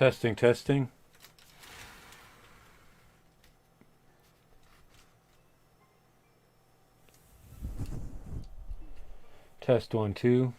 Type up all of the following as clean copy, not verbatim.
Testing, testing. Test 1, 2.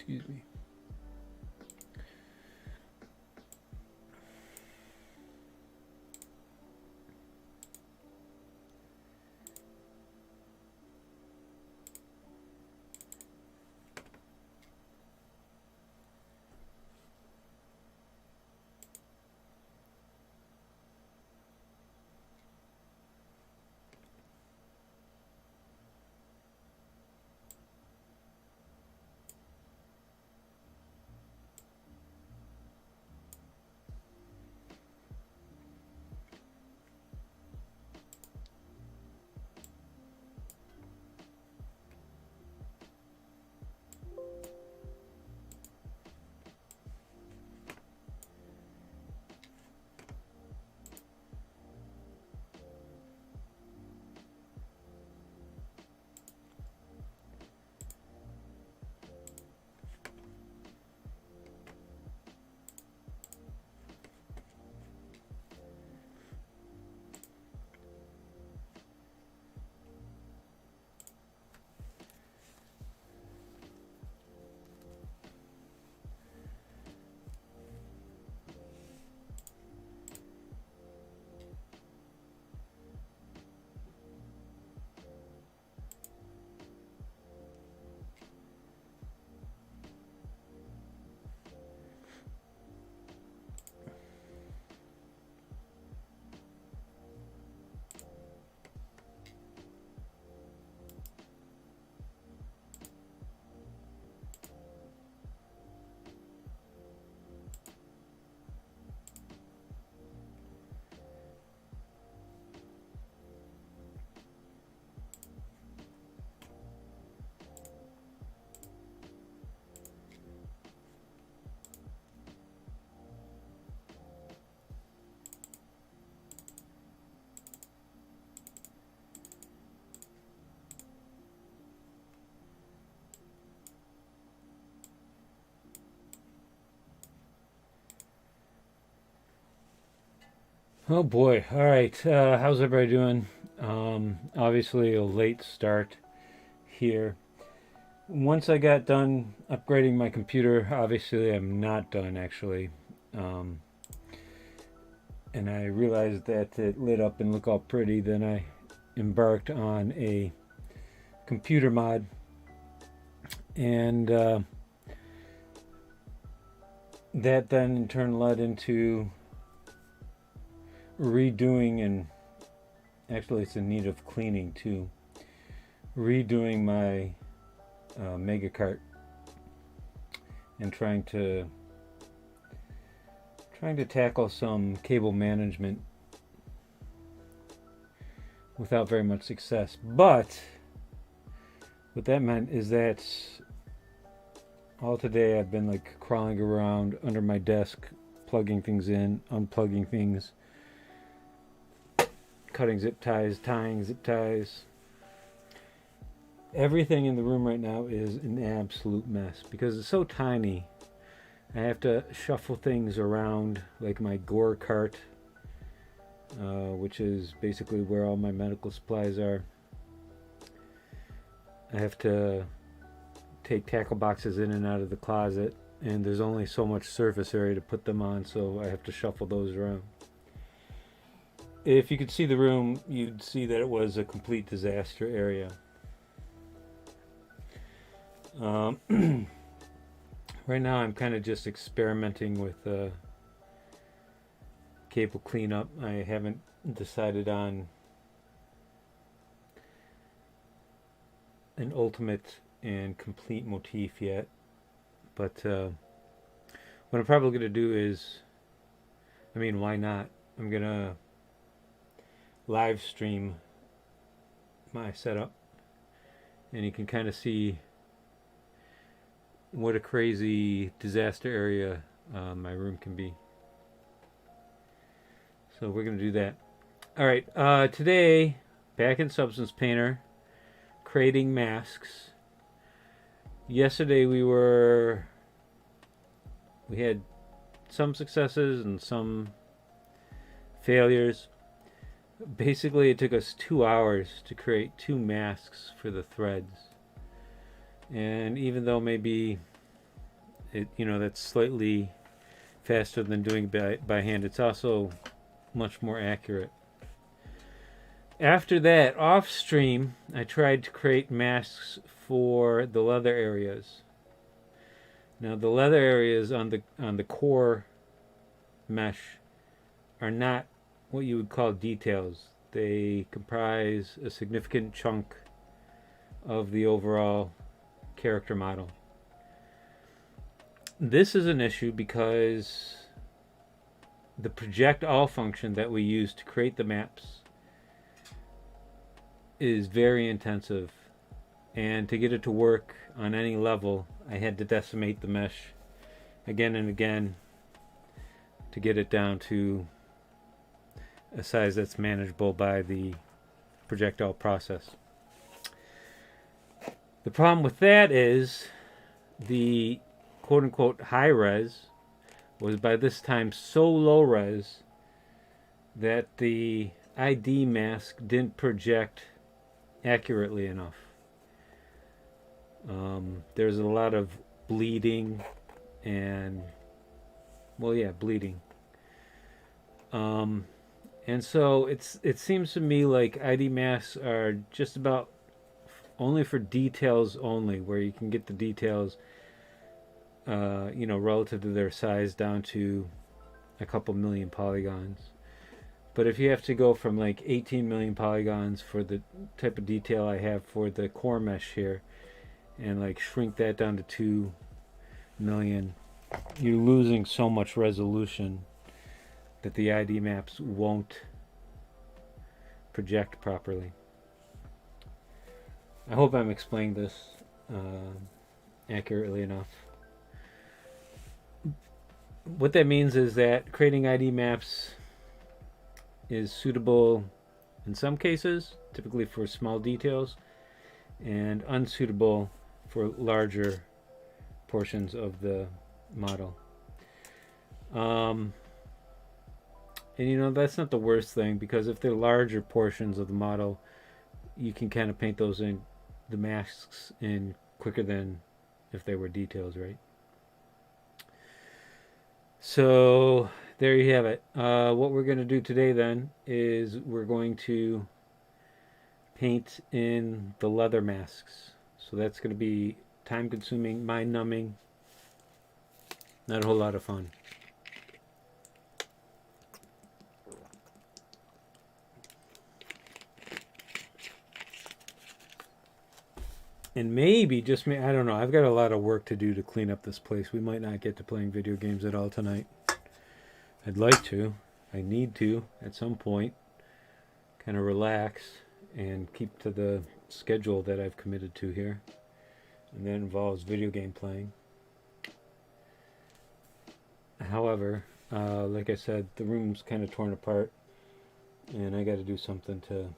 Excuse me. Oh boy. All right. How's everybody doing? Obviously, a late start here. Once I got done upgrading my computer, obviously, I'm not done actually. Um, and I realized that it lit up and looked all pretty. Then I embarked on a computer mod. And that then in turn led into redoing, and actually it's in need of cleaning too, redoing my mega cart and trying to tackle some cable management without very much success. But what that meant is that all today I've been like crawling around under my desk, plugging things in, unplugging things, cutting zip ties, tying zip ties. Everything in the room right now is an absolute mess because it's so tiny. I have to shuffle things around, like my gore cart, which is basically where all my medical supplies are. I have to take tackle boxes in and out of the closet, and there's only so much surface area to put them on, so I have to shuffle those around. If you could see the room, you'd see that it was a complete disaster area. Right now I'm kind of just experimenting with cable cleanup. I haven't decided on an ultimate and complete motif yet, but what I'm probably going to do is, why not? I'm going to live stream my setup, and you can kind of see what a crazy disaster area my room can be. So we're going to do that. All right, today, back in Substance Painter, creating masks. Yesterday we had some successes and some failures. Basically, it took us 2 hours to create 2 masks for the threads. And even though maybe that's slightly faster than doing it by hand, it's also much more accurate. After that, off stream, I tried to create masks for the leather areas. Now, the leather areas on the core mesh are not what you would call details. They comprise a significant chunk of the overall character model. This is an issue because the project all function that we use to create the maps is very intensive, and to get it to work on any level, I had to decimate the mesh again and again to get it down to a size that's manageable by the projectile process. The problem with that is the quote-unquote high res was by this time so low res that the ID mask didn't project accurately enough. There's a lot of bleeding and bleeding. And so it seems to me like ID masks are just about only for details only, where you can get the details relative to their size down to a couple million polygons. But if you have to go from like 18 million polygons for the type of detail I have for the core mesh here, and like shrink that down to 2 million, you're losing so much resolution that the ID maps won't project properly. I hope I'm explaining this accurately enough. What that means is that creating ID maps is suitable in some cases, typically for small details, and unsuitable for larger portions of the model. And you know, that's not the worst thing, because if they're larger portions of the model, you can kind of paint those in, the masks in, quicker than if they were details, right? So there you have it. What we're going to do today then is we're going to paint in the leather masks. So that's going to be time consuming, mind numbing, not a whole lot of fun. And maybe, just me, I don't know, I've got a lot of work to do to clean up this place. We might not get to playing video games at all tonight. I'd like to. I need to at some point. Kind of relax and keep to the schedule that I've committed to here. And that involves video game playing. However, like I said, the room's kind of torn apart, and I got to do something to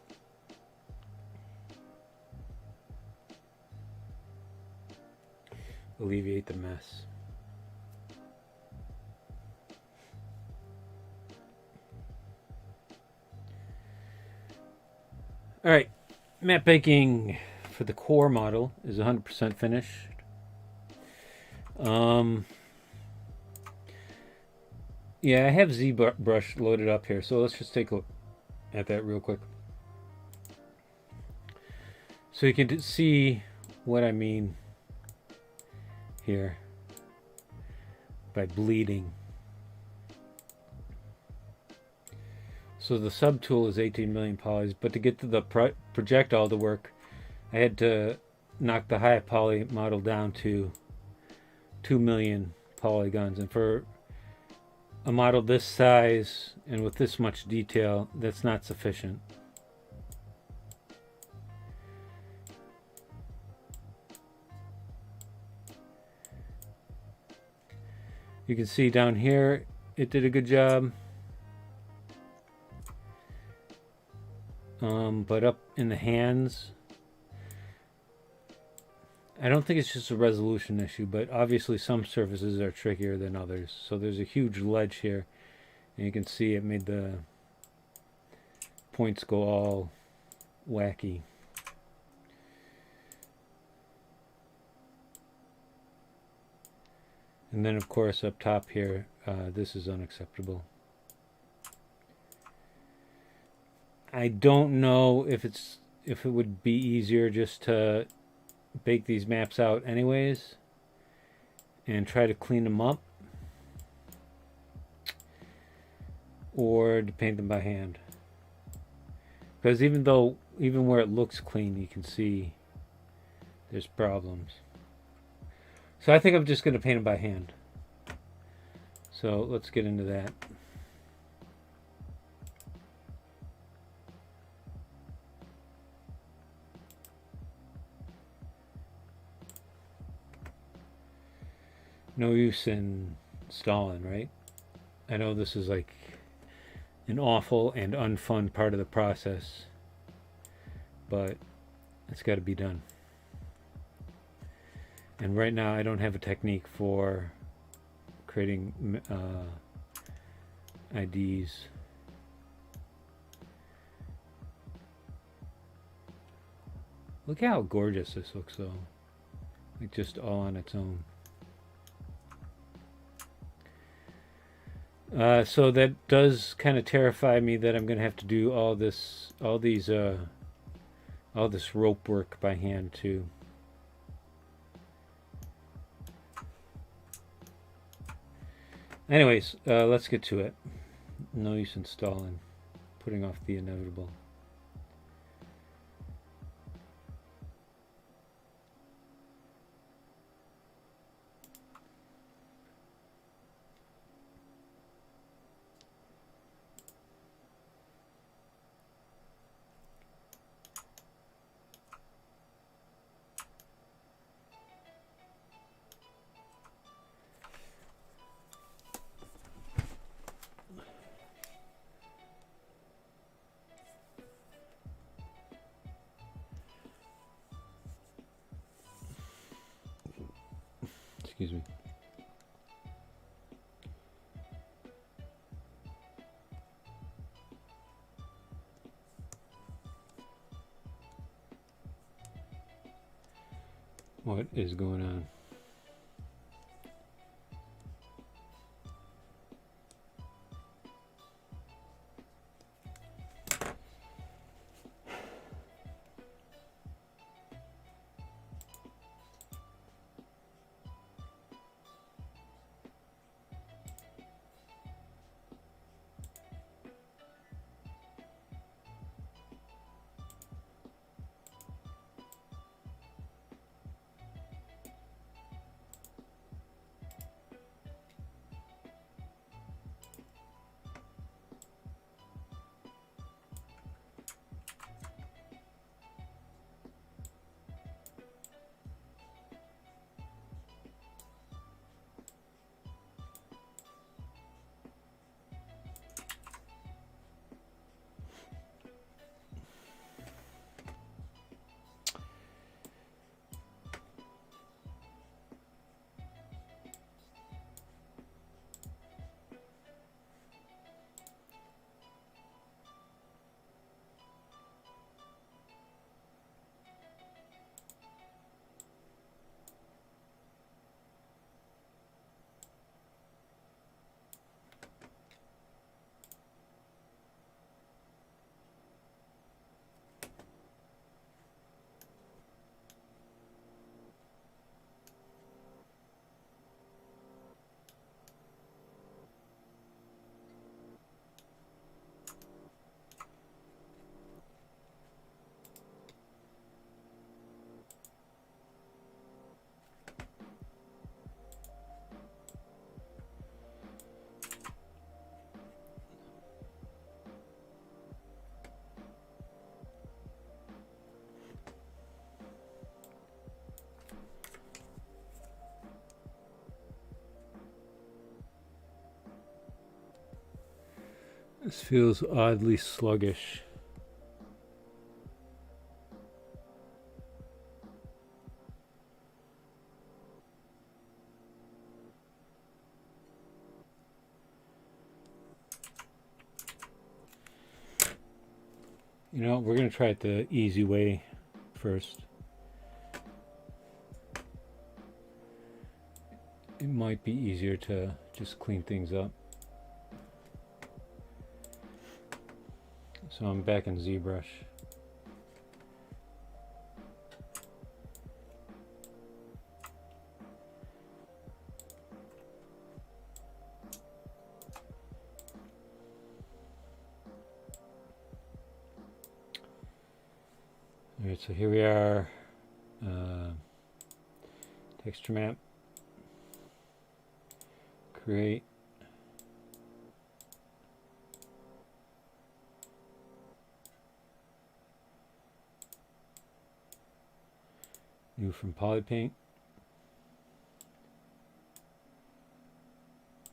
alleviate the mess. All right, matte baking for the core model is 100% finished. Yeah, I have ZBrush loaded up here, so let's just take a look at that real quick. So you can see what I mean here by bleeding. So the subtool is 18 million polys, but to get to the projectile to work, I had to knock the high poly model down to 2 million polygons. And for a model this size and with this much detail, that's not sufficient. You can see down here, it did a good job. But up in the hands, I don't think it's just a resolution issue, but obviously some surfaces are trickier than others. So there's a huge ledge here, and you can see it made the points go all wacky. And then of course up top here, this is unacceptable. I don't know if it would be easier just to bake these maps out anyways and try to clean them up, or to paint them by hand. Because even where it looks clean, you can see there's problems. So I think I'm just going to paint them by hand. So let's get into that. No use in stalling, right? I know this is like an awful and unfun part of the process, but it's got to be done. And right now I don't have a technique for creating IDs. Look how gorgeous this looks though. Like just all on its own. So that does kind of terrify me that I'm going to have to do all this rope work by hand too. Anyways, let's get to it. No use in stalling, putting off the inevitable. Excuse me. what is going on. This feels oddly sluggish. You know, we're going to try it the easy way first. It might be easier to just clean things up. So I'm back in ZBrush. Alright, so here we are. Texture map. Create. New from Polypaint.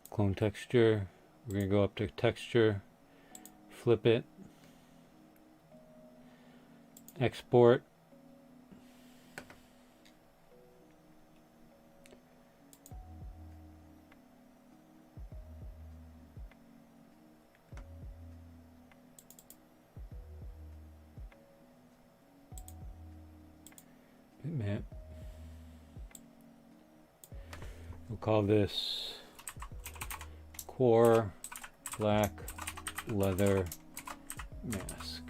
Clone texture. We're going to go up to texture, flip it, export. Bitmap. We'll call this Core Black Leather Mask.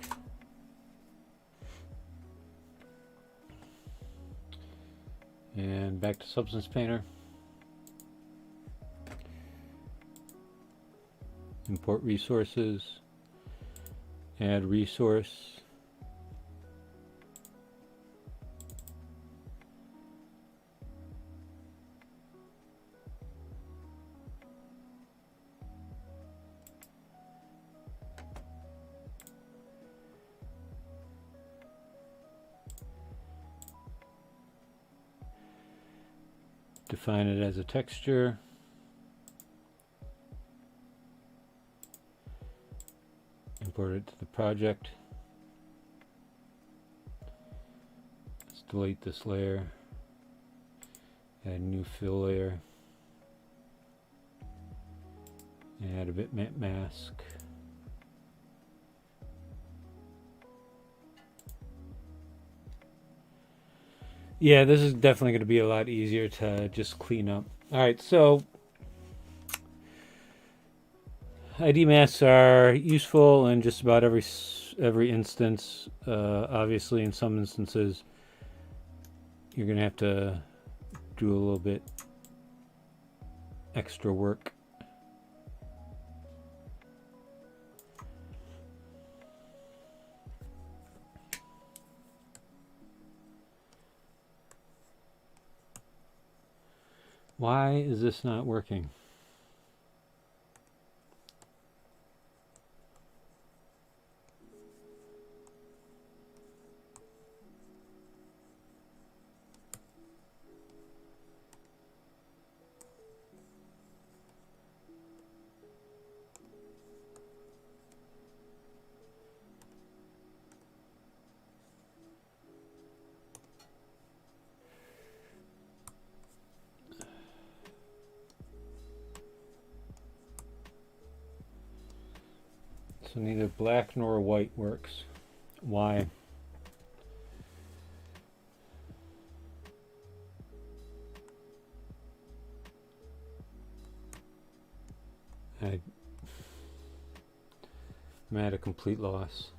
And back to Substance Painter. Import resources. Add resource. Define it as a texture. Import it to the project. Let's delete this layer. Add a new fill layer. Add a Bitmap Mask. Yeah, this is definitely going to be a lot easier to just clean up. All right, so ID masks are useful in just about every instance. Obviously, in some instances, you're going to have to do a little bit extra work. Why is this not working? So neither black nor white works. Why? I'm at a complete loss.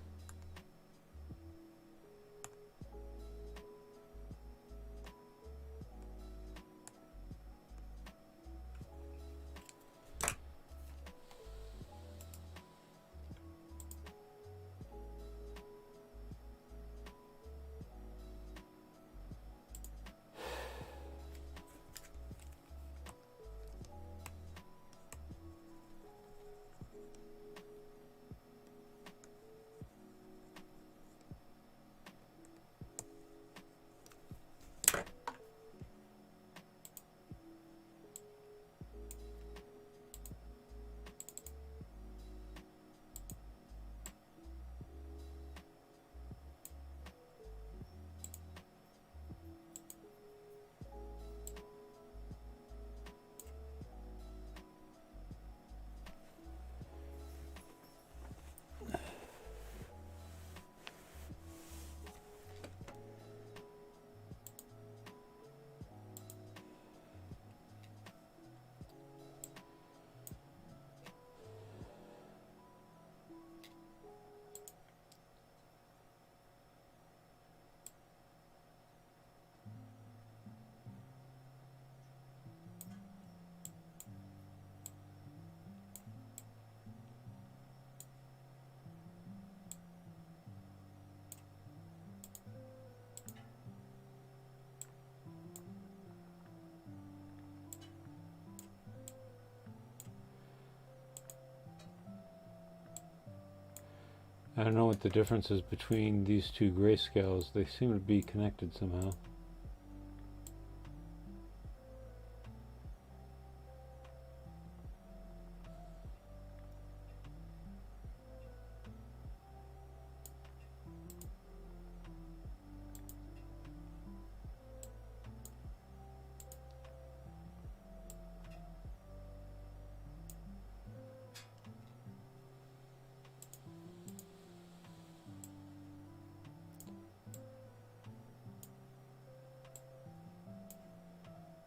I don't know what the difference is between these two grayscales. They seem to be connected somehow.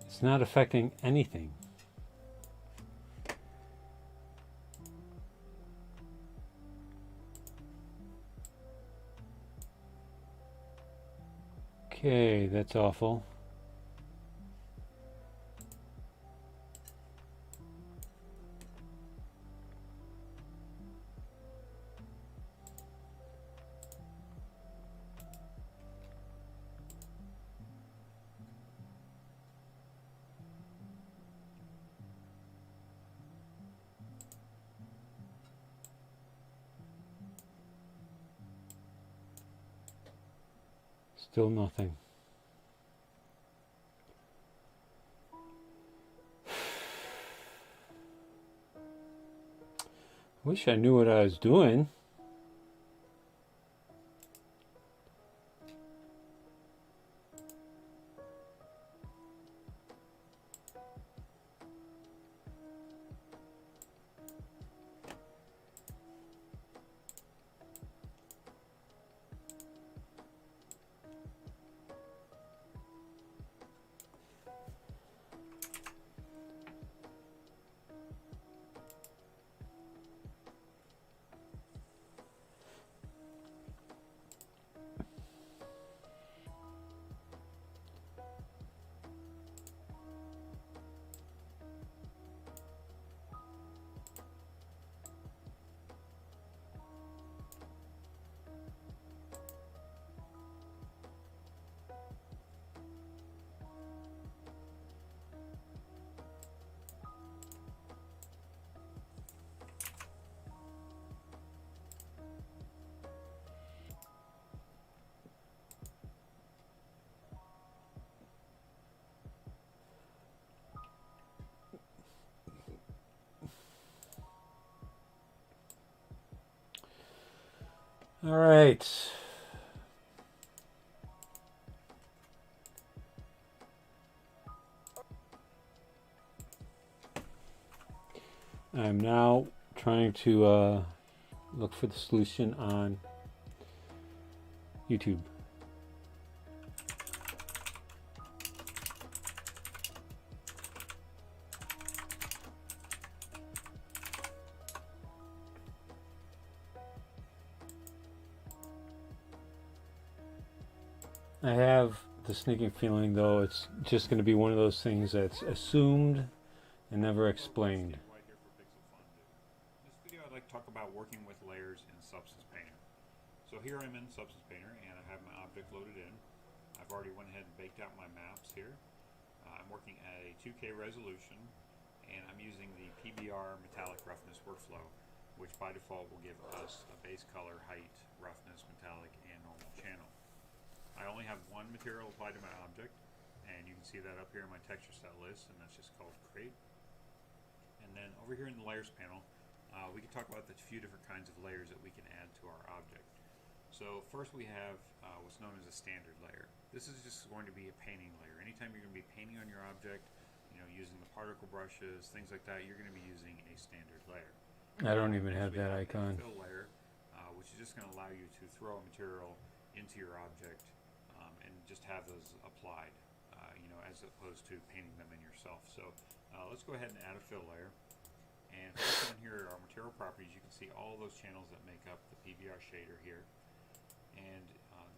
It's not affecting anything. Okay, that's awful. Still nothing. Wish I knew what I was doing. All right. I'm now trying to look for the solution on YouTube. I have the sneaking feeling, though, it's just going to be one of those things that's assumed and never explained. White here for Pixel Fondue. In this video I'd like to talk about working with layers in Substance Painter. So here I'm in Substance Painter and I have my object loaded in. I've already went ahead and baked out my maps here. I'm working at a 2K resolution and I'm using the PBR Metallic Roughness workflow, which by default will give us a base color, height, roughness, metallic, and normal channel. I only have one material applied to my object, and you can see that up here in my texture set list, and that's just called Create. And then over here in the Layers panel, we can talk about the few different kinds of layers that we can add to our object. So first we have what's known as a standard layer. This is just going to be a painting layer. Anytime you're going to be painting on your object, using the particle brushes, things like that, you're going to be using a standard layer. I don't even have that icon. Fill layer, which is just going to allow you to throw a material into your object and just have those applied, as opposed to painting them in yourself. So let's go ahead and add a fill layer. And first down here are our material properties. You can see all those channels that make up the PBR shader here. And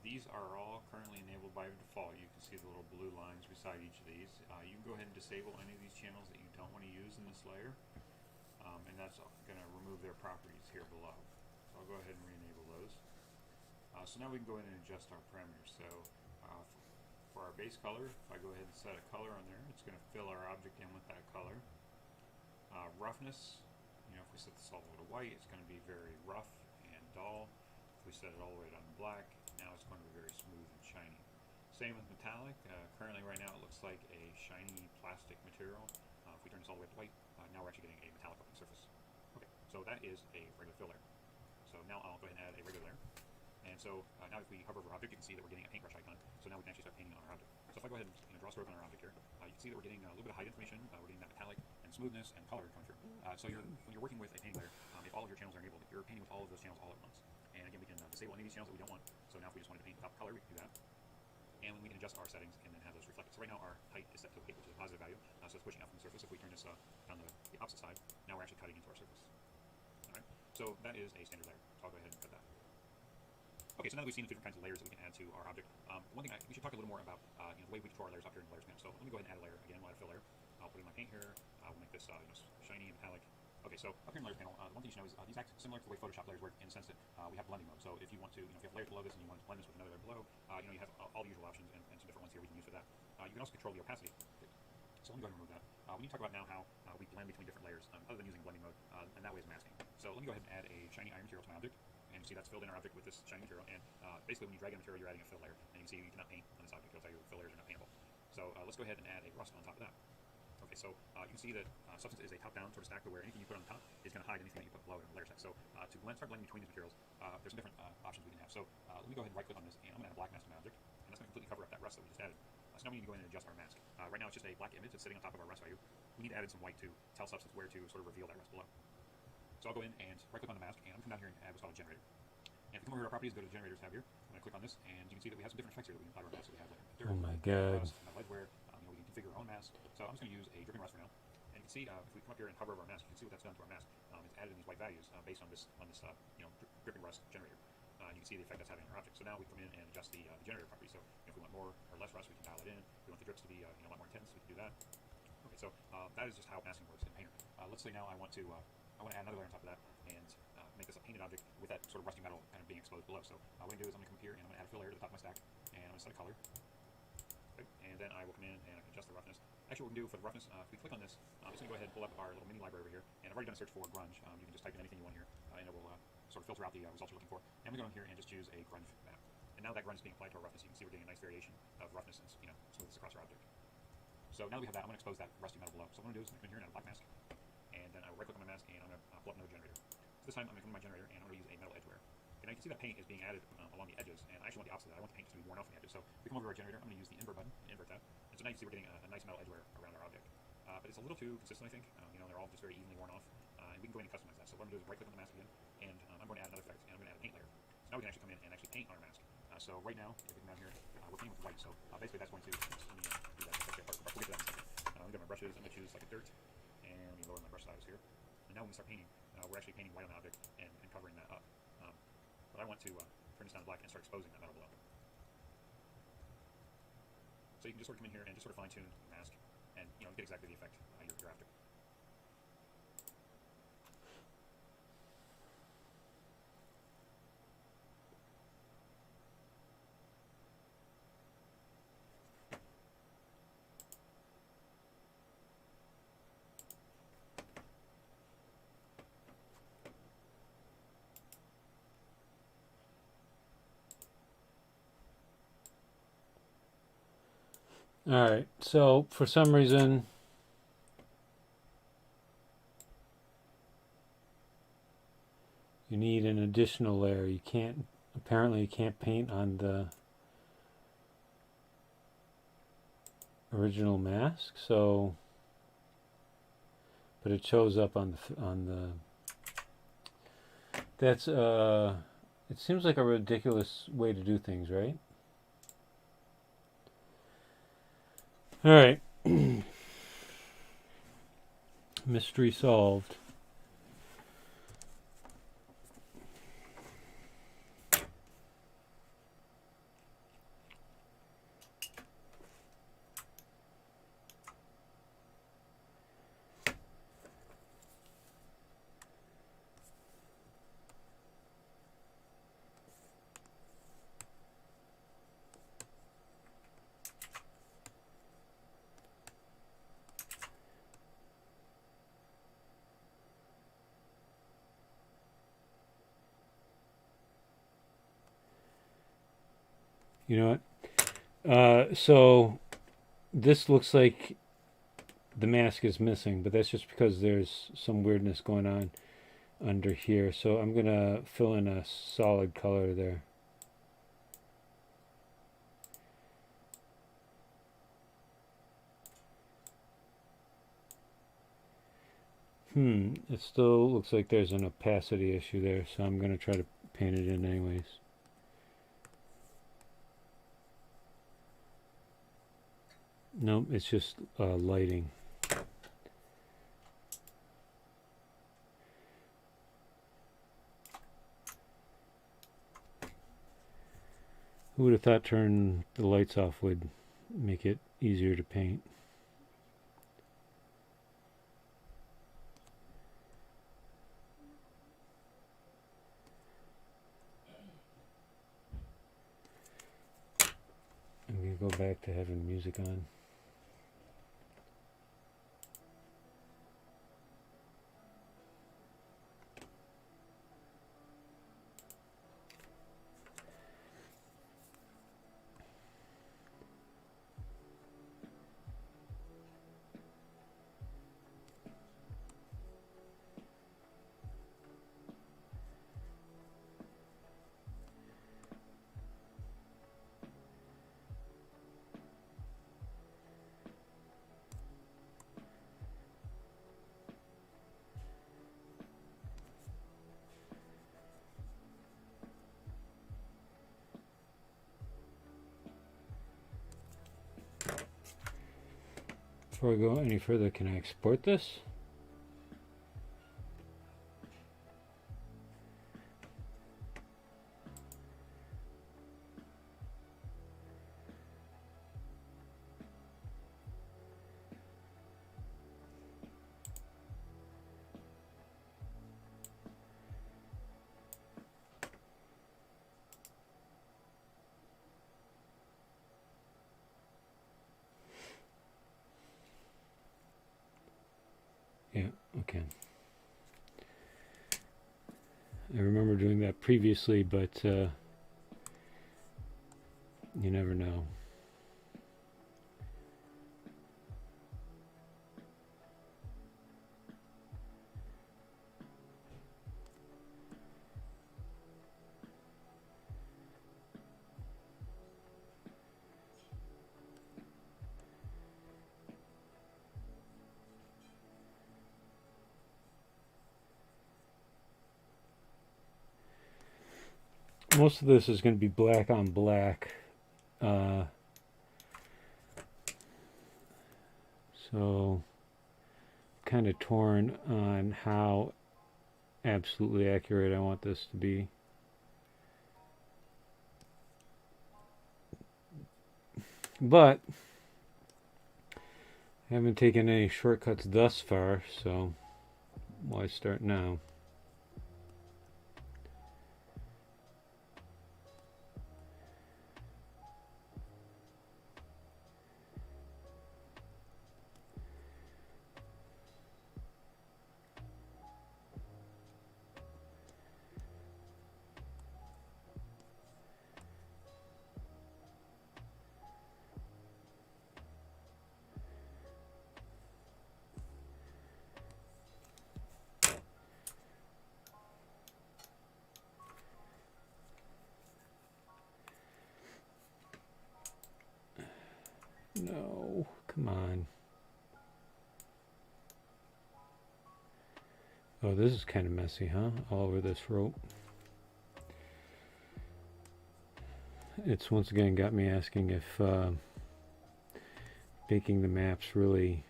these are all currently enabled by default. You can see the little blue lines beside each of these. You can go ahead and disable any of these channels that you don't want to use in this layer. And that's going to remove their properties here below. So I'll go ahead and re-enable those. So now we can go in and adjust our parameters. So for our base color, if I go ahead and set a color on there, it's going to fill our object in with that color. Roughness, if we set this all the way to white, it's going to be very rough and dull. If we set it all the way down to black, now it's going to be very smooth and shiny. Same with metallic. Currently right now it looks like a shiny plastic material. If we turn this all the way up to white, now we're actually getting a metallic looking surface. Okay, so that is a regular fill layer. So now I'll go ahead and add a regular layer. And so now if we hover over our object, you can see that we're getting a paintbrush icon. So now we can actually start painting on our object. So if I go ahead and draw a stroke on our object here, you can see that we're getting a little bit of height information. We're getting that metallic and smoothness and color coming through. So when you're working with a painting layer, if all of your channels are enabled, you're painting with all of those channels all at once. And again, we can disable any of these channels that we don't want. So now if we just wanted to paint without color, we can do that. And we can adjust our settings and then have those reflected. So right now our height is set to 8, which is a positive value. So it's pushing out from the surface. If we turn this down the opposite side, now we're actually cutting into our surface. All right. So that is a standard layer. So I'll go ahead and cut that. Okay, so now that we've seen the different kinds of layers that we can add to our object, one thing we should talk a little more about the way we control our layers up here in the layers panel. So let me go ahead and add a layer again. We'll add a fill layer. I'll put in my paint here. We'll make this shiny and metallic. Okay, so up here in the layers panel, the one thing you should know is these act similar to the way Photoshop layers work in the sense that we have blending mode. So if you want to, if you have layers below this and you want to blend this with another layer below, you have all the usual options and some different ones here we can use for that. You can also control the opacity. So let me go ahead and remove that. We need to talk about now how we blend between different layers other than using blending mode, and that way is masking. So let me go ahead and add a shiny iron material to my object. And you see that's filled in our object with this shiny material. And basically when you drag in material, you're adding a fill layer. And you can see you cannot paint on this object. It'll tell you fill layers are not paintable. So let's go ahead and add a rust on top of that. Okay, so you can see that Substance is a top-down sort of stack where anything you put on the top is going to hide anything that you put below in a layer set. So to start blending between these materials, there's some different options we can have. So let me go ahead and right-click on this, and I'm going to add a black mask to my object. And that's going to completely cover up that rust that we just added. So now we need to go in and adjust our mask. Right now it's just a black image that's sitting on top of our rust value. We need to add in some white to tell Substance where to sort of reveal that rust below. So I'll go in and right-click on the mask, and I'm going to come down here and add what's called a generator. And if we come over here to our properties, go to the generators tab here. I'm going to click on this, and you can see that we have some different effects here that we can apply to our mask. So we have like dirt, Oh my god. rust, leadware. We can configure our own mask. So I'm just going to use a dripping rust for now. And you can see if we come up here and hover over our mask, you can see what that's done to our mask. It's added in these white values based on this dripping rust generator. You can see the effect that's having on our object. So now we come in and adjust the generator property. So if we want more or less rust, we can dial it in. If we want the drips to be a lot more intense, we can do that. Okay, so that is just how masking works in Painter. Let's say now I want to add another layer on top of that and make this a painted object with that sort of rusty metal kind of being exposed below. So what I'm going to do is I'm going to come here and I'm going to add a fill layer to the top of my stack, and I'm going to set a color. Okay, and then I will come in and I can adjust the roughness. Actually, what we can do for the roughness, if we click on this, I'm just going to go ahead and pull up our little mini library over here, and I've already done a search for grunge. You can just type in anything you want here, and it will sort of filter out the results you're looking for. And I'm going to go in here and just choose a grunge map. And now that grunge is being applied to our roughness. You can see we're getting a nice variation of roughness and smoothness across our object. So now that we have that, I'm going to expose that rusty metal below. So what I'm going to do is I'm going to come in here and add a black mask, and then I will right-click on my mask, and I'm going to pull up another generator. So this time I'm going to come to my generator, and I'm going to use a metal edgeware. Okay, now you can see that paint is being added along the edges, and I actually want the opposite of that. I want the paint just to be worn off from the edges. So we come over to our generator. I'm going to use the invert button, invert that. And so now you can see we're getting a nice metal edge wear around our object. But it's a little too consistent, I think. They're all just very evenly worn off. And we can go in and customize that. So what I'm going to do is right click on the mask again, and I'm going to add another effect, and I'm going to add a paint layer. So now we can actually come in and actually paint on our mask. So right now, if you come down here, we're painting with white. So basically that's going to, let me do that. We'll get to that in a second. I'm going to go to my brushes. I'm going to choose like a dirt, and let me lower my brush size here. And now when we start painting, we're actually painting white on the object and covering that up. But I want to turn this down to black and start exposing that metal below. So you can just sort of come in here and just sort of fine-tune the mask and get exactly the effect you're after. All right, so for some reason, you need an additional layer. Apparently you can't paint on the original mask, so, but it shows up on the, that's, it seems like a ridiculous way to do things, right? All right. Mystery solved. You know what? So this looks like the mask is missing, but that's just because there's some weirdness going on under here. So I'm going to fill in a solid color there. It still looks like there's an opacity issue there, so I'm going to try to paint it in anyways. Nope, it's just lighting. Who would have thought turning the lights off would make it easier to paint? I'm going to go back to having music on. Before I go any further, can I export this? Yeah, okay. I remember doing that previously, but you never know. most of this is going to be black on black. So kind of torn on how absolutely accurate I want this to be. But I haven't taken any shortcuts thus far, so why start now? No, come on. Oh, this is kind of messy, huh? All over this rope. It's once again got me asking if baking the maps really,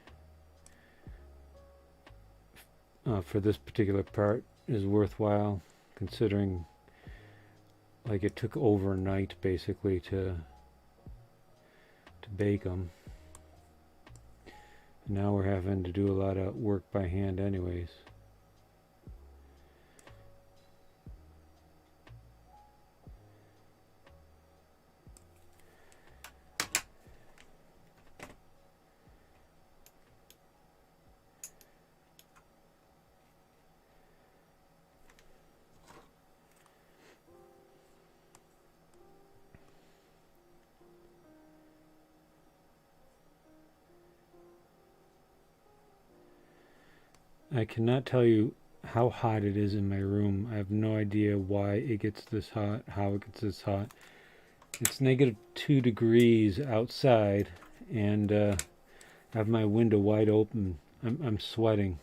for this particular part, is worthwhile, considering like it took overnight basically to bake them. And now we're having to do a lot of work by hand anyways. I cannot tell you how hot it is in my room. I have no idea why it gets this hot, how it gets this hot. It's -2 degrees outside, and I have my window wide open. I'm sweating.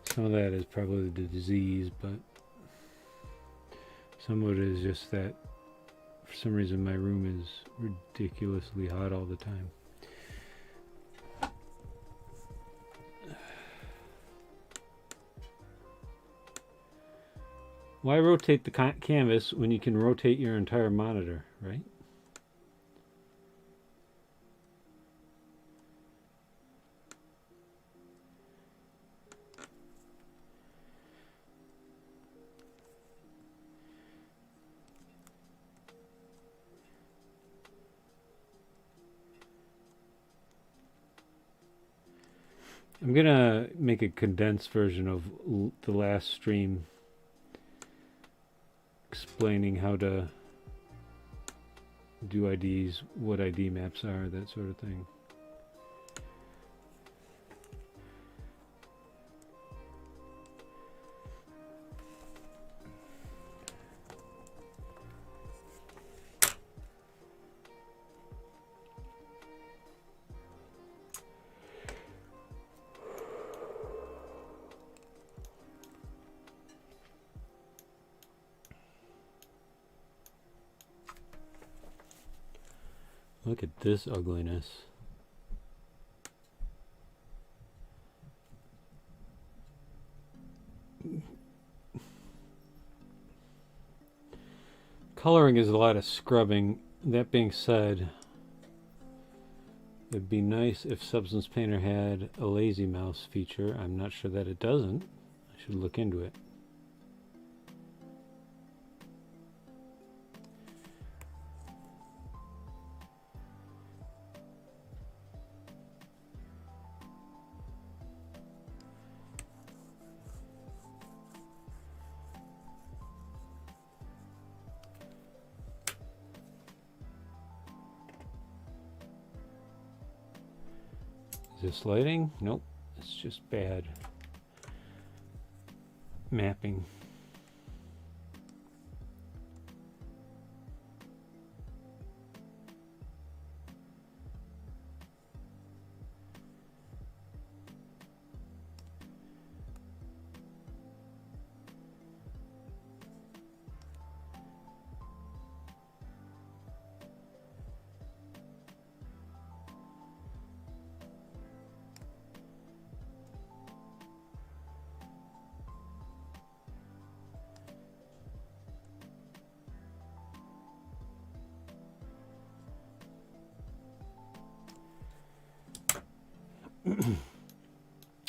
Some of that is probably the disease, but some of it is just that for some reason my room is ridiculously hot all the time. Why rotate the canvas when you can rotate your entire monitor, right? I'm gonna make a condensed version of the last stream explaining how to do IDs, what ID maps are, that sort of thing. Look at this ugliness. Coloring is a lot of scrubbing. That being said, it'd be nice if Substance Painter had a lazy mouse feature. I'm not sure that it doesn't. I should look into it. Is this lighting? Nope, it's just bad mapping.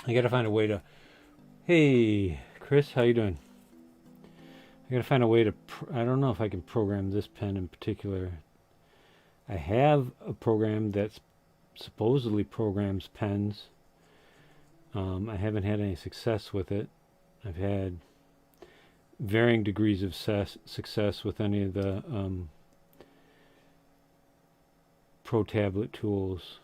I gotta find a way to. Hey, Chris, how you doing? I gotta find a way to. I don't know if I can program this pen in particular. I have a program that supposedly programs pens. I haven't had any success with it. I've had varying degrees of success with any of the Pro tablet tools.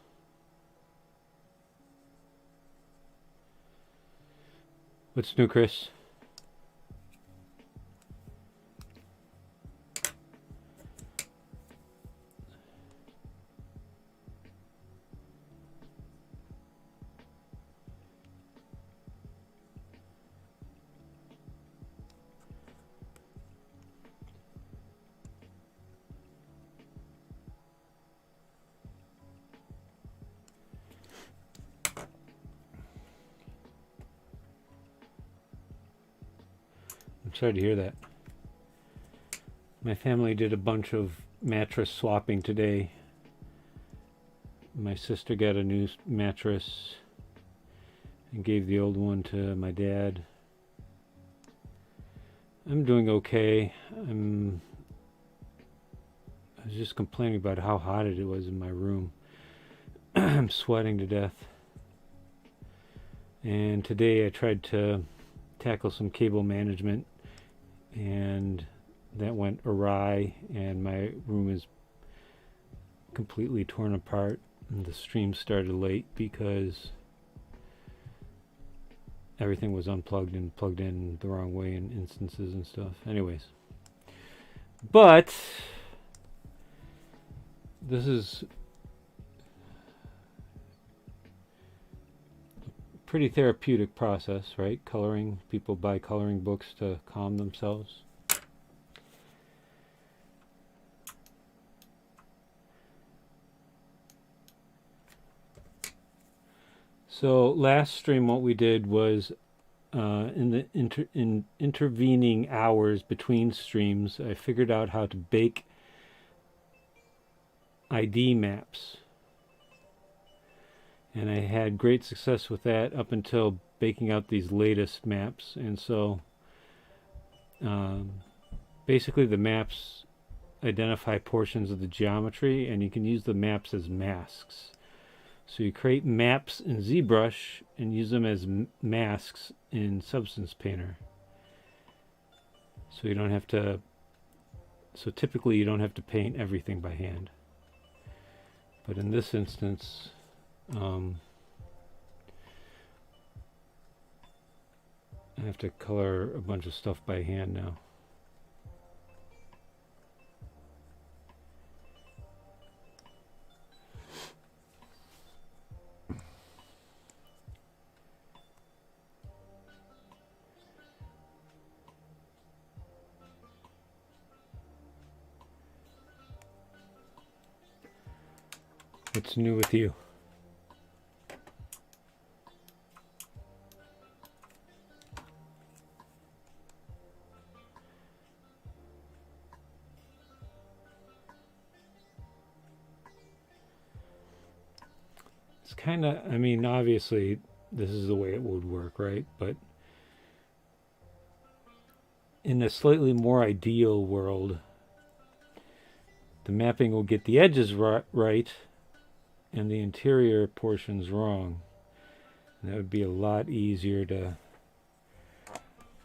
What's new, Chris? I'm sorry to hear that. My family did a bunch of mattress swapping today. My sister got a new mattress and gave the old one to my dad. I'm doing okay. I was just complaining about how hot it was in my room. I'm sweating to death. And today I tried to tackle some cable management, and that went awry, and my room is completely torn apart. And the stream started late because everything was unplugged and plugged in the wrong way in instances and stuff. Anyways, but this is a pretty therapeutic process, right? Coloring. People buy coloring books to calm themselves. So last stream, what we did was in the intervening hours between streams, I figured out how to bake ID maps, and I had great success with that up until baking out these latest maps. And so basically the maps identify portions of the geometry, and you can use the maps as masks. So you create maps in ZBrush and use them as masks in Substance Painter. So you don't have to. So typically you don't have to paint everything by hand. But in this instance, I have to color a bunch of stuff by hand now. What's new with you? It's kind of, I mean, obviously this is the way it would work, right? But in a slightly more ideal world, the mapping will get the edges right and the interior portions wrong. And that would be a lot easier to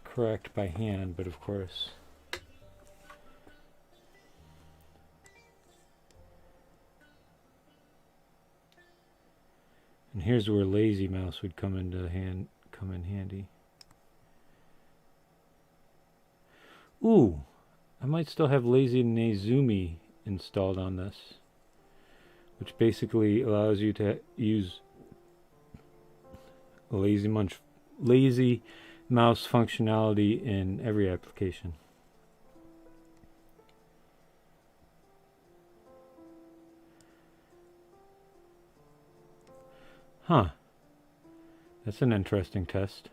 correct by hand, but of course. And here's where lazy mouse would come in handy. Ooh, I might still have lazy Nezumi installed on this, which basically allows you to use a lazy mouse functionality in every application. Huh. That's an interesting test.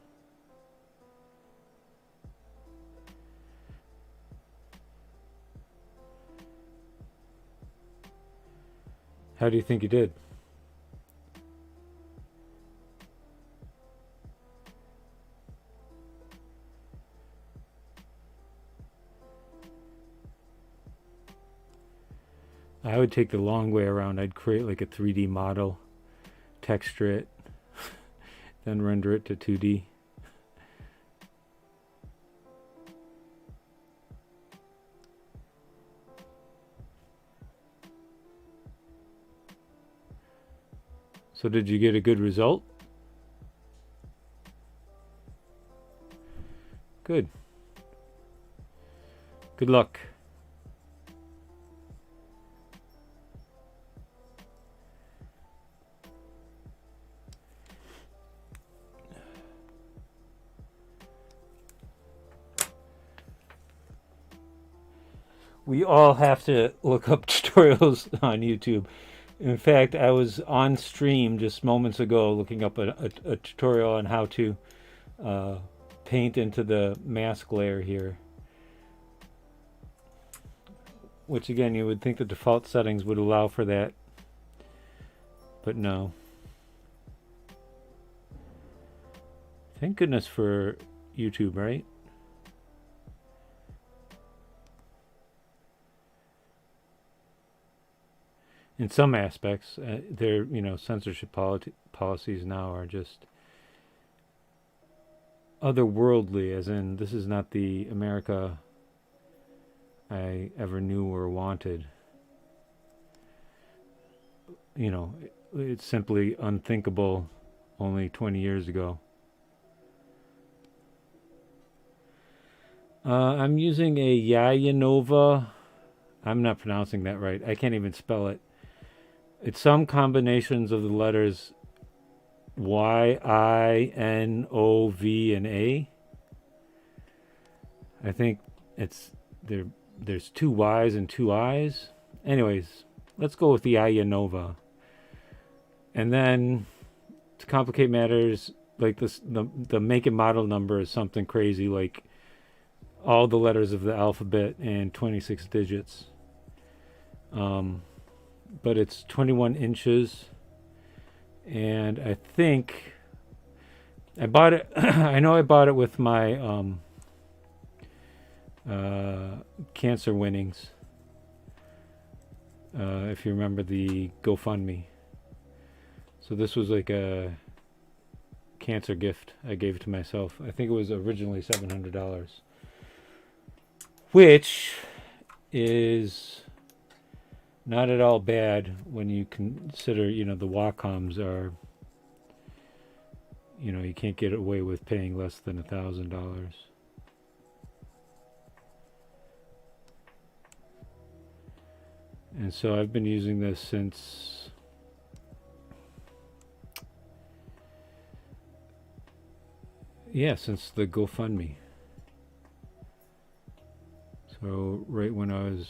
How do you think you did? I would take the long way around. I'd create like a 3D model, texture it, then render it to 2D. So did you get a good result? Good. Good luck. We all have to look up tutorials on YouTube. In fact, I was on stream just moments ago looking up a tutorial on how to paint into the mask layer here. Which again, you would think the default settings would allow for that. But no. Thank goodness for YouTube, right? In some aspects, their censorship policies now are just otherworldly, as in this is not the America I ever knew or wanted. It's simply unthinkable only 20 years ago. I'm using a Yayanova. I'm not pronouncing that right. I can't even spell it. It's some combinations of the letters Y, I, N, O, V, and A. I think there's two Y's and two I's. Anyways, let's go with the Yayanova. And then, to complicate matters, like this, the make and model number is something crazy, like all the letters of the alphabet and 26 digits. But it's 21 inches, and I think I bought it. I know I bought it with my cancer winnings. If you remember the GoFundMe. So this was like a cancer gift I gave to myself. I think it was originally $700, which is not at all bad when you consider, the Wacoms are, you can't get away with paying less than $1,000. And so I've been using this since since the GoFundMe. So right when I was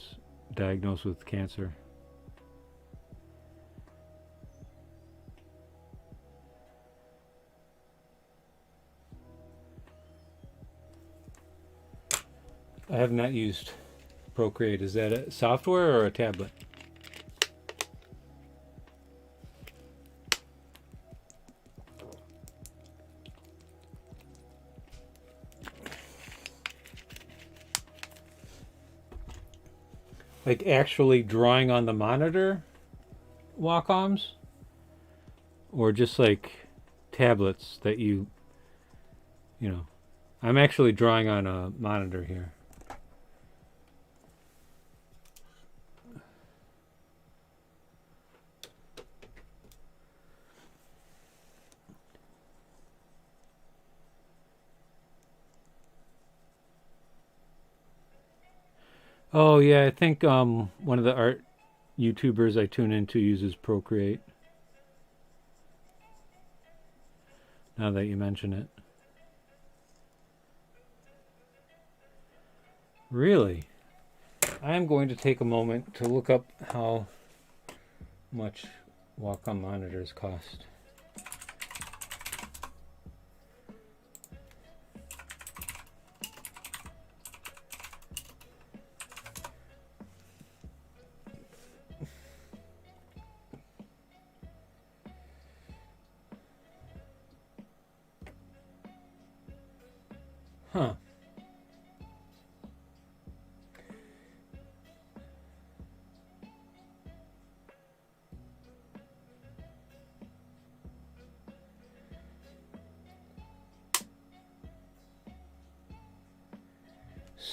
diagnosed with cancer. I have not used Procreate. Is that a software or a tablet? Like actually drawing on the monitor Wacoms? Or just like tablets that I'm actually drawing on a monitor here. Oh yeah, I think one of the art YouTubers I tune into uses Procreate. Now that you mention it. Really? I'm going to take a moment to look up how much Wacom monitors cost. Huh.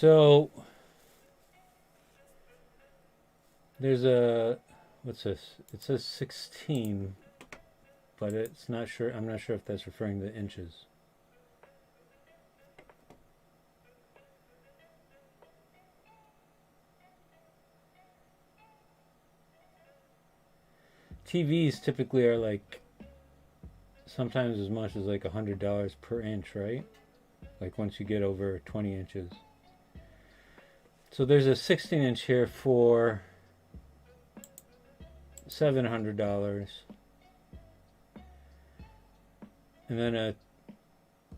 So there's a, what's this? It says 16, but it's not sure. I'm not sure if that's referring to inches. TVs typically are like sometimes as much as like $100 per inch, right? Like once you get over 20 inches. So there's a 16-inch here for $700, and then a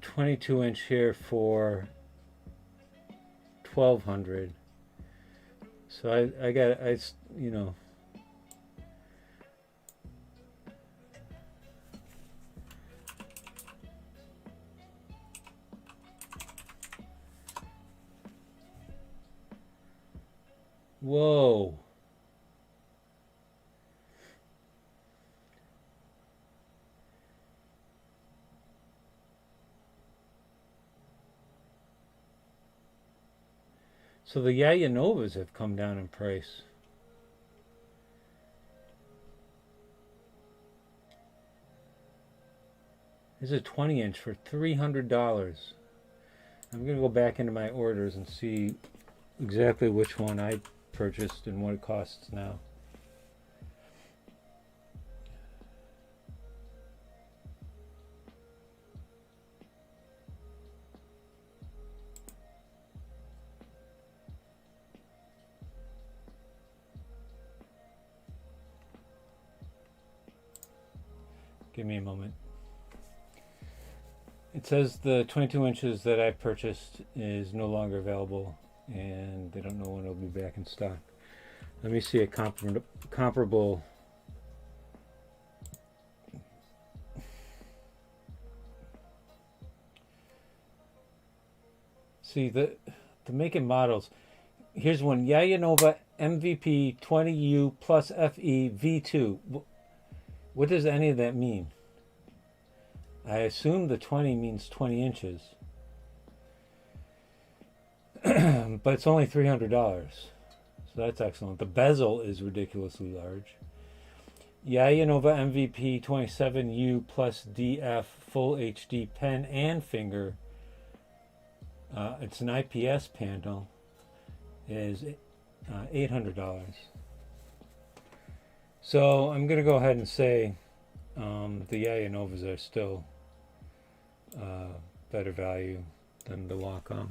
22-inch here for $1,200. So I got, you know, whoa. So the Yayanovas have come down in price. This is a 20-inch for $300. I'm going to go back into my orders and see exactly which one I purchased and what it costs now. Give me a moment. It says the 22 inches that I purchased is no longer available, and they don't know when it'll be back in stock. Let me see a comparable. See the make and models. Here's one: Yayanova MVP 20U plus FE V2. What does any of that mean? I assume the 20 means 20 inches. But it's only $300. So that's excellent. The bezel is ridiculously large. Yayanova MVP 27U plus DF full HD pen and finger. It's an IPS panel. It is $800. So I'm going to go ahead and say the Yayanovas are still better value than the Wacom.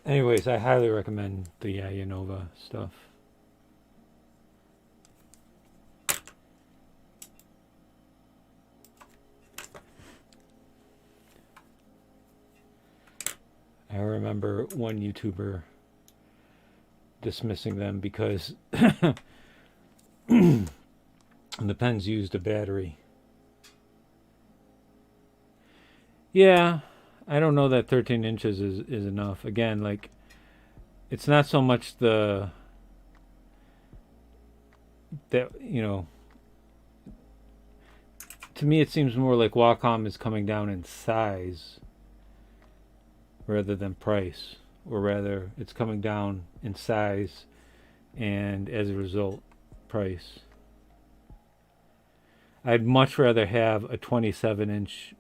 Anyways, I highly recommend the Yayanova stuff. I remember one YouTuber dismissing them because the pens used a battery. Yeah, I don't know that 13 inches is enough. Again, like, it's not so much that, you know, to me it seems more like Wacom is coming down in size rather than price, or rather it's coming down in size and as a result price. I'd much rather have a 27-inch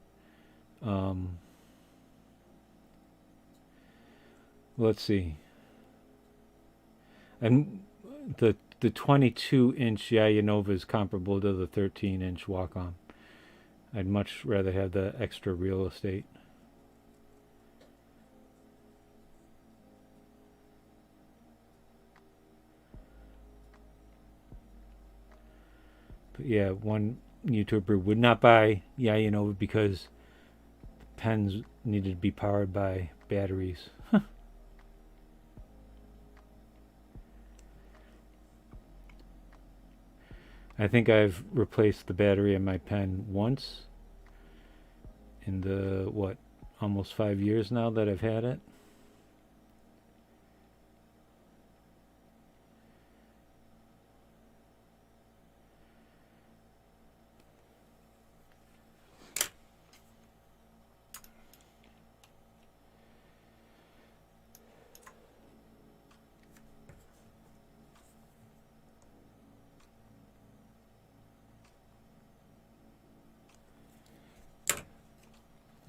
let's see, and the 22-inch Yayanova is comparable to the 13-inch Wacom. I'd much rather have the extra real estate. But yeah, one YouTuber would not buy Yayanova because the pens needed to be powered by batteries. I think I've replaced the battery in my pen once in the, almost 5 years now that I've had it.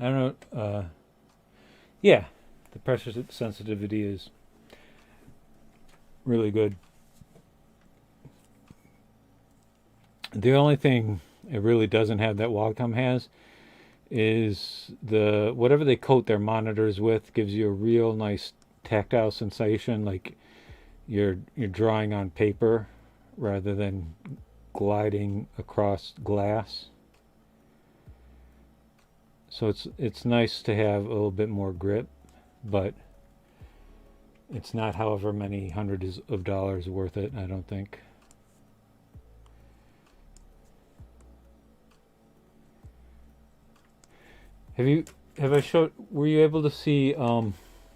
I don't know. Yeah, the pressure sensitivity is really good. The only thing it really doesn't have that Wacom has is the whatever they coat their monitors with gives you a real nice tactile sensation, like you're drawing on paper rather than gliding across glass. So it's nice to have a little bit more grip, but it's not however many hundreds of dollars worth it, I don't think. Have I showed, were you able to see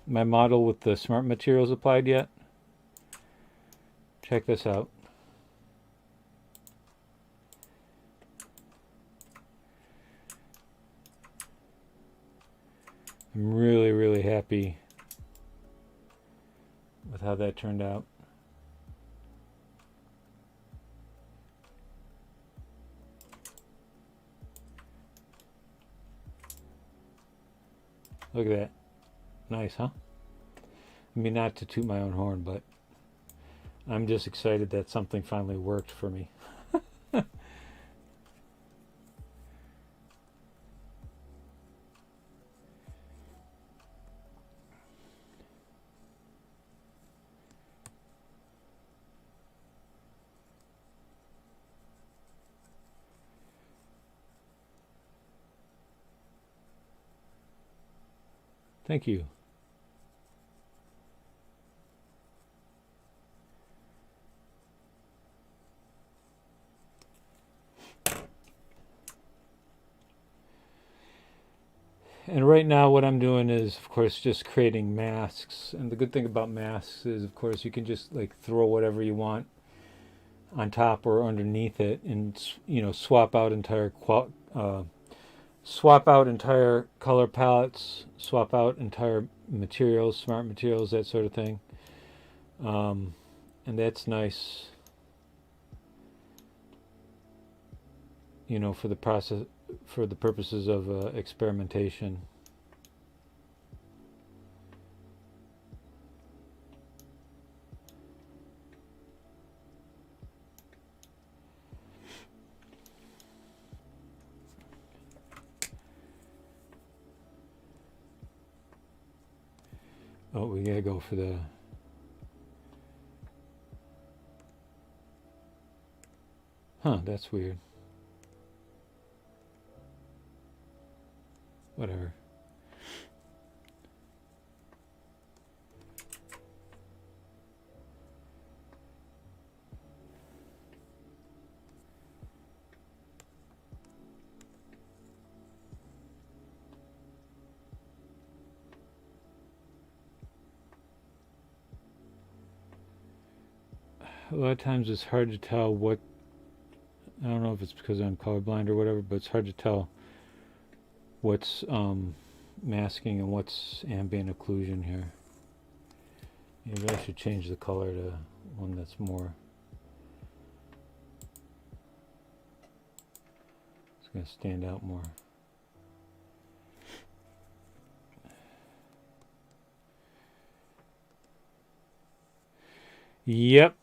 my model with the smart materials applied yet? Check this out. I'm really, really happy with how that turned out. Look at that. Nice, huh? I mean, not to toot my own horn, but I'm just excited that something finally worked for me. Thank you. And right now what I'm doing is, of course, just creating masks. And the good thing about masks is, of course, you can just like throw whatever you want on top or underneath it, and swap out entire color palettes, swap out entire materials, smart materials, that sort of thing. And that's nice, for the process, for the purposes of experimentation. Oh, we gotta go for the... Huh, that's weird. Whatever. A lot of times it's hard to tell what... I don't know if it's because I'm colorblind or whatever, but it's hard to tell what's masking and what's ambient occlusion here. Maybe I should change the color to one that's more... It's going to stand out more. Yep.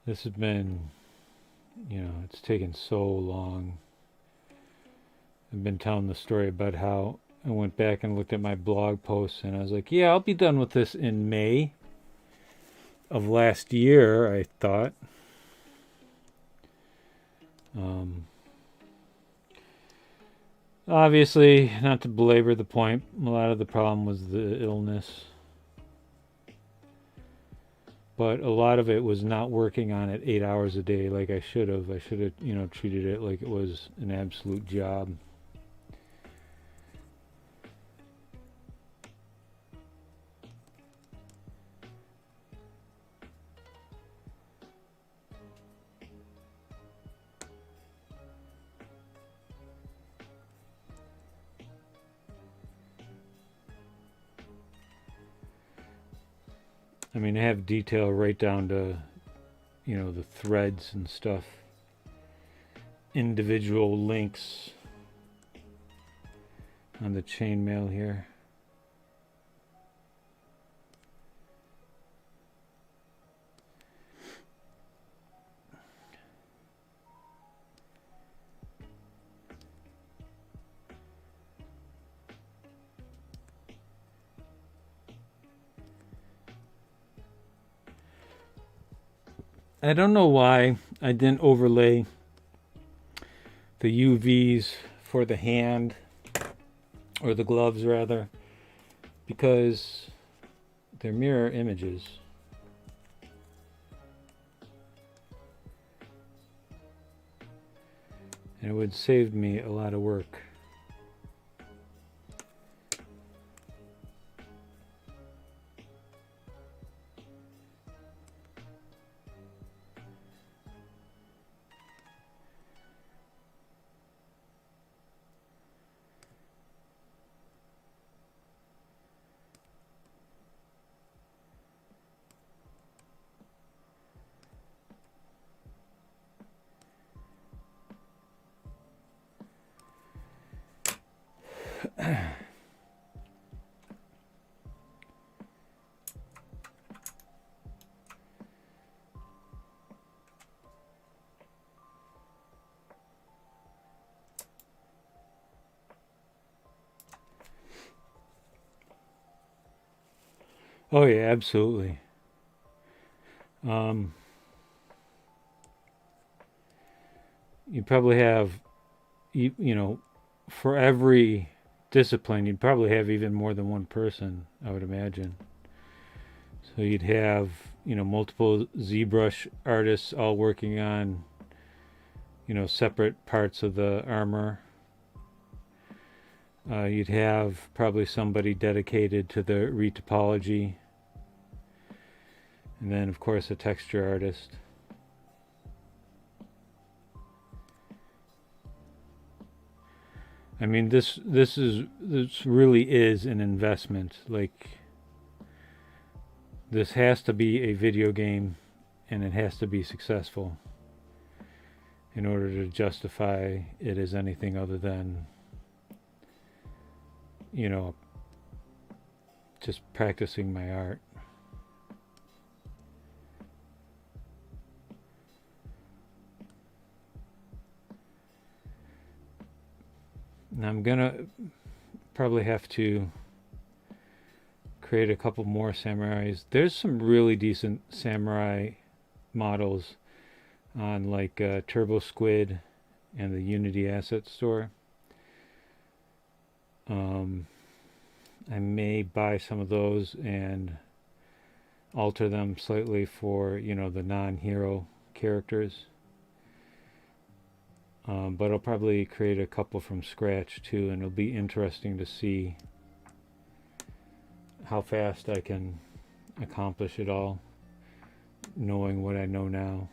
This has been, it's taken so long. I've been telling the story about how I went back and looked at my blog posts, and I was like, yeah, I'll be done with this in May of last year, I thought. Obviously, not to belabor the point, a lot of the problem was the illness. But a lot of it was not working on it 8 hours a day like I should have. I should have, treated it like it was an absolute job. I mean, I have detail right down to, the threads and stuff. individual links on the chainmail here. I don't know why I didn't overlay the UVs for the hand, or the gloves rather, because they're mirror images. And it would save me a lot of work. Oh yeah, absolutely. You probably have, you know, for every discipline, you'd probably have even more than one person, I would imagine. So you'd have, you know, multiple ZBrush artists all working on, you know, separate parts of the armor. You'd have probably somebody dedicated to the retopology. And then, of course, a texture artist. I mean, this really is an investment. Like, this has to be a video game, and it has to be successful in order to justify it as anything other than, you know, just practicing my art. And I'm gonna probably have to create a couple more samurais. There's some really decent samurai models on like Turbo Squid and the Unity Asset Store. I may buy some of those and alter them slightly for, you know, the non-hero characters. But I'll probably create a couple from scratch too, and it'll be interesting to see how fast I can accomplish it all, knowing what I know now.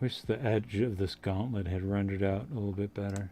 Wish the edge of this gauntlet had rendered out a little bit better.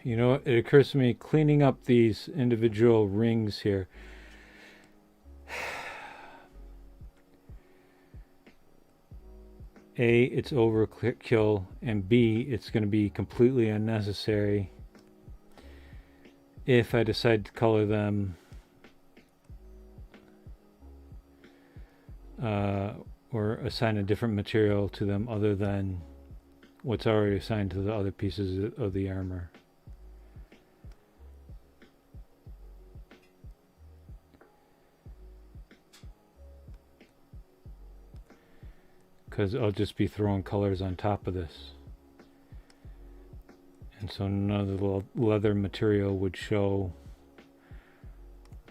You know, it occurs to me cleaning up these individual rings here. A, it's overkill, and B, it's going to be completely unnecessary if I decide to color them or assign a different material to them other than what's already assigned to the other pieces of the armor. Because I'll just be throwing colors on top of this. And so none of the leather material would show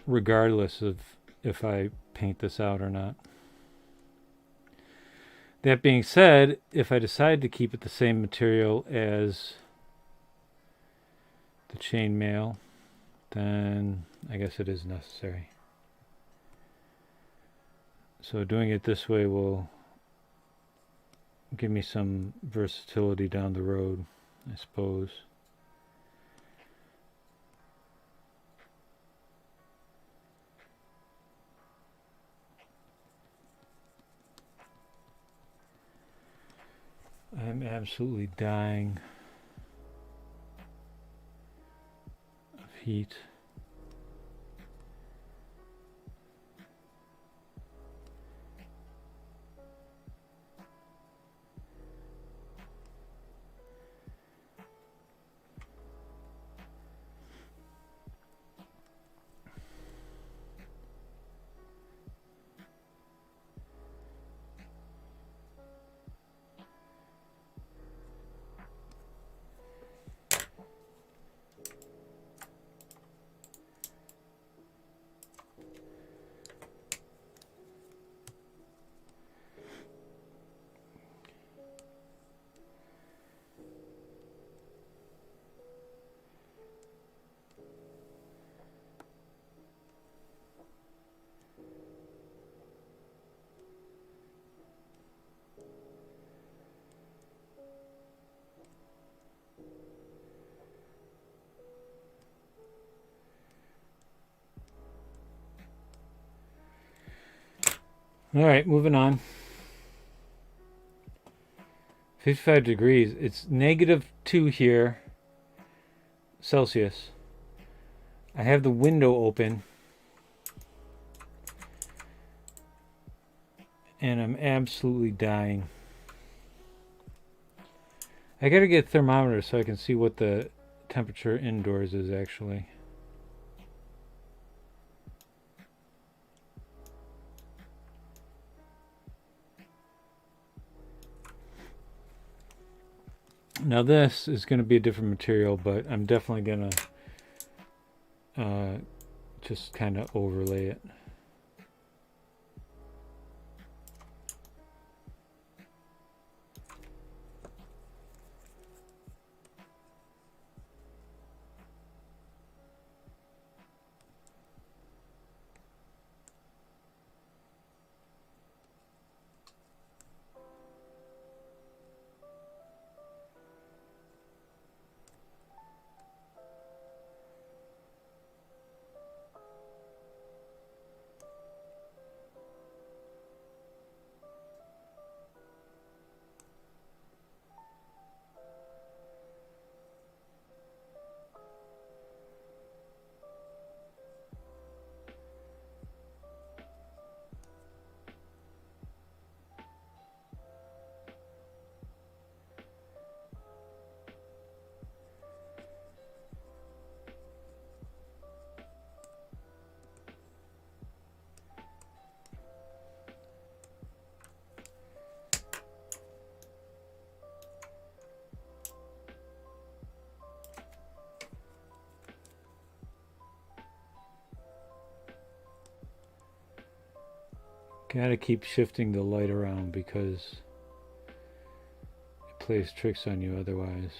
regardless of if I paint this out or not. That being said, if I decide to keep it the same material as the chainmail, then I guess it is necessary. So doing it this way will give me some versatility down the road, I suppose. I'm absolutely dying of heat. All right, moving on. 55 degrees. It's -2 here, Celsius. I have the window open. And I'm absolutely dying. I gotta get a thermometer so I can see what the temperature indoors is actually. Now this is going to be a different material, but I'm definitely going to just kind of overlay it. Gotta keep shifting the light around because it plays tricks on you otherwise.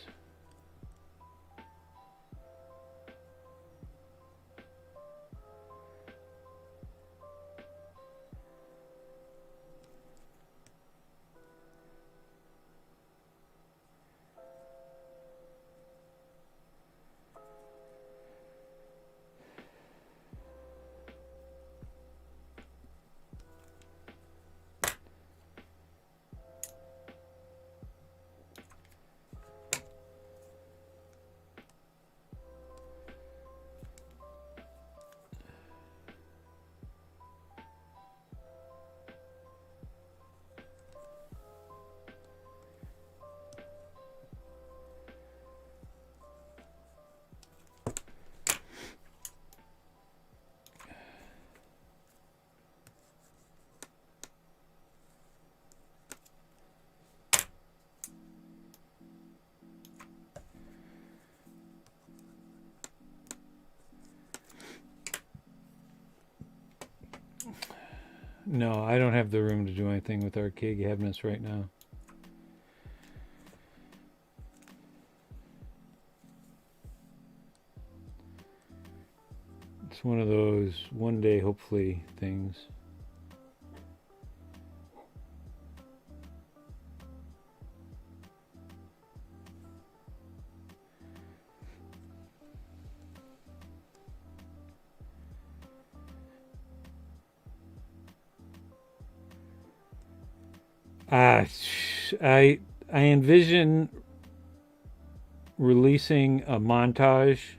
No, I don't have the room to do anything with arcade cabinets right now. It's one of those one day, hopefully, things. I envision releasing a montage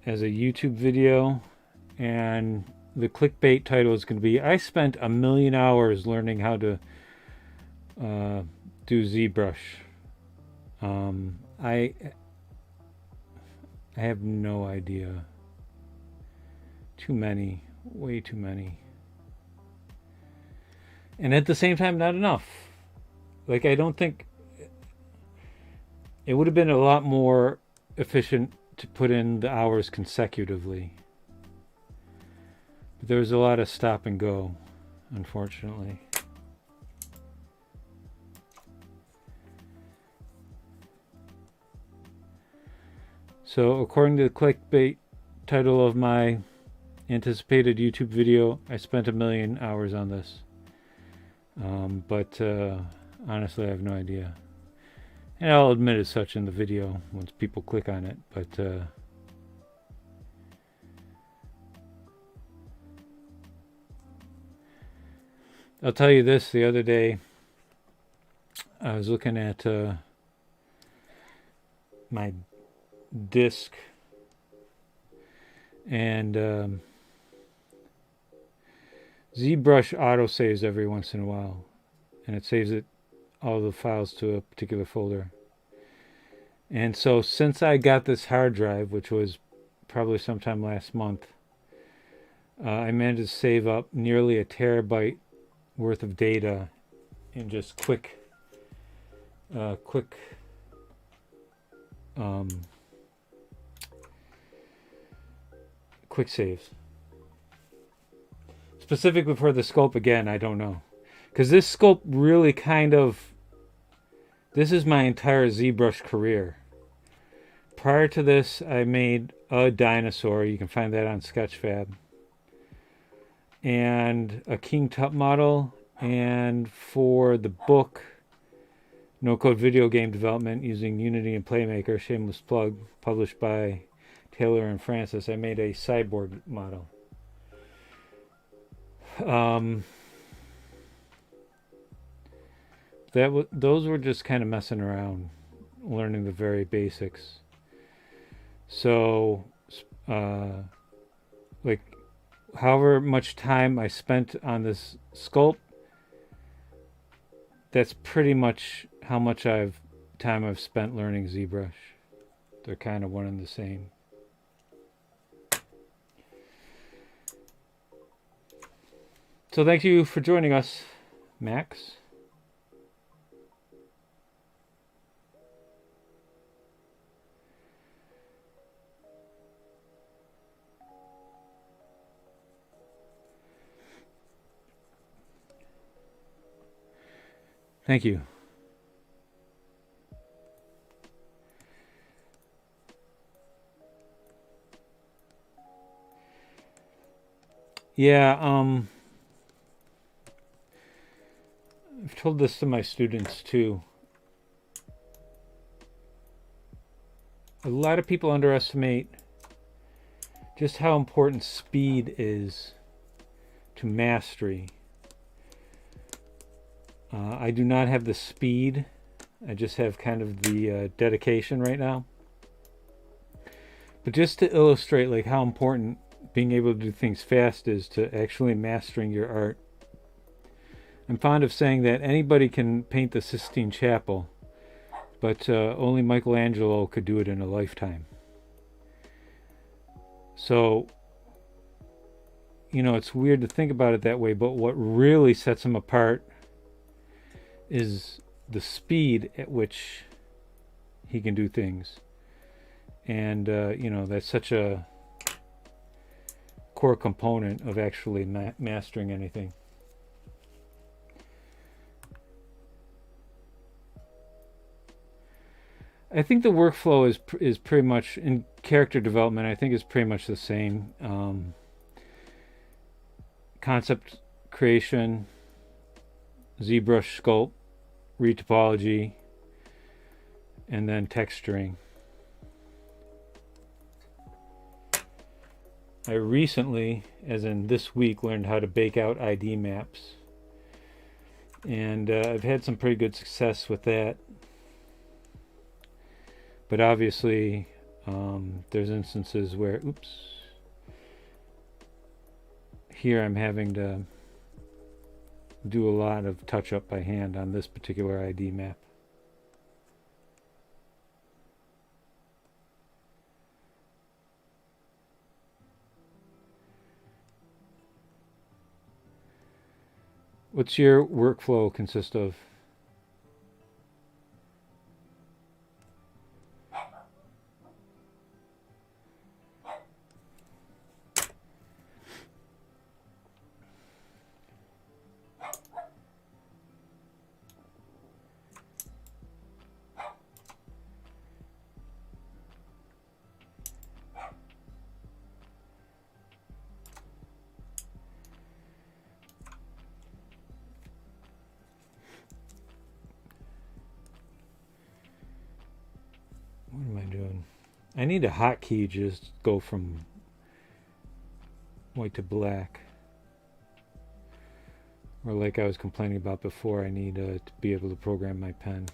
as a YouTube video, and the clickbait title is going to be "I spent 1,000,000 hours learning how to do ZBrush." I have no idea. Too many, way too many. And at the same time, not enough. Like, I don't think it would have been a lot more efficient to put in the hours consecutively. But there was a lot of stop and go, unfortunately. So, according to the clickbait title of my anticipated YouTube video, I spent 1,000,000 hours on this. But honestly, I have no idea. And I'll admit as such in the video once people click on it. But I'll tell you this, the other day I was looking at my disk, and ZBrush autosaves every once in a while, and it saves all the files to a particular folder. And so since I got this hard drive, which was probably sometime last month, I managed to save up nearly 1 terabyte worth of data in just quick saves. Specifically for the scope, again, I don't know. Because this scope really this is my entire ZBrush career. Prior to this, I made a dinosaur. You can find that on Sketchfab. And a King Tut model. And for the book, No Code Video Game Development using Unity and Playmaker, shameless plug, published by Taylor and Francis, I made a cyborg model. Those were just kind of messing around, learning the very basics. So, like, however much time I spent on this sculpt, that's pretty much how much time I've spent learning ZBrush. They're kind of one and the same. So thank you for joining us, Max. Thank you. Yeah, I've told this to my students too. A lot of people underestimate just how important speed is to mastery. I do not have the speed. I just have kind of the dedication right now. But just to illustrate like how important being able to do things fast is to actually mastering your art. I'm fond of saying that anybody can paint the Sistine Chapel, but only Michelangelo could do it in a lifetime. So, it's weird to think about it that way, but what really sets him apart is the speed at which he can do things. And, that's such a core component of actually mastering anything. I think the workflow is pretty much in character development. I think is pretty much the same. Concept creation, ZBrush sculpt, retopology, and then texturing. I recently, as in this week, learned how to bake out ID maps, and I've had some pretty good success with that. But obviously, there's instances where, here I'm having to do a lot of touch-up by hand on this particular ID map. What's your workflow consist of? What am I doing? I need a hotkey to just go from white to black. Or like I was complaining about before, I need to be able to program my pen.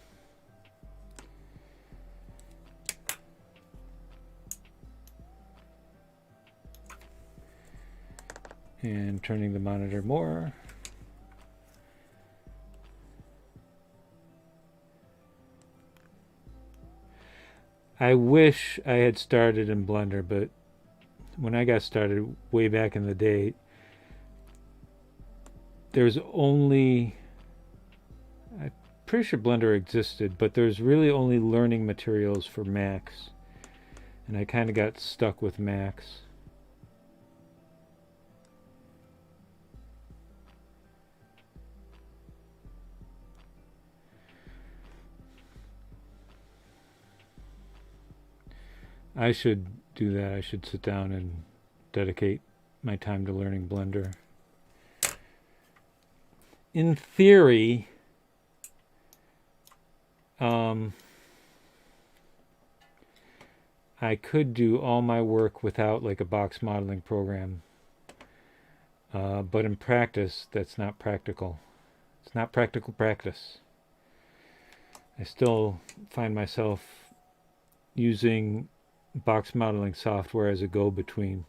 And turning the monitor more. I wish I had started in Blender, but when I got started way back in the day, there's only, I'm pretty sure Blender existed, but there's really only learning materials for Macs, and I kind of got stuck with Macs. I should do that. I should sit down and dedicate my time to learning Blender. In theory, I could do all my work without like a box modeling program. But in practice, that's not practical. It's not practical practice. I still find myself using box modeling software as a go-between.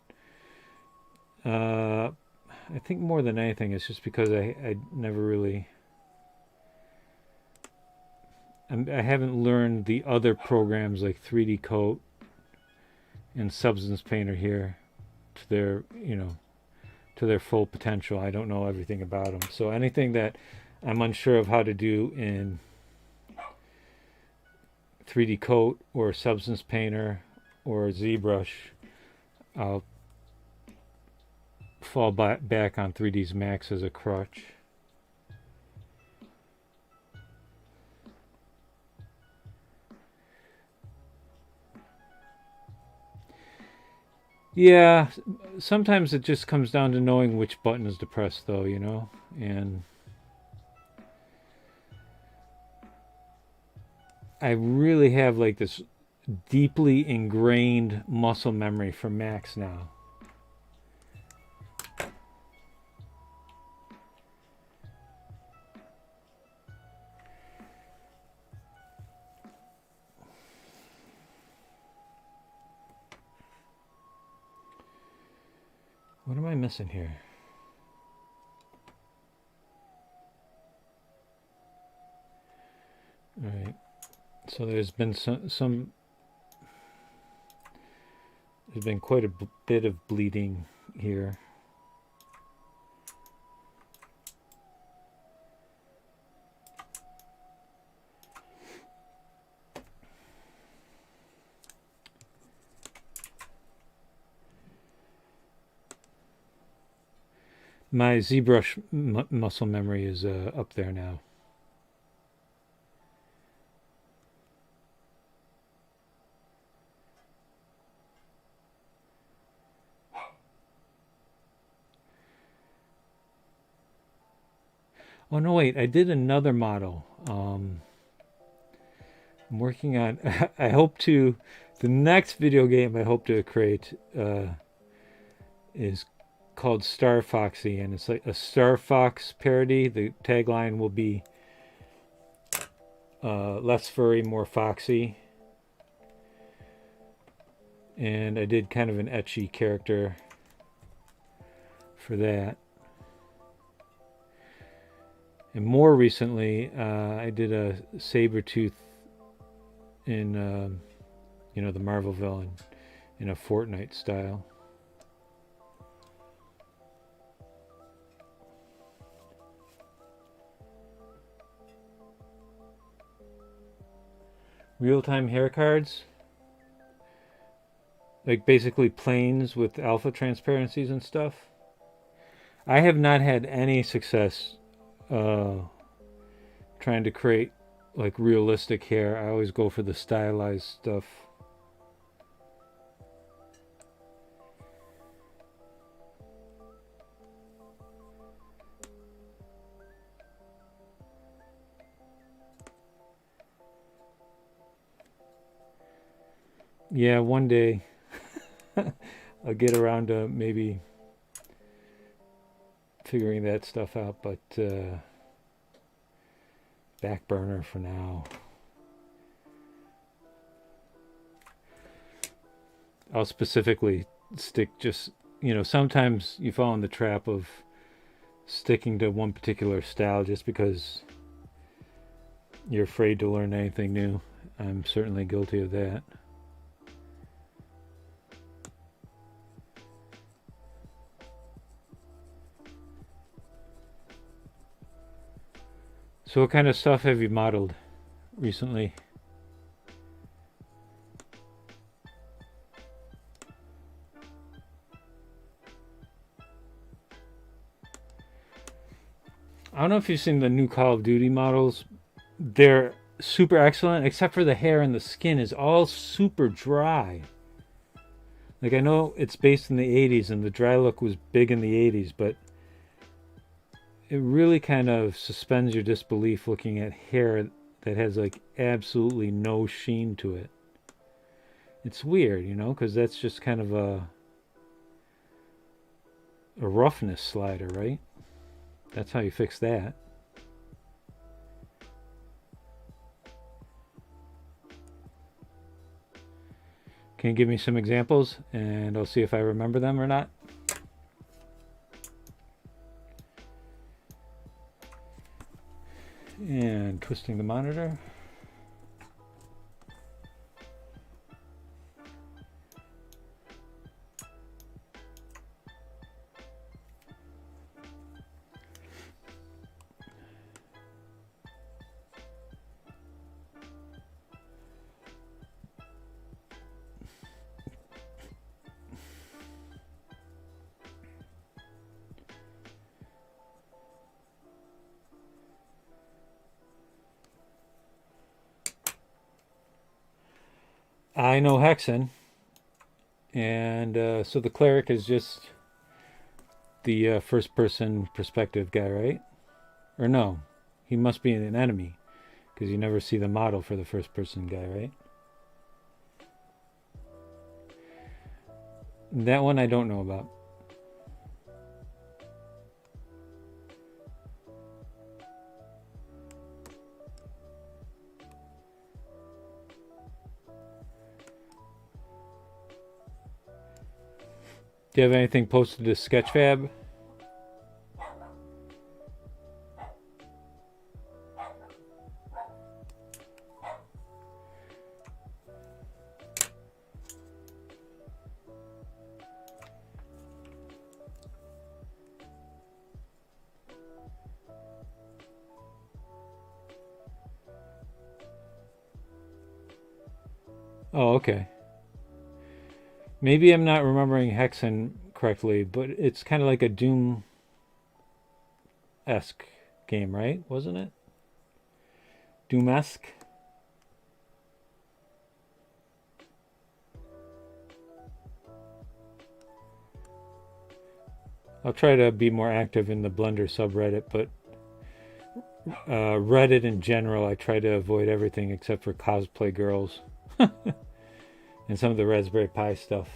I think more than anything, it's just because I never really... I haven't learned the other programs like 3D Coat and Substance Painter here to their, to their full potential. I don't know everything about them. So anything that I'm unsure of how to do in 3D Coat or Substance Painter or ZBrush, I'll fall back on 3ds Max as a crutch. Yeah, sometimes it just comes down to knowing which buttons to press, though, and I really have like this deeply ingrained muscle memory for Macs now. What am I missing here? All right. So there's been some there's been quite a bit of bleeding here. My ZBrush muscle memory is up there now. Oh no, wait! I did another model. I'm working on. I hope to. The next video game I hope to create is called Star Foxy, and it's like a Star Fox parody. The tagline will be less furry, more foxy. And I did kind of an etchy character for that. And more recently, I did a Sabretooth in, the Marvel villain in a Fortnite style. Real-time hair cards, like basically planes with alpha transparencies and stuff. I have not had any success trying to create like realistic hair. I always go for the stylized stuff. Yeah, one day I'll get around to maybe figuring that stuff out, but back burner for now. I'll specifically stick just, sometimes you fall in the trap of sticking to one particular style just because you're afraid to learn anything new. I'm certainly guilty of that. So what kind of stuff have you modeled recently? I don't know if you've seen the new Call of Duty models. They're super excellent, except for the hair and the skin is all super dry. Like, I know it's based in the 80s and the dry look was big in the 80s, but it really kind of suspends your disbelief looking at hair that has like absolutely no sheen to it. It's weird, because that's just kind of a roughness slider, right? That's how you fix that. Can you give me some examples and I'll see if I remember them or not? And twisting the monitor. I know Hexen, and so the cleric is just the first-person perspective guy, right? Or no, he must be an enemy, because you never see the model for the first-person guy, right? That one I don't know about. Do you have anything posted to Sketchfab? Oh, okay. Maybe I'm not remembering Hexen correctly, but it's kind of like a Doom Doom-esque game, right? Wasn't it? Doom-esque? I'll try to be more active in the Blender subreddit, but Reddit in general, I try to avoid everything except for cosplay girls and some of the Raspberry Pi stuff.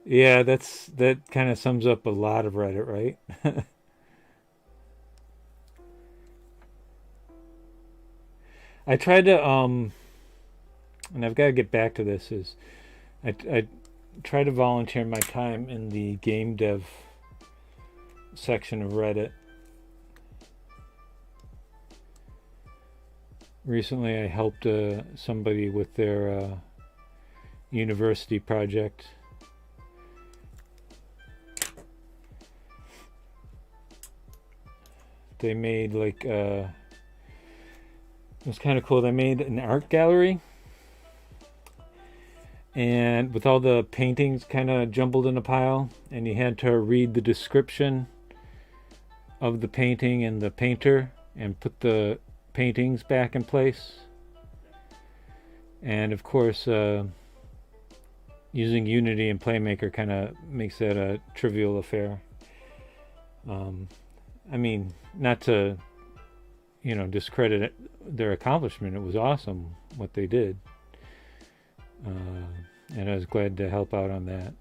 Yeah, that kind of sums up a lot of Reddit, right? I tried to and I've got to get back to this is I try to volunteer my time in the game dev section of Reddit. Recently I helped somebody with their university project. They made like it was kind of cool. They made an art gallery, and with all the paintings kind of jumbled in a pile, and you had to read the description of the painting and the painter and put the paintings back in place. And of course, using Unity and Playmaker kind of makes that a trivial affair. I mean, not to, discredit their accomplishment. It was awesome what they did. And I was glad to help out on that.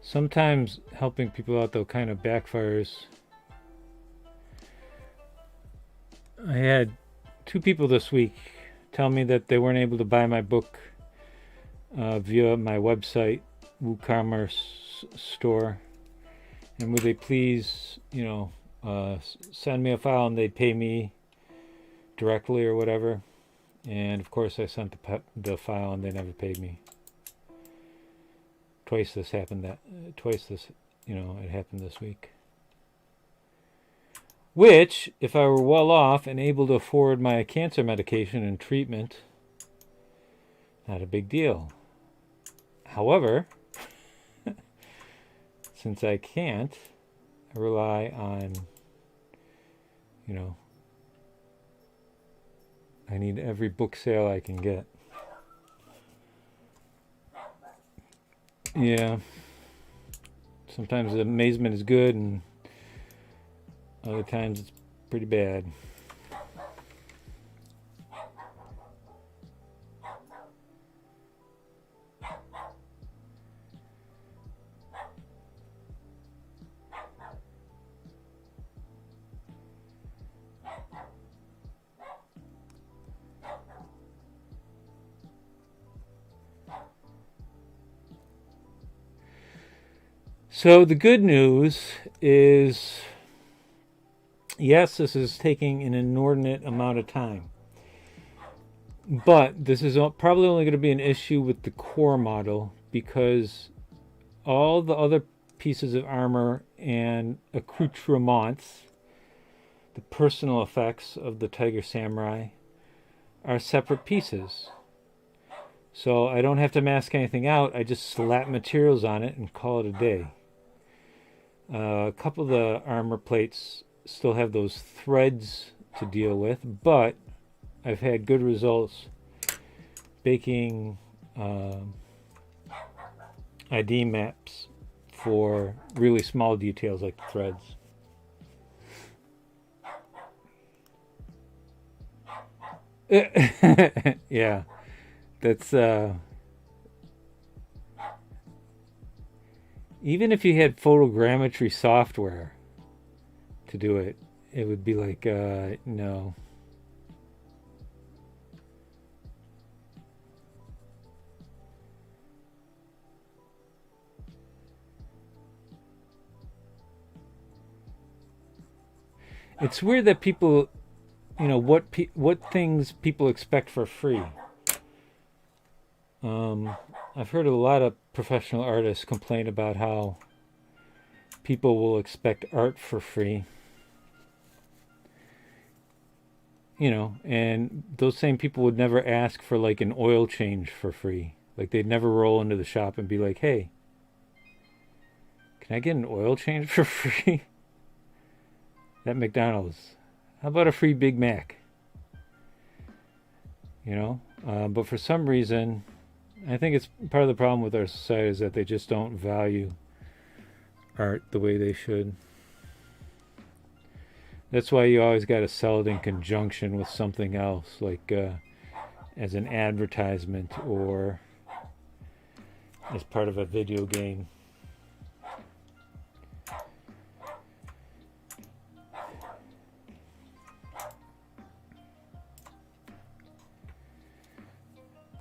Sometimes helping people out, though, kind of backfires. I had 2 people this week tell me that they weren't able to buy my book via my website, WooCommerce store. And would they please, send me a file and they'd pay me directly or whatever. And of course I sent the file and they never paid me. It happened this week. Which, if I were well off and able to afford my cancer medication and treatment, not a big deal. However, since I can't, I rely on, I need every book sale I can get. Yeah. Sometimes the amazement is good and other times it's pretty bad. So the good news is, yes, this is taking an inordinate amount of time. But this is probably only going to be an issue with the core model because all the other pieces of armor and accoutrements, the personal effects of the Tiger Samurai, are separate pieces. So I don't have to mask anything out. I just slap materials on it and call it a day. A couple of the armor plates still have those threads to deal with, but I've had good results baking ID maps for really small details like the threads. Yeah, that's even if you had photogrammetry software, to do it, it would be like, no. It's weird that people, what things people expect for free. I've heard a lot of professional artists complain about how people will expect art for free. And those same people would never ask for like an oil change for free. Like they'd never roll into the shop and be like, "Hey, can I get an oil change for free at McDonald's? How about a free Big Mac?" But for some reason, I think it's part of the problem with our society is that they just don't value art the way they should. That's why you always got to sell it in conjunction with something else, like as an advertisement or as part of a video game.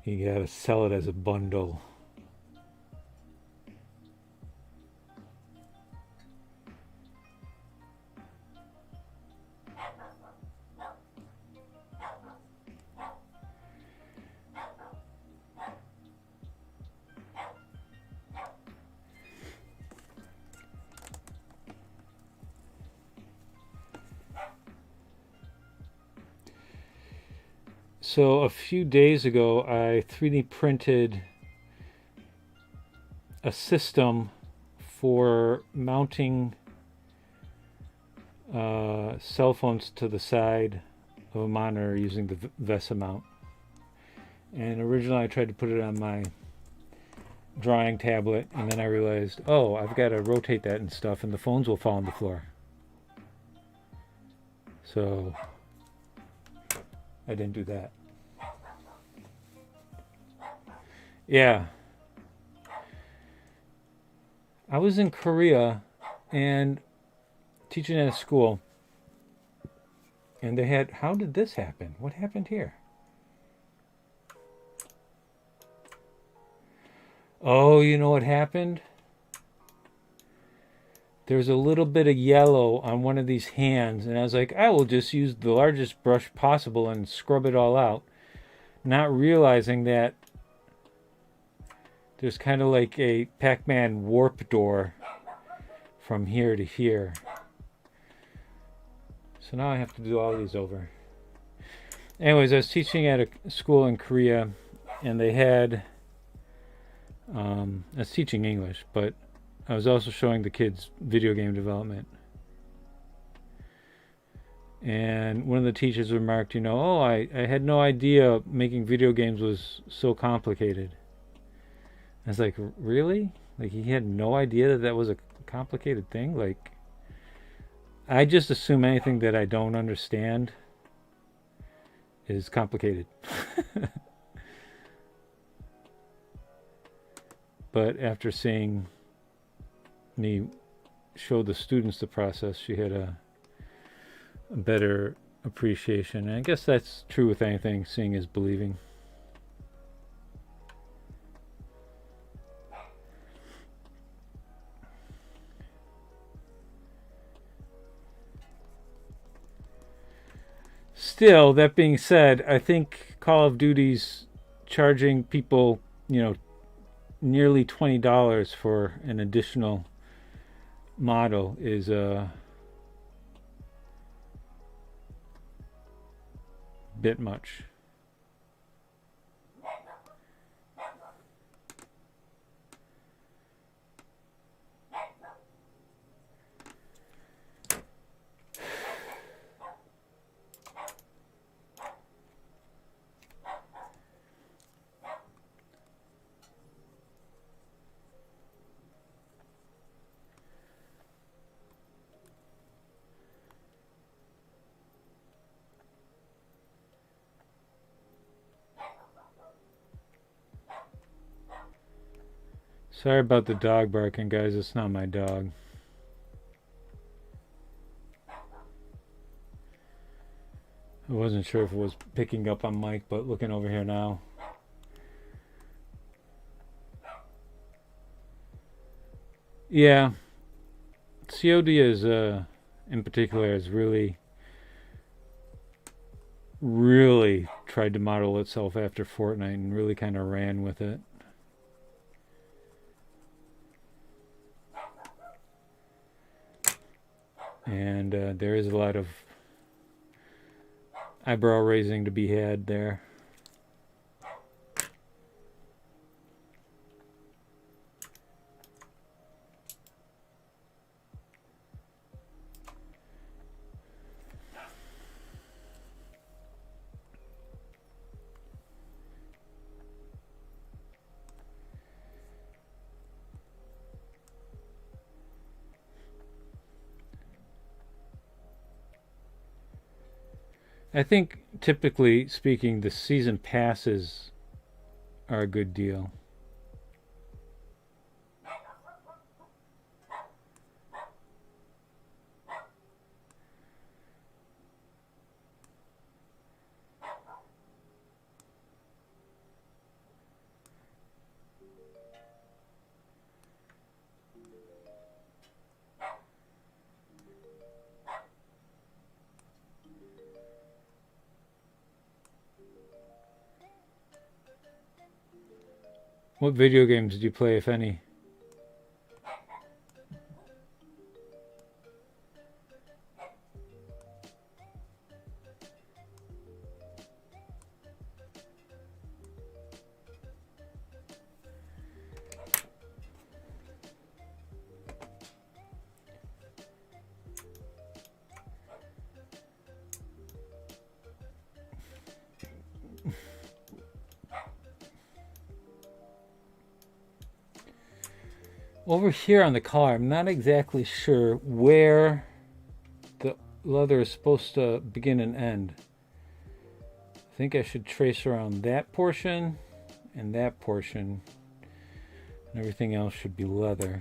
You gotta sell it as a bundle. So a few days ago, I 3D printed a system for mounting cell phones to the side of a monitor using the VESA mount. And originally I tried to put it on my drawing tablet, and then I realized, oh, I've got to rotate that and stuff, and the phones will fall on the floor. So I didn't do that. Yeah. I was in Korea and teaching at a school, and they had, how did this happen? What happened here? Oh, you know what happened? There's a little bit of yellow on one of these hands, and I was like, I will just use the largest brush possible and scrub it all out, not realizing that there's kind of like a Pac-Man warp door from here to here. So now I have to do all these over. Anyways, I was teaching at a school in Korea, and they had, I was teaching English, but I was also showing the kids video game development. And one of the teachers remarked, I had no idea making video games was so complicated. I was like, really? Like, he had no idea that was a complicated thing? Like, I just assume anything that I don't understand is complicated. But after seeing me show the students the process, she had a better appreciation. And I guess that's true with anything. Seeing is believing. Still, that being said, I think Call of Duty's charging people, nearly $20 for an additional model is a bit much. Sorry about the dog barking, guys. It's not my dog. I wasn't sure if it was picking up on mic, but looking over here now. Yeah, COD is, in particular, has really tried to model itself after Fortnite and really kind of ran with it. And there is a lot of eyebrow raising to be had there. I think, typically speaking, the season passes are a good deal. What video games do you play, if any? Over here on the collar, I'm not exactly sure where the leather is supposed to begin and end. I think I should trace around that portion and that portion, and everything else should be leather.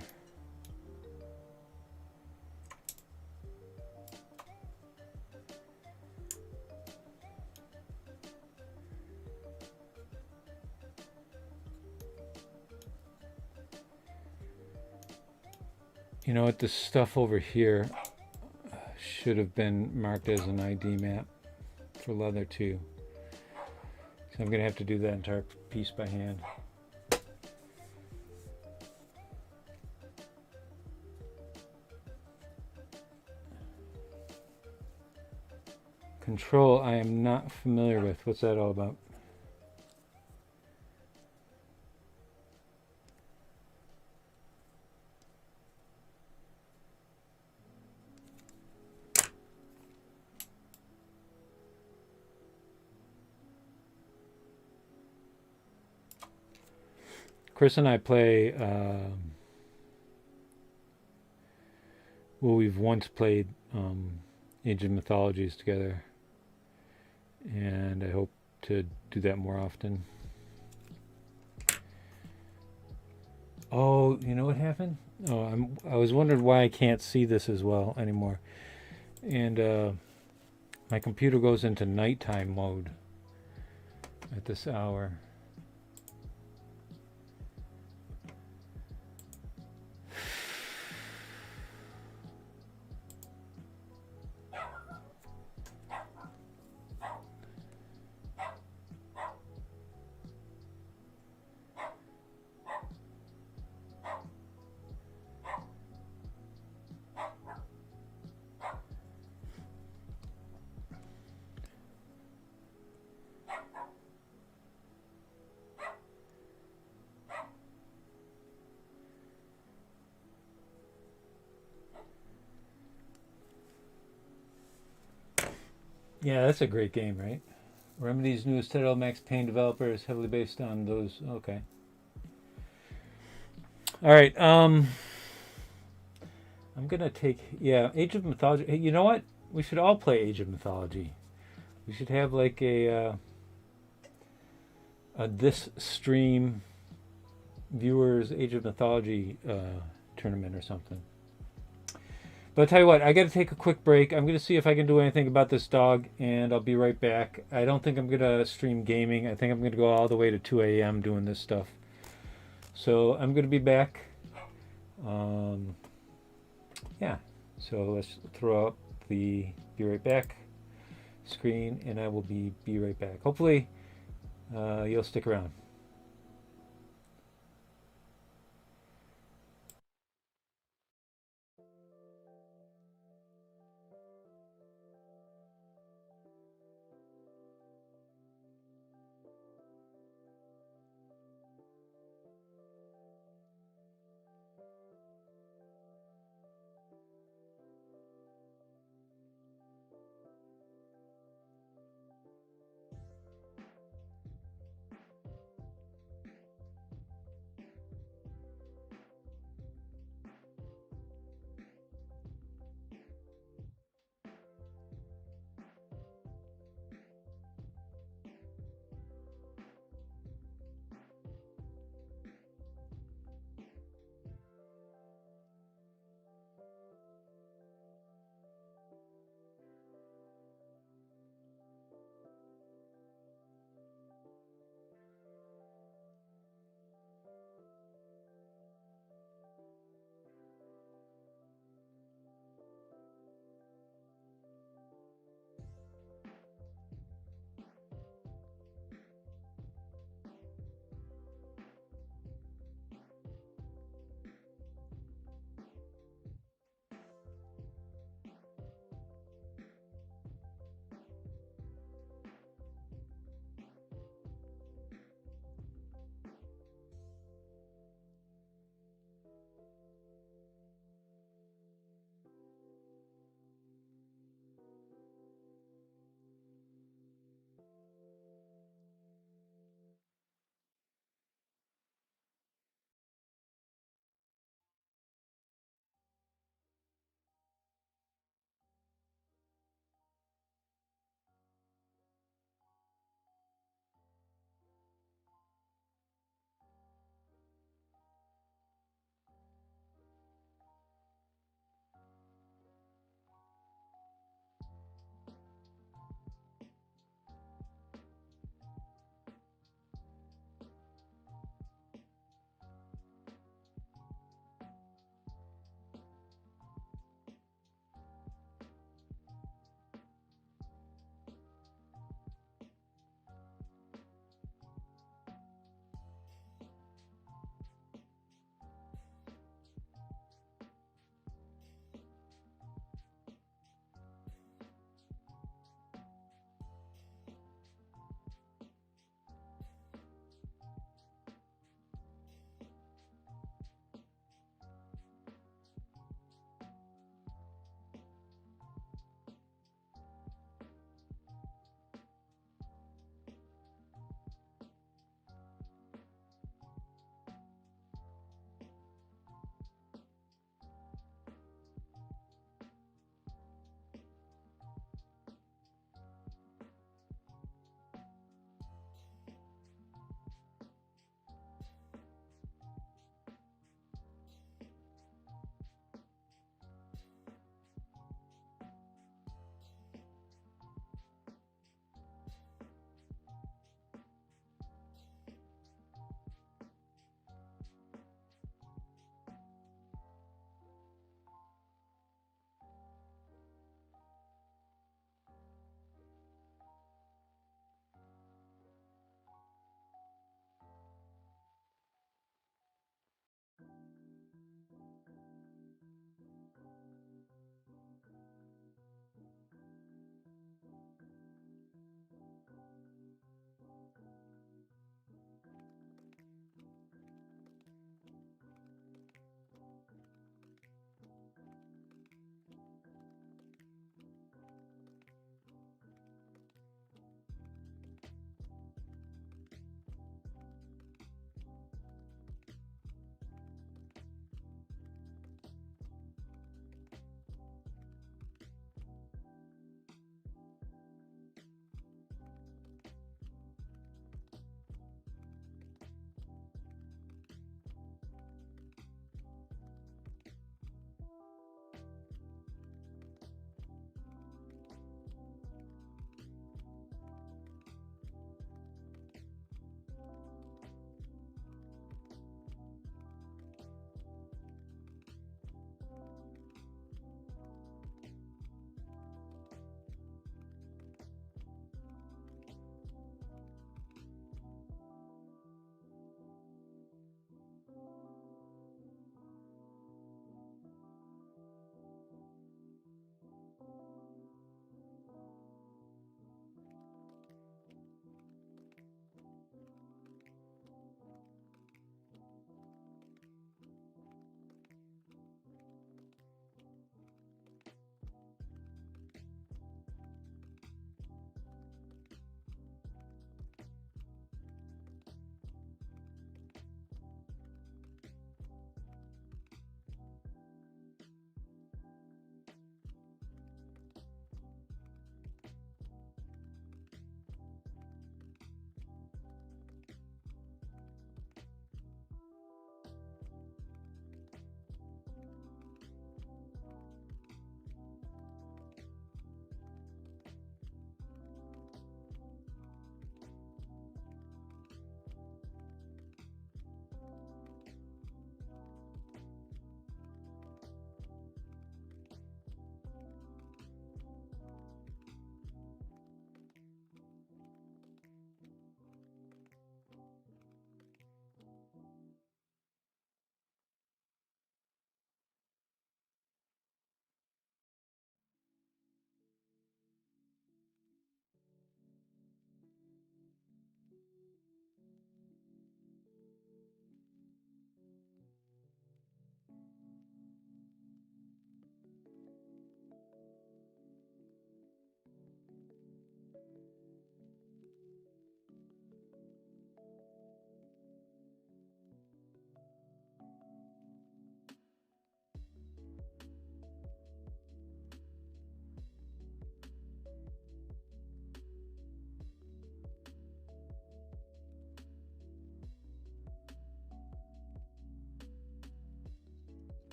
You know what, this stuff over here should have been marked as an ID map for leather too. So I'm going to have to do that entire piece by hand. Control, I am not familiar with. What's that all about? Chris and I play, well, we've once played Age of Mythologies together, and I hope to do that more often. Oh, you know what happened? Oh, I was wondering why I can't see this as well anymore. And my computer goes into nighttime mode at this hour. Yeah, that's a great game, right? Remedy's newest title, Max Payne developer, is heavily based on those. Okay. All right. I'm gonna take Age of Mythology. Hey, you know what? We should all play Age of Mythology. We should have like a this stream viewers Age of Mythology tournament or something. But I'll tell you what, I got to take a quick break. I'm going to see if I can do anything about this dog, and I'll be right back. I don't think I'm going to stream gaming. I think I'm going to go all the way to 2 a.m. doing this stuff. So I'm going to be back. Um, yeah. So let's throw up the be right back screen, and I will be right back. Hopefully, you'll stick around.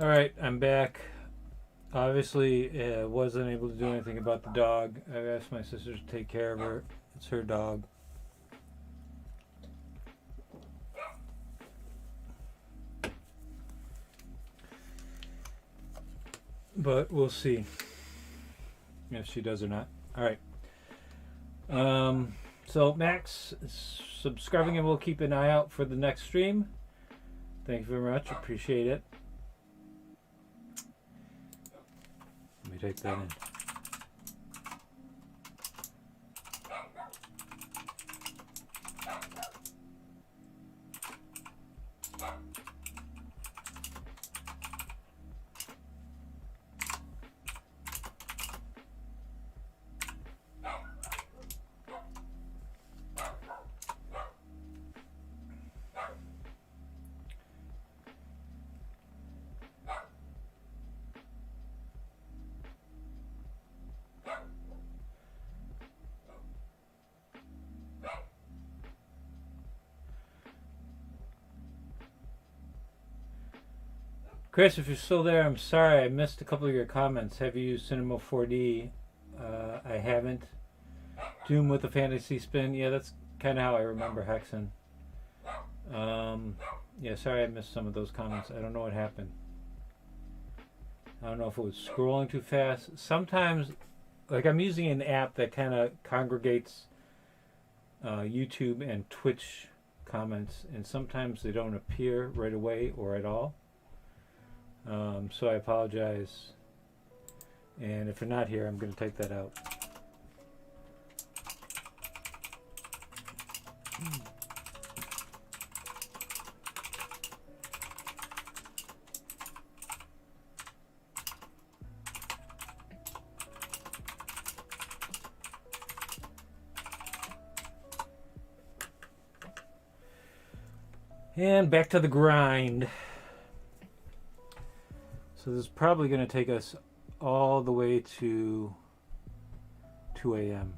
All right, I'm back. Obviously, wasn't able to do anything about the dog. I've asked my sister to take care of her. It's her dog. But we'll see if she does or not. All right. So Max is subscribing, and we'll keep an eye out for the next stream. Thank you very much. Appreciate it. Let me take that in. Chris, if you're still there, I'm sorry I missed a couple of your comments. Have you used Cinema 4D? I haven't. Doom with the Fantasy Spin. Yeah, that's kind of how I remember Hexen. Yeah, sorry I missed some of those comments. I don't know what happened. I don't know if it was scrolling too fast. Sometimes, like I'm using an app that kind of congregates YouTube and Twitch comments, and sometimes they don't appear right away or at all. So I apologize. And if you're not here, I'm going to take that out. And back to the grind. So this is probably going to take us all the way to 2 a.m.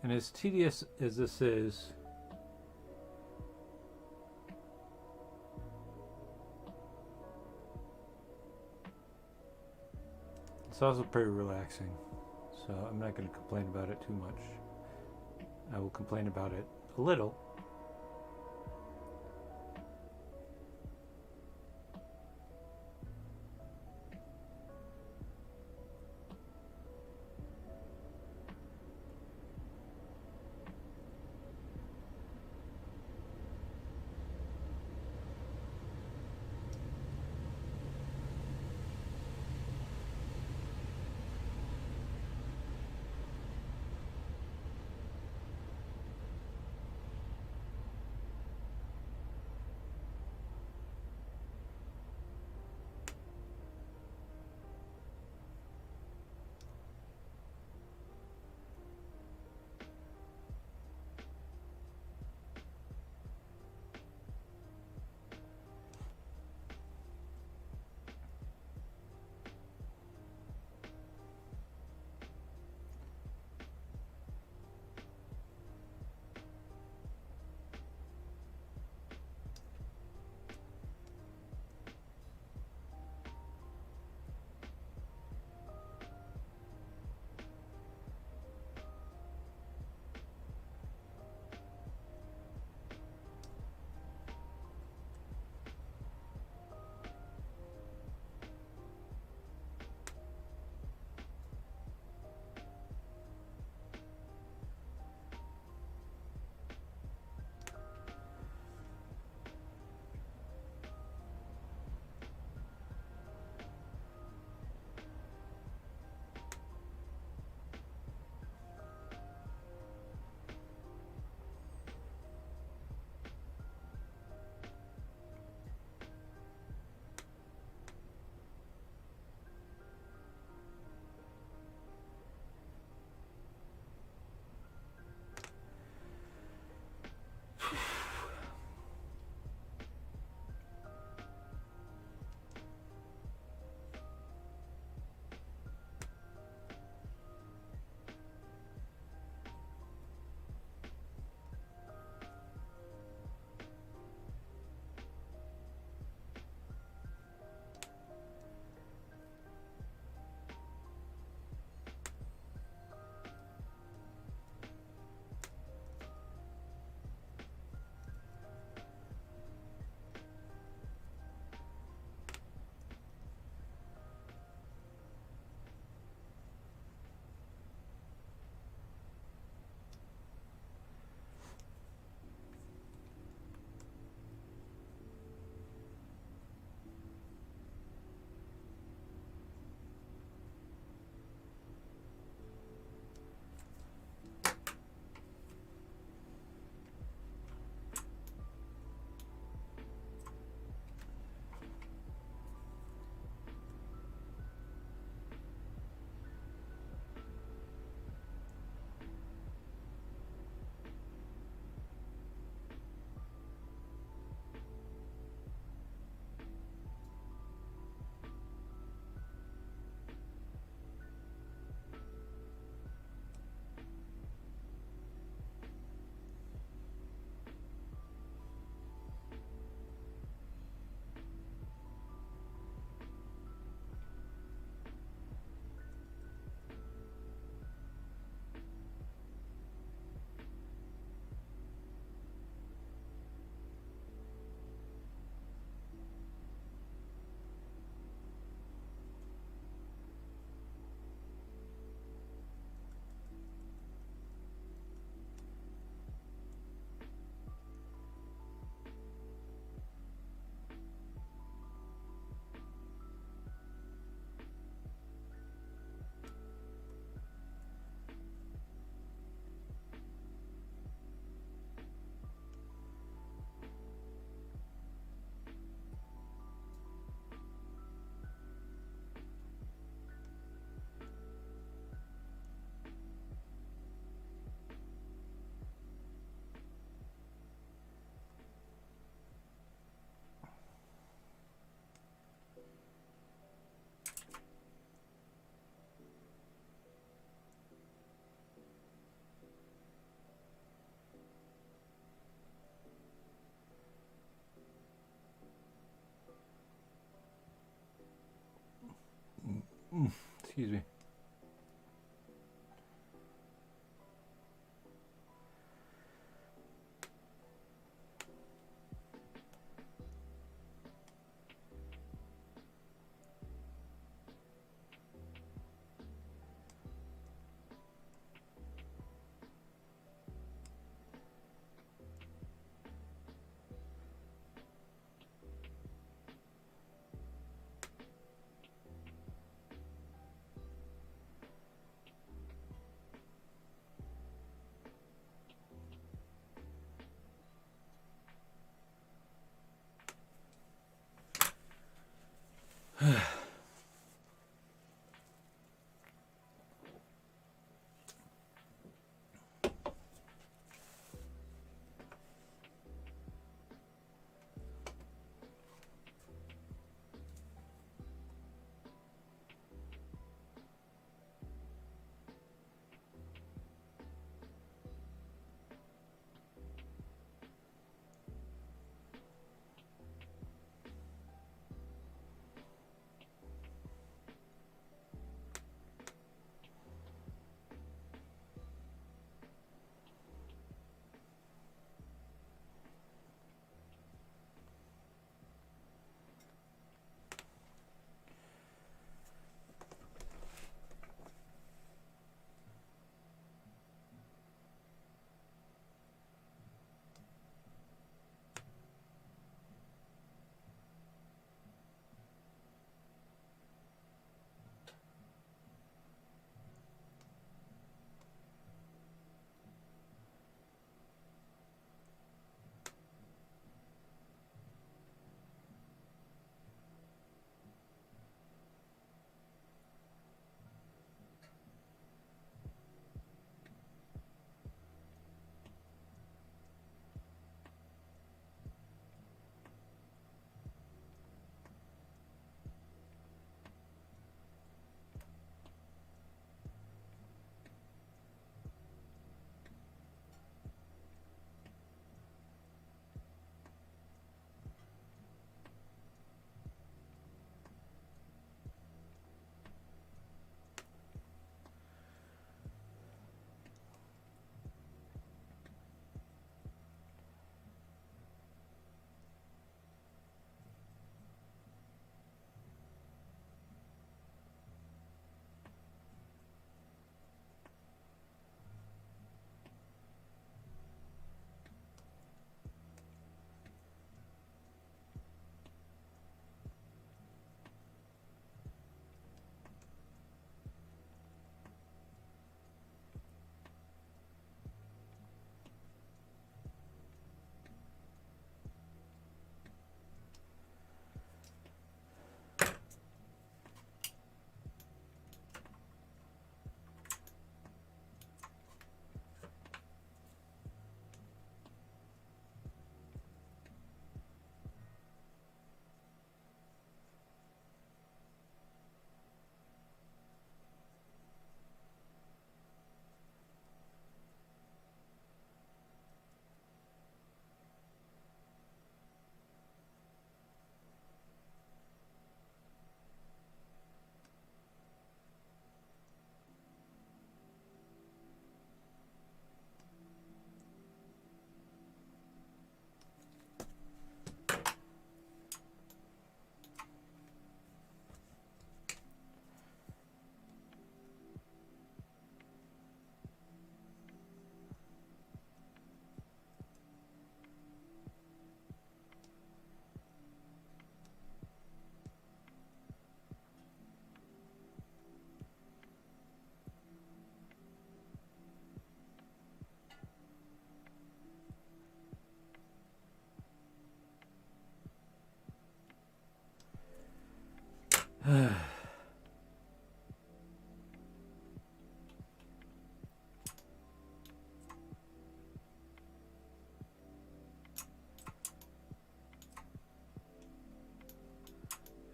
And as tedious as this is, it's also pretty relaxing. So I'm not going to complain about it too much. I will complain about it a little. Excuse me.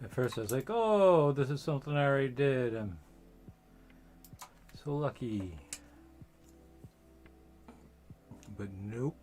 At first I was like, oh, this is something I already did. I'm so lucky. But nope.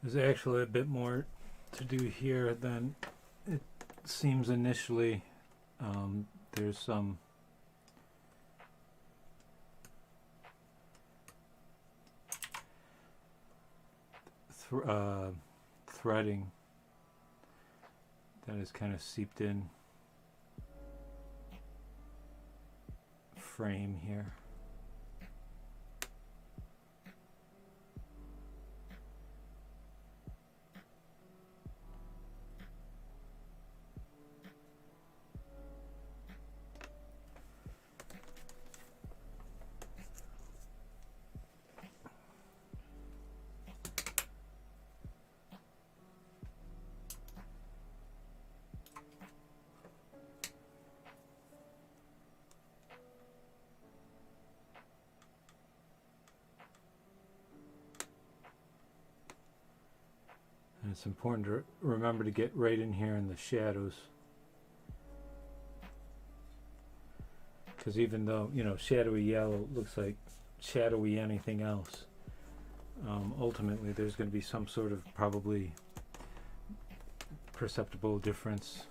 There's actually a bit more to do here than it seems initially. There's some threading that is kind of seeped in frame here. And it's important to remember to get right in here in the shadows, because even though, you know, shadowy yellow looks like shadowy anything else, ultimately there's going to be some sort of probably perceptible difference.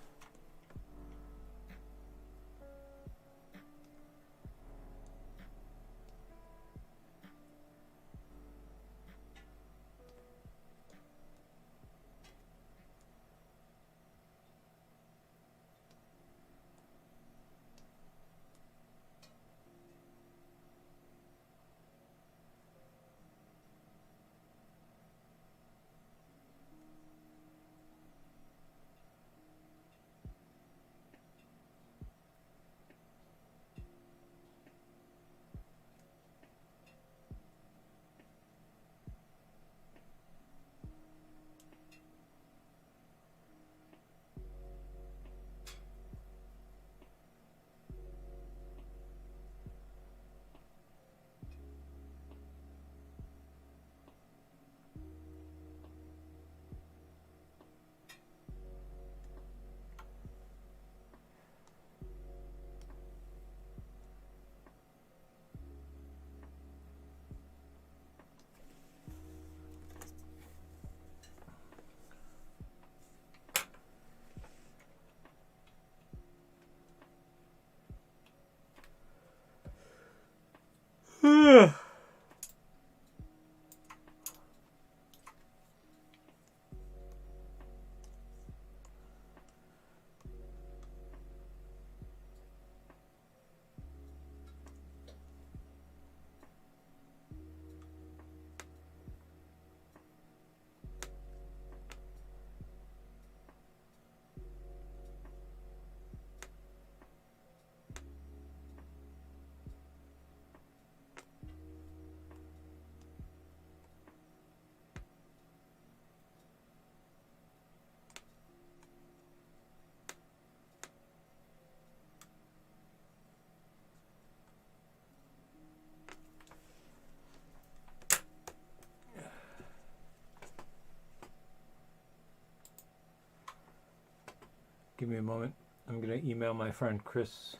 Give me a moment. I'm going to email my friend Chris.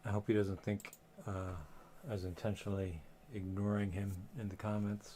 I hope he doesn't think I was intentionally ignoring him in the comments.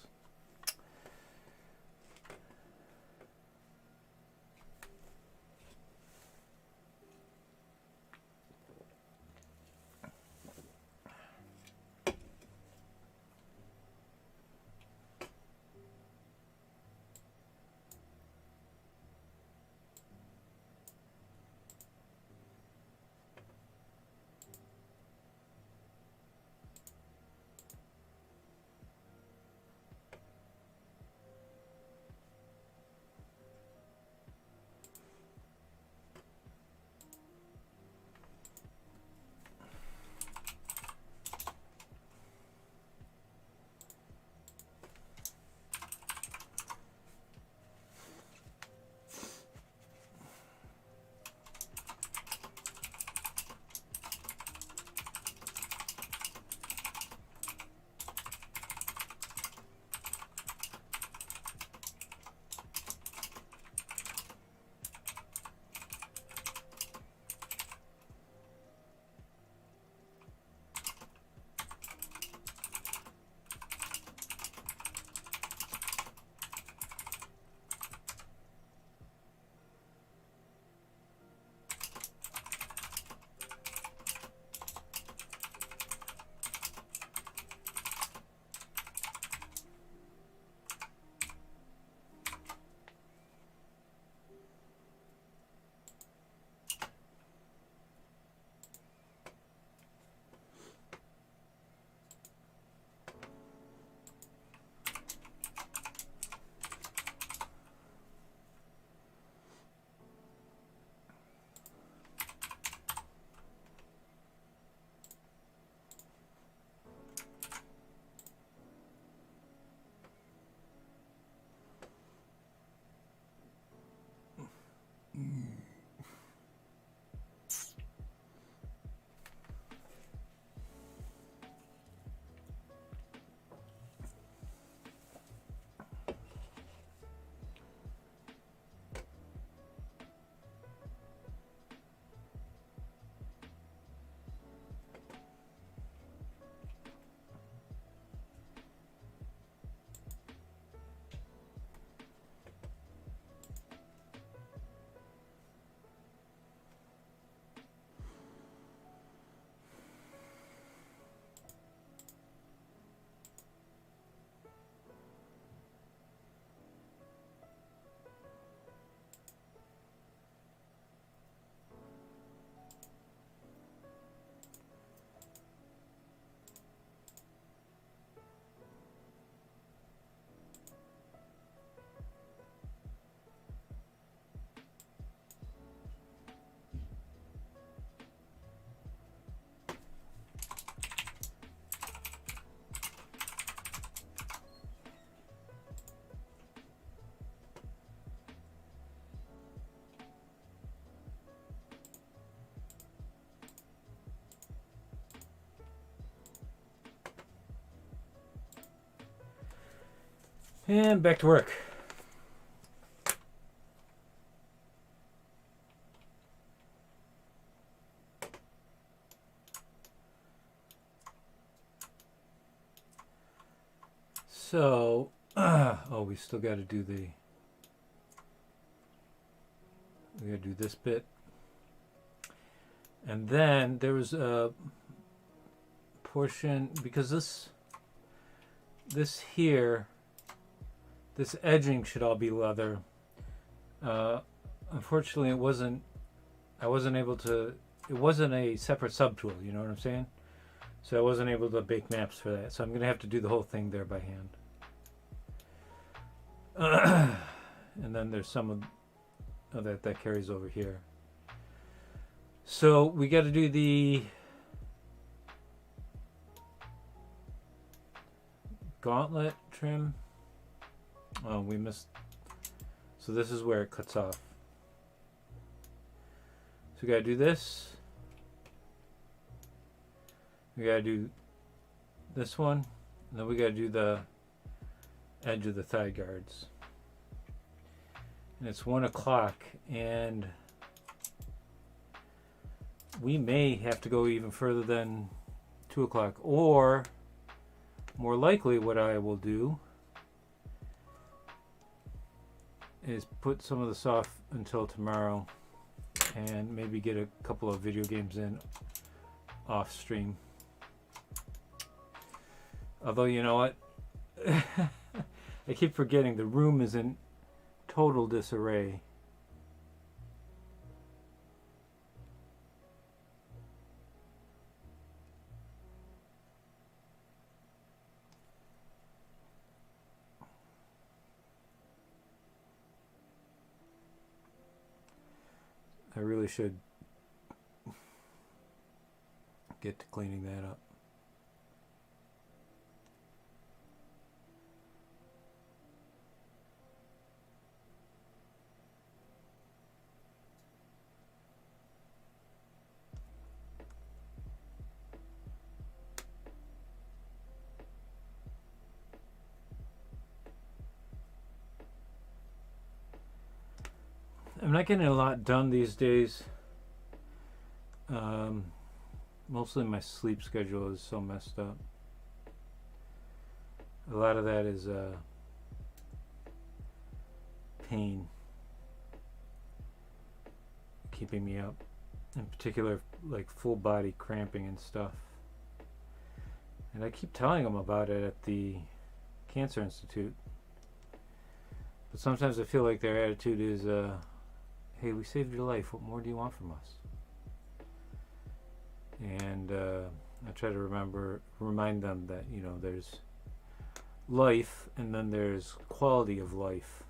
And back to work. So, oh, we still got to do we got to do this bit. And then there was a portion, because this here, this edging should all be leather. Unfortunately, it wasn't a separate subtool, you know what I'm saying? So I wasn't able to bake maps for that. So I'm going to have to do the whole thing there by hand. And then there's some of that carries over here. So we got to do the Gauntlet Trim. Oh, we missed. So this is where it cuts off. So we got to do this. We got to do this one. And then we got to do the edge of the thigh guards. And it's 1 o'clock, and we may have to go even further than 2 o'clock, or more likely what I will do is put some of this off until tomorrow and maybe get a couple of video games in off stream. Although, you know what? I keep forgetting the room is in total disarray. I really should get to cleaning that up. I'm not getting a lot done these days. Mostly my sleep schedule is so messed up. A lot of that is pain keeping me up. In particular, like full body cramping and stuff. And I keep telling them about it at the Cancer Institute. But sometimes I feel like their attitude is, hey, we saved your life. What more do you want from us? And I try to remind them that, you know, there's life and then there's quality of life.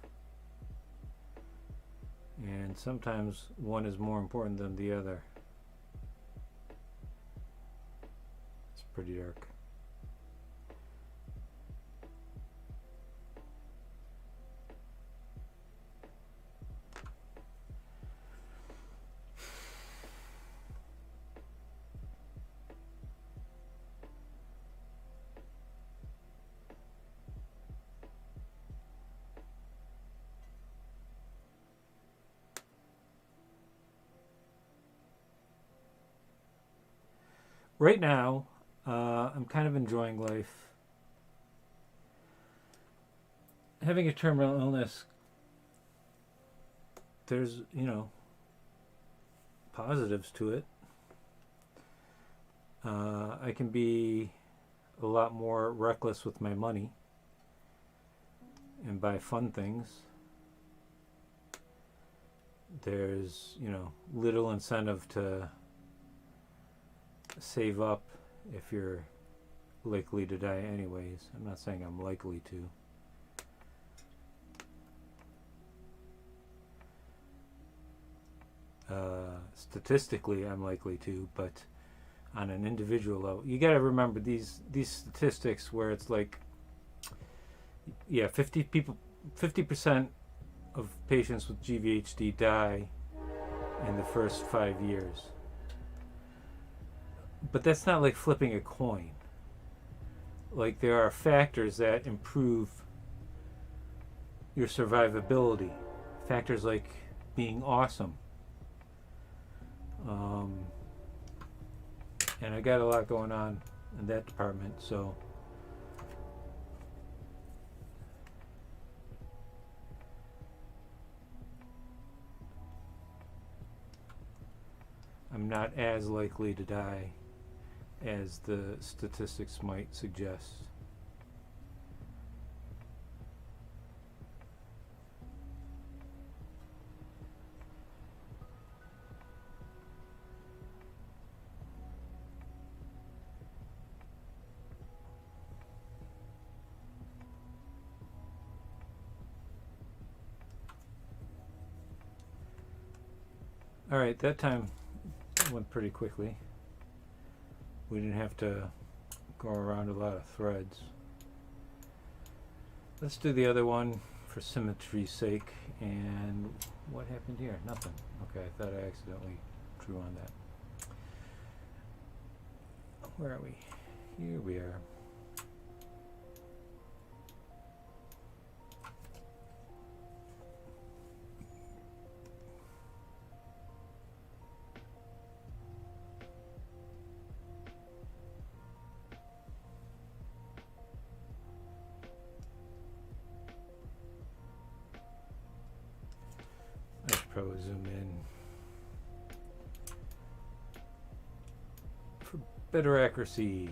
And sometimes one is more important than the other. It's pretty dark. Right now, I'm kind of enjoying life. Having a terminal illness, there's, you know, positives to it. I can be a lot more reckless with my money and buy fun things. There's, you know, little incentive to save up if you're likely to die anyways. I'm not saying I'm likely to. Statistically, I'm likely to, but on an individual level, you got to remember these statistics where it's like, yeah, 50% of patients with GVHD die in the first 5 years. But that's not like flipping a coin. Like, there are factors that improve your survivability, factors like being awesome. And I got a lot going on in that department, so I'm not as likely to die as the statistics might suggest. Alright, that time went pretty quickly. We didn't have to go around a lot of threads. Let's do the other one for symmetry's sake. And what happened here? Nothing. Okay, I thought I accidentally drew on that. Where are we? Here we are. I should probably zoom in for better accuracy.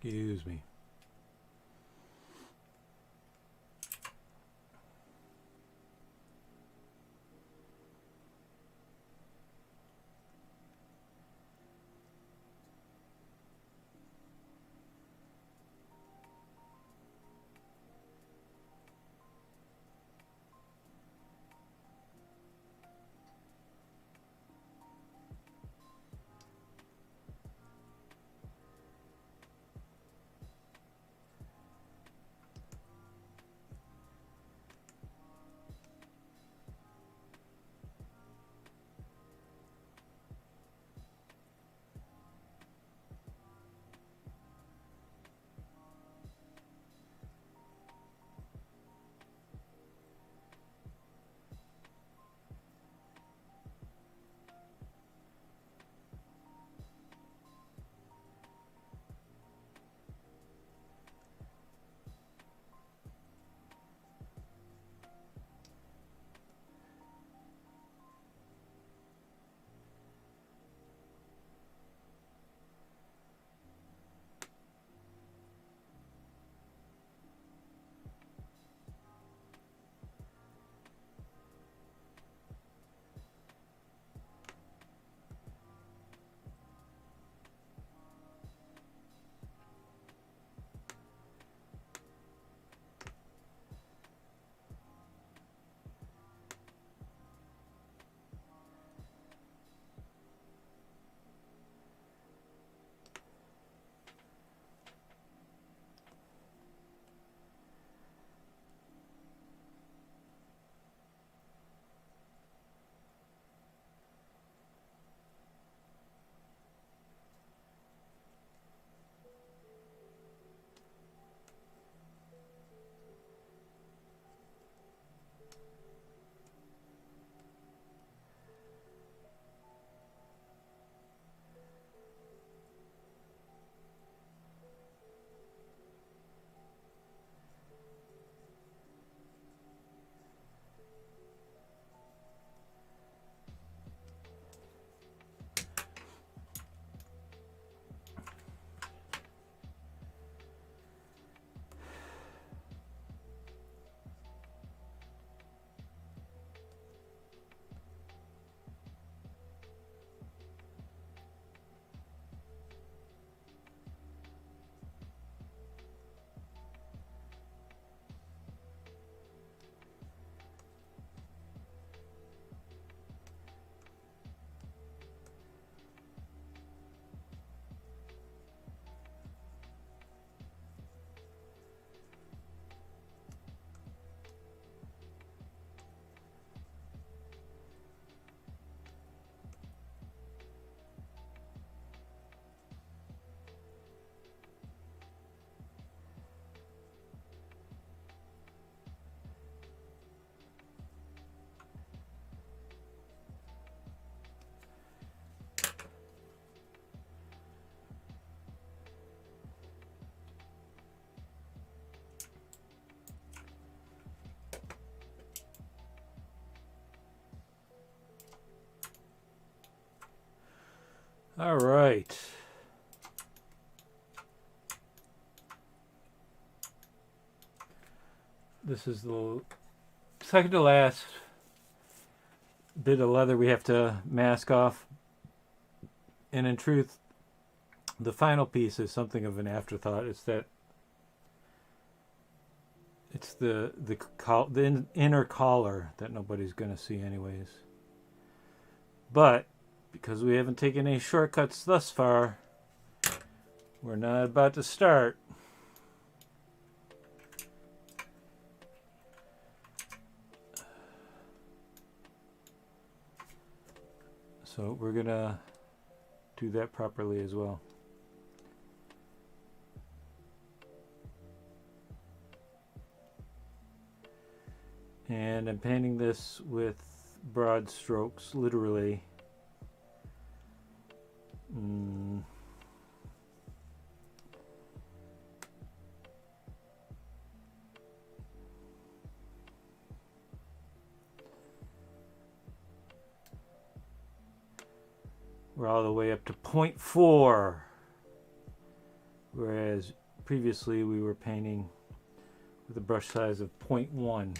Excuse me. All right. This is the second to last bit of leather we have to mask off. And in truth, the final piece is something of an afterthought. It's that it's the inner collar that nobody's going to see anyways. But because we haven't taken any shortcuts thus far, we're not about to start. So we're going to do that properly as well. And I'm painting this with broad strokes, literally. We're all the way up to 0.4, whereas previously we were painting with a brush size of 0.1.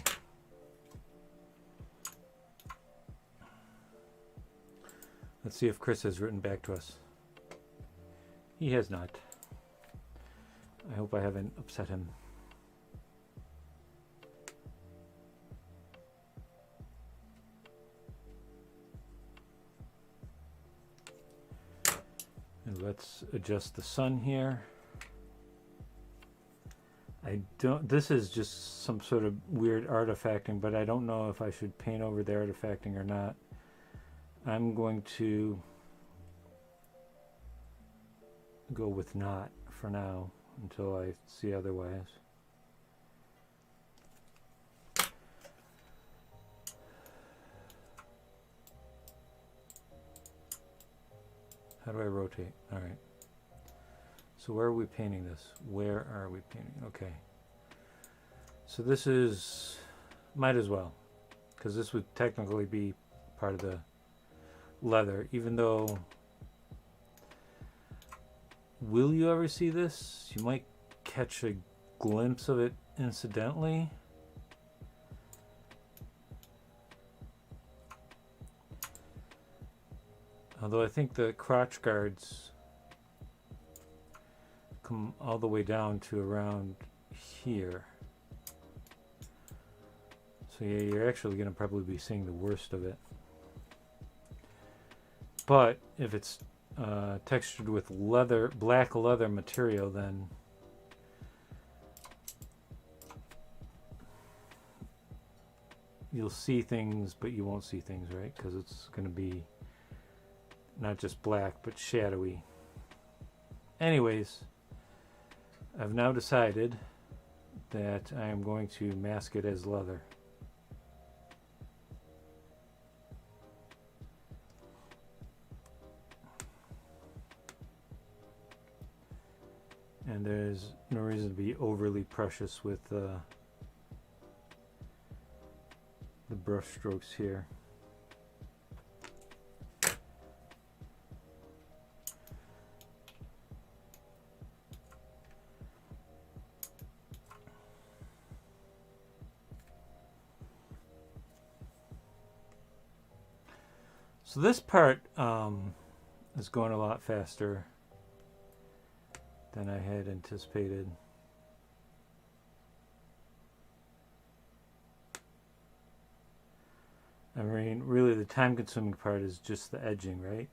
Let's see if Chris has written back to us. He has not. I hope I haven't upset him. And let's adjust the sun here. This is just some sort of weird artifacting, but I don't know if I should paint over the artifacting or not. I'm going to go with not for now until I see otherwise. How do I rotate? All right. So where are we painting this? Where are we painting? Okay. So this is, might as well, because this would technically be part of the leather, even though, will you ever see this? You might catch a glimpse of it incidentally. Although I think the crotch guards come all the way down to around here. So yeah, you're actually going to probably be seeing the worst of it. But if it's textured with leather, black leather material, then you'll see things, but you won't see things, right? Because it's going to be not just black, but shadowy. Anyways, I've now decided that I am going to mask it as leather. And there's no reason to be overly precious with the brush strokes here. So this part is going a lot faster than I had anticipated. I mean, really the time-consuming part is just the edging, right?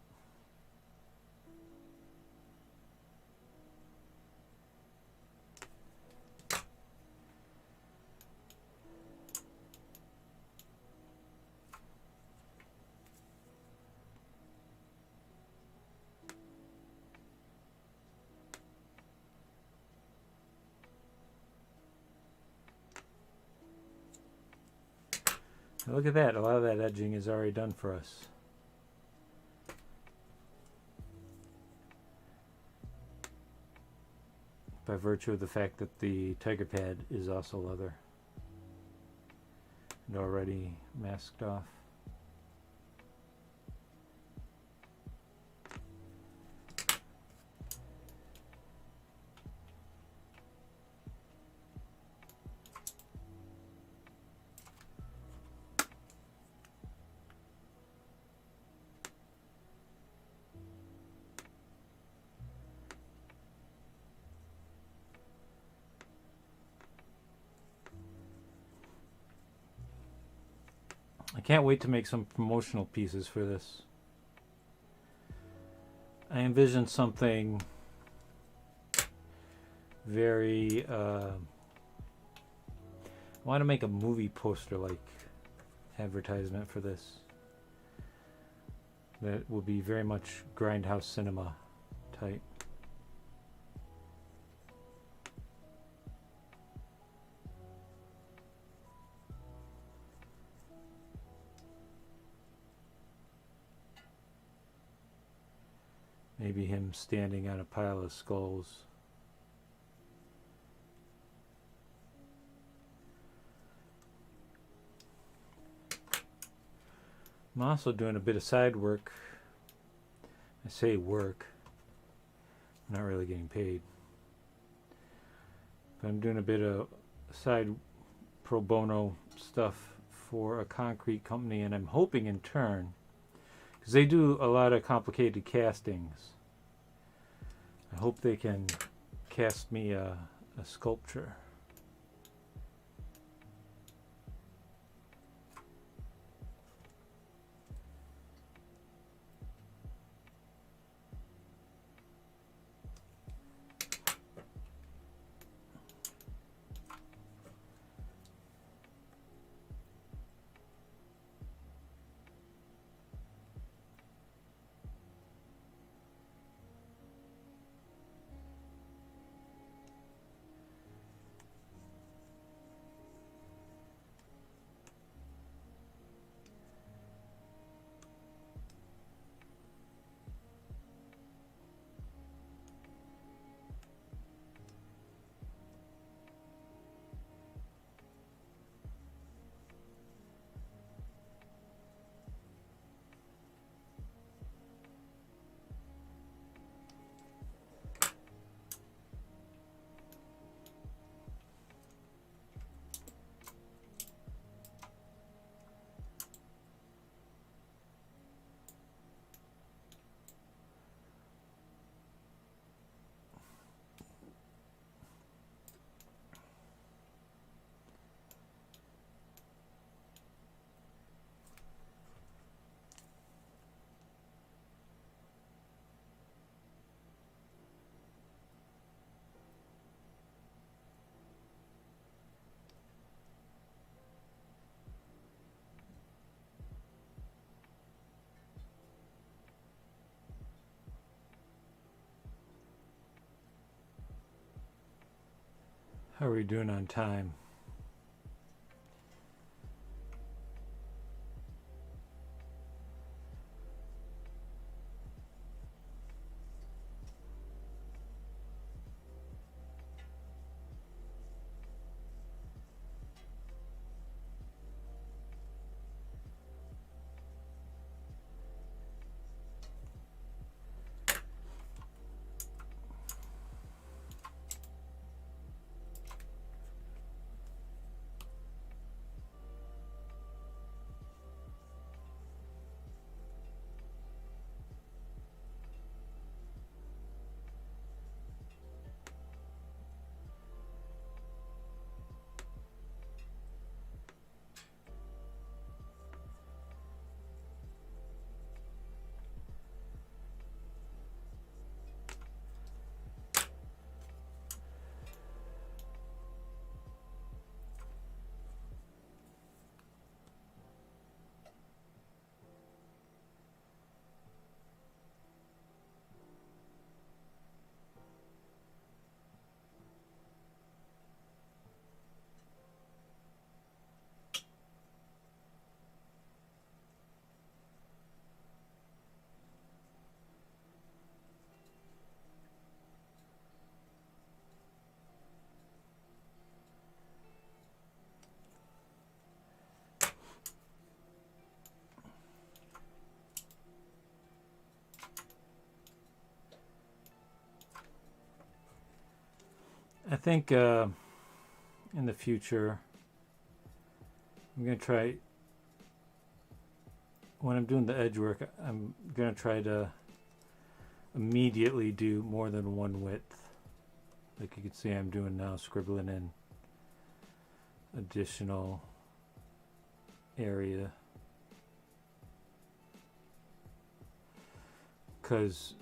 Now look at that, a lot of that edging is already done for us. By virtue of the fact that the tiger pad is also leather and already masked off. can't wait to make some promotional pieces for this. I envision something very I want to make a movie poster like advertisement for this that will be very much grindhouse cinema type. Maybe him standing on a pile of skulls. I'm also doing a bit of side work. I say work. I'm not really getting paid. But I'm doing a bit of side pro bono stuff for a concrete company, and I'm hoping in turn, because they do a lot of complicated castings, I hope they can cast me a sculpture. How are we doing on time? I think in the future, I'm going to try, when I'm doing the edge work, I'm going to try to immediately do more than one width. Like you can see I'm doing now, scribbling in additional area because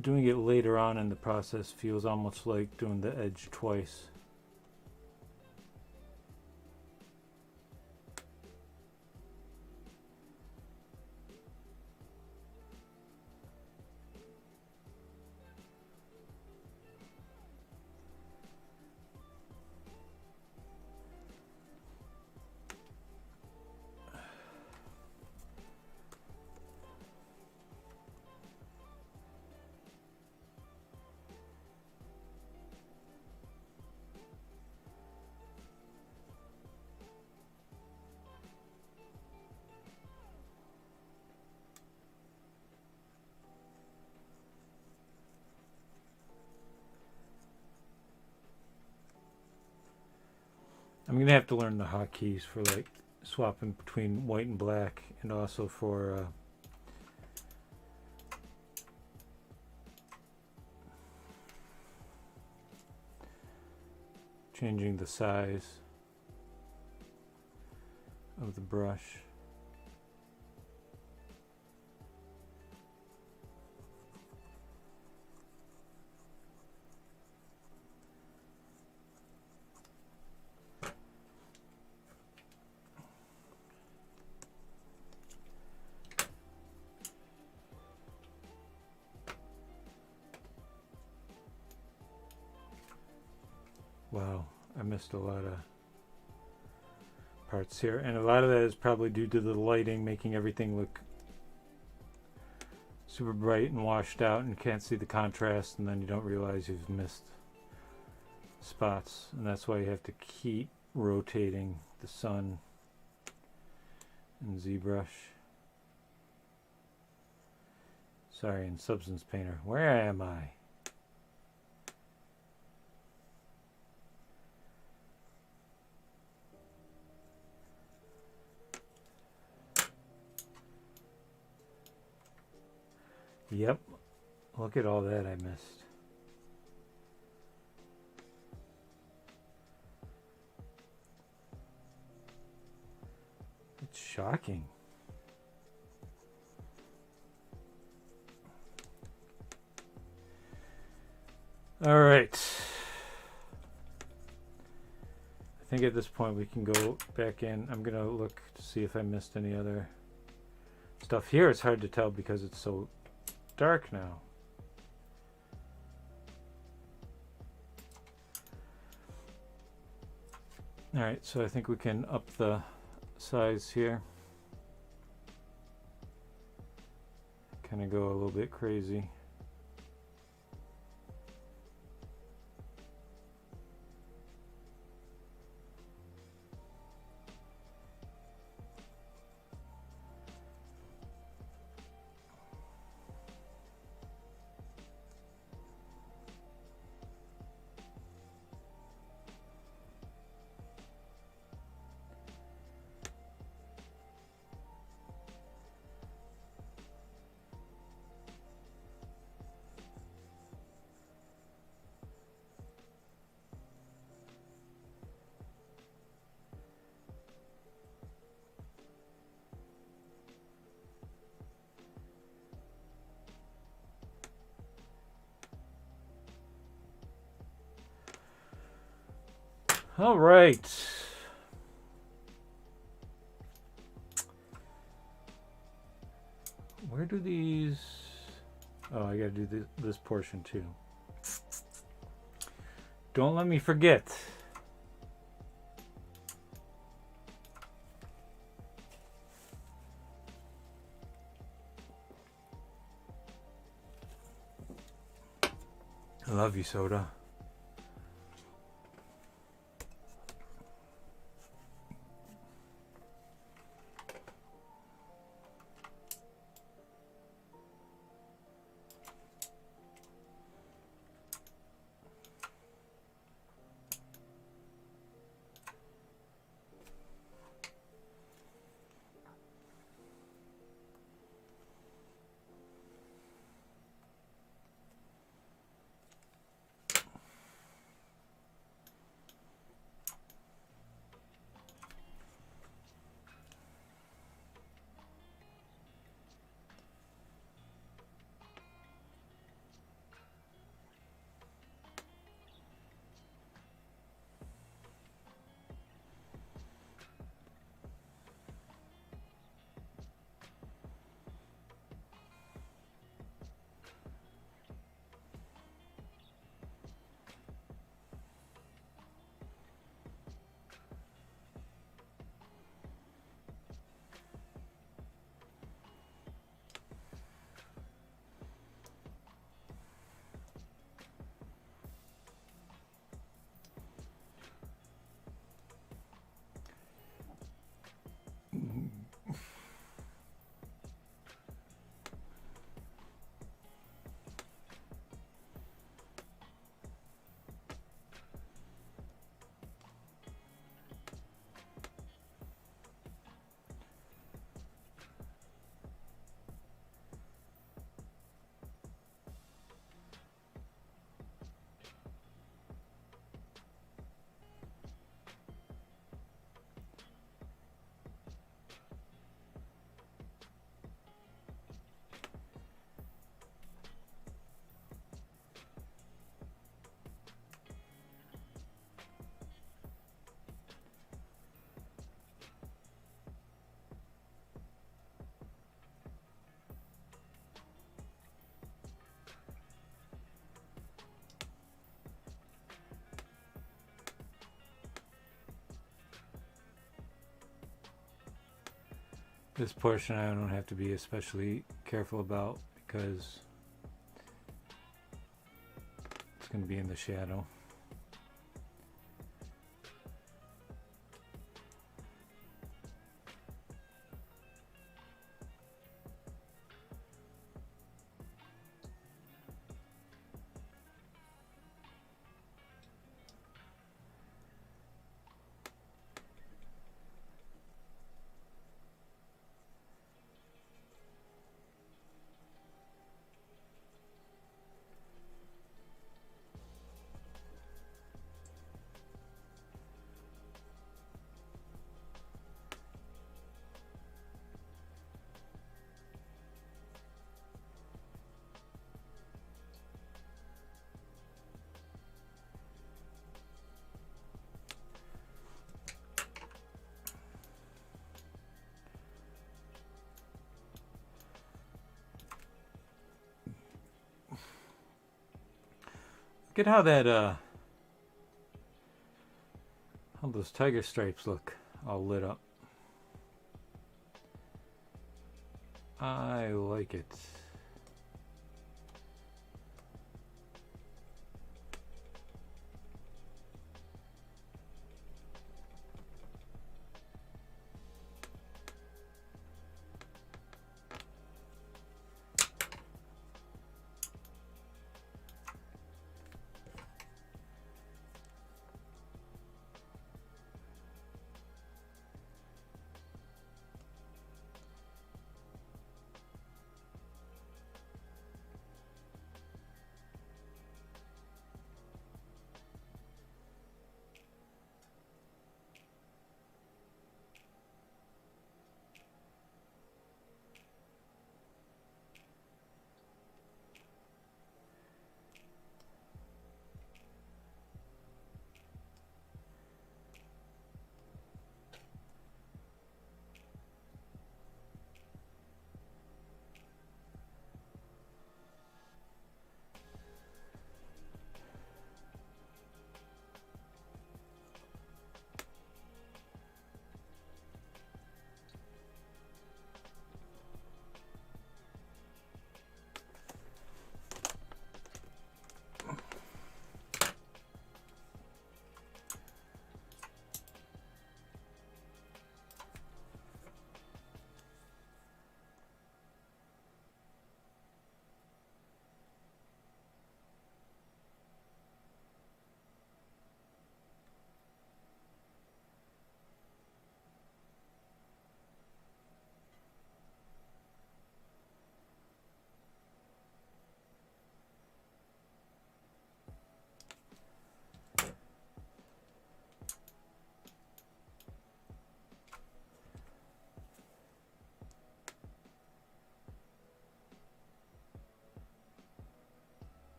doing it later on in the process feels almost like doing the edge twice. I'm gonna have to learn the hotkeys for like swapping between white and black, and also for changing the size of the brush. Wow, I missed a lot of parts here, and a lot of that is probably due to the lighting making everything look super bright and washed out, and can't see the contrast, and then you don't realize you've missed spots, and that's why you have to keep rotating the sun and ZBrush. Sorry, in Substance Painter. Where am I? Yep. Look at all that I missed. It's shocking. All right. I think at this point we can go back in. I'm going to look to see if I missed any other stuff. Here it's hard to tell because it's so dark now. All right, so I think we can up the size here. Kind of go a little bit crazy. All right. Where do these... Oh, I gotta do this portion too. Don't let me forget. I love you, Soda. This portion I don't have to be especially careful about because it's going to be in the shadow. Look at how that how those tiger stripes look all lit up. I like it.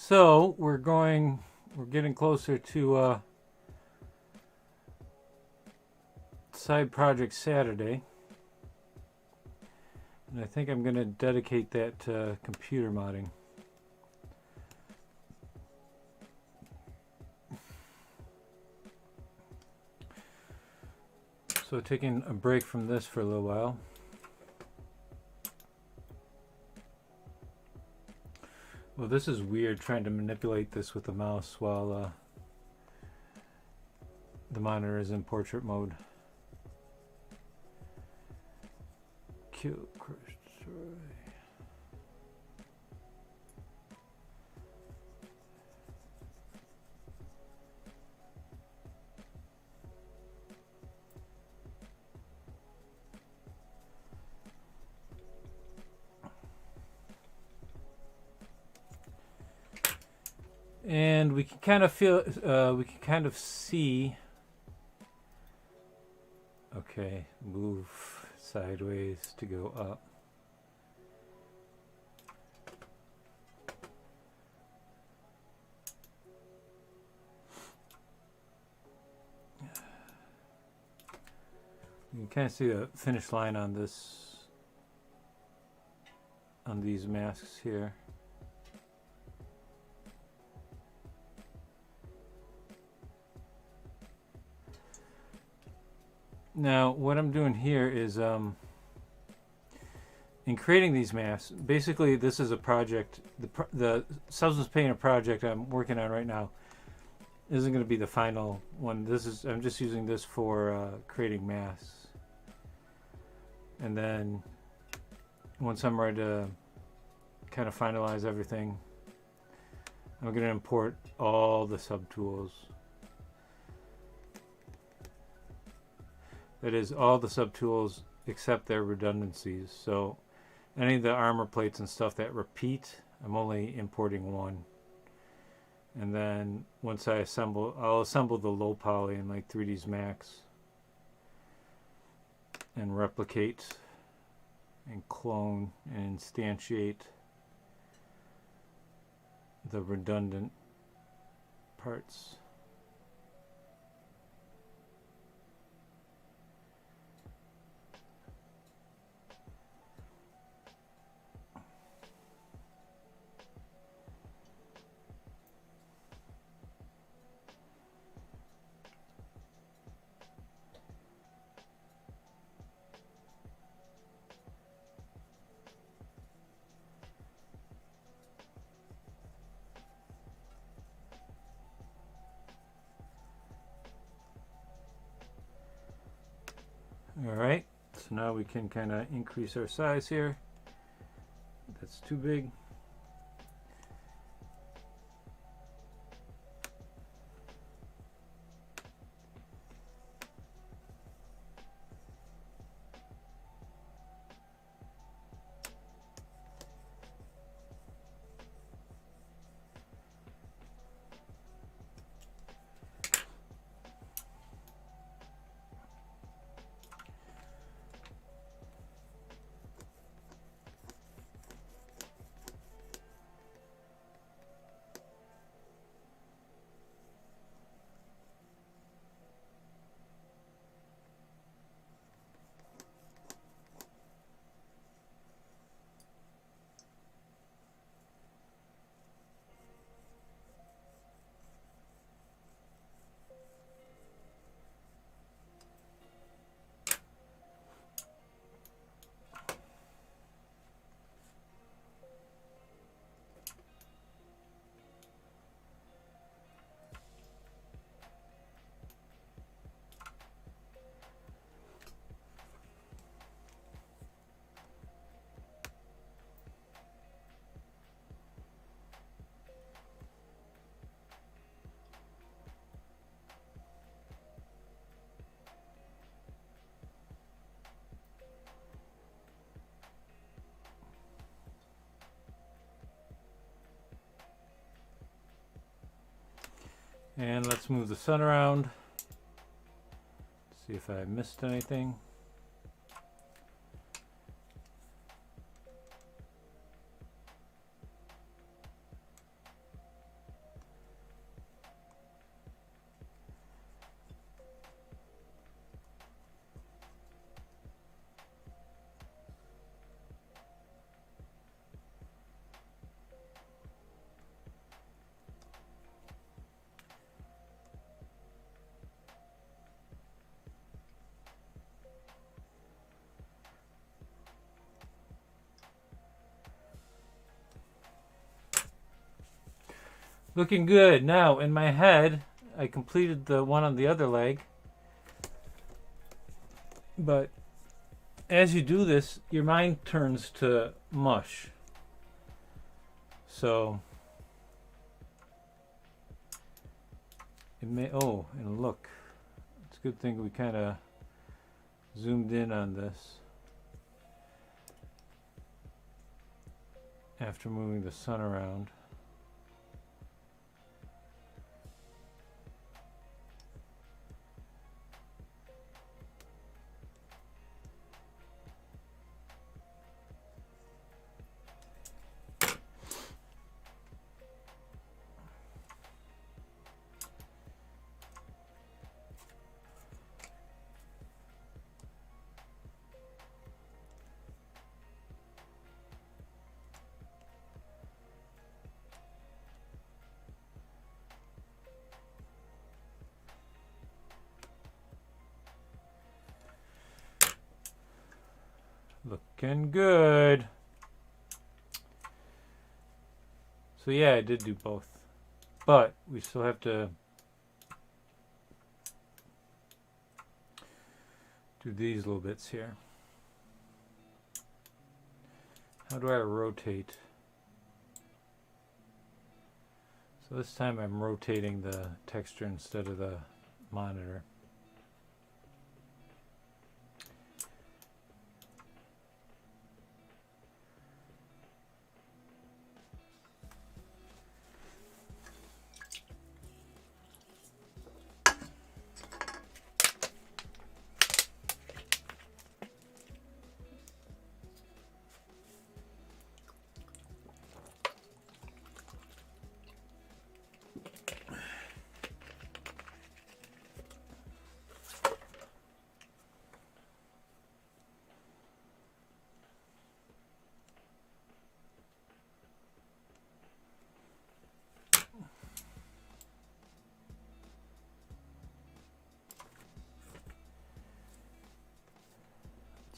So we're getting closer to side project Saturday, and I think I'm going to dedicate that to computer modding. So taking a break from this for a little while. Well, this is weird trying to manipulate this with the mouse while the monitor is in portrait mode. Kill, crush, destroy. And we can kind of feel, we can kind of see. Okay, move sideways to go up. You can kind of see the finish line on this, on these masks here. Now, what I'm doing here is, in creating these masks, basically this is a project, the substance painter project I'm working on right now isn't going to be the final one. I'm just using this for creating masks. And then once I'm ready to kind of finalize everything, I'm going to import all the subtools. That is, all the subtools except their redundancies. So any of the armor plates and stuff that repeat, I'm only importing one. And then once I assemble, I'll assemble the low poly in like 3ds Max and replicate and clone and instantiate the redundant parts. Alright, so now we can kind of increase our size here. That's too big. And let's move the sun around. See if I missed anything. Looking good. Now, in my head, I completed the one on the other leg. But as you do this, your mind turns to mush. So, it may... Oh, and look. It's a good thing we kind of zoomed in on this after moving the sun around. Looking good. So yeah, I did do both. But we still have to do these little bits here. How do I rotate? So this time I'm rotating the texture instead of the monitor.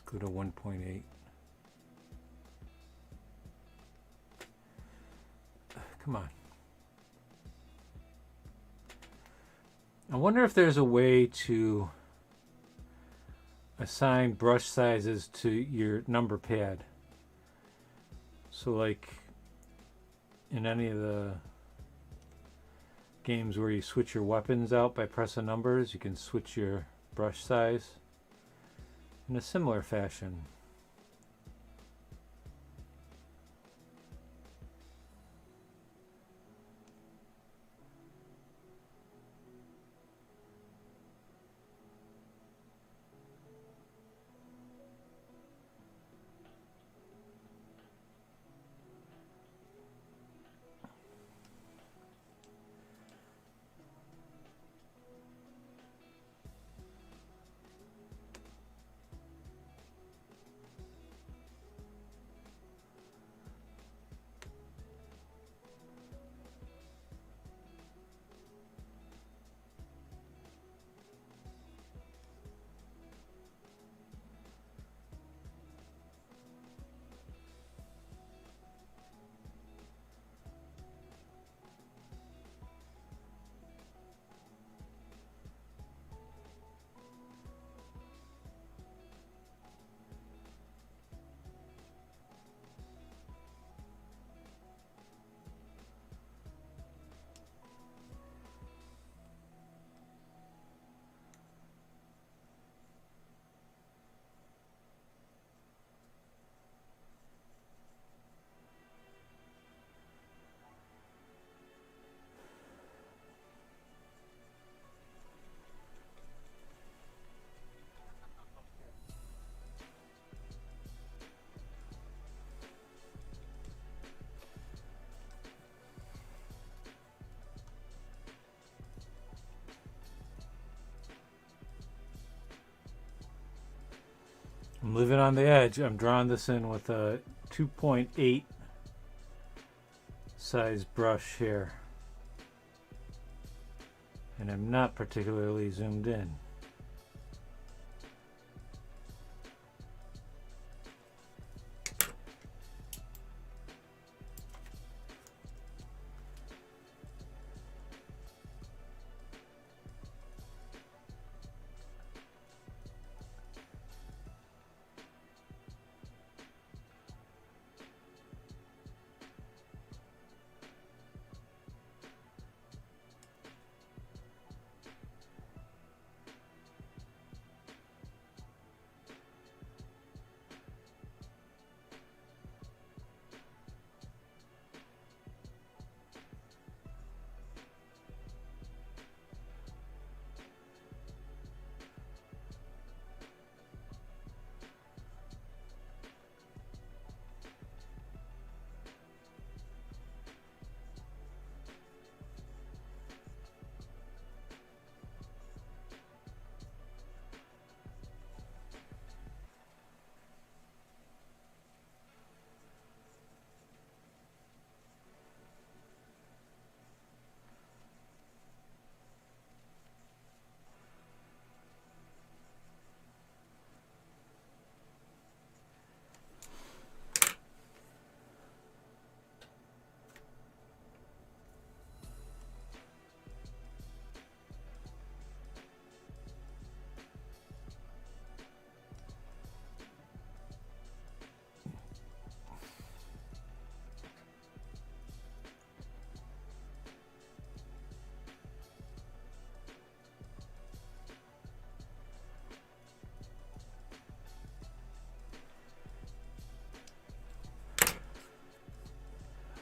Go to 1.8. Come on. I wonder if there's a way to assign brush sizes to your number pad. So like in any of the games where you switch your weapons out by pressing numbers, you can switch your brush size in a similar fashion. I'm living on the edge. I'm drawing this in with a 2.8 size brush here. And I'm not particularly zoomed in.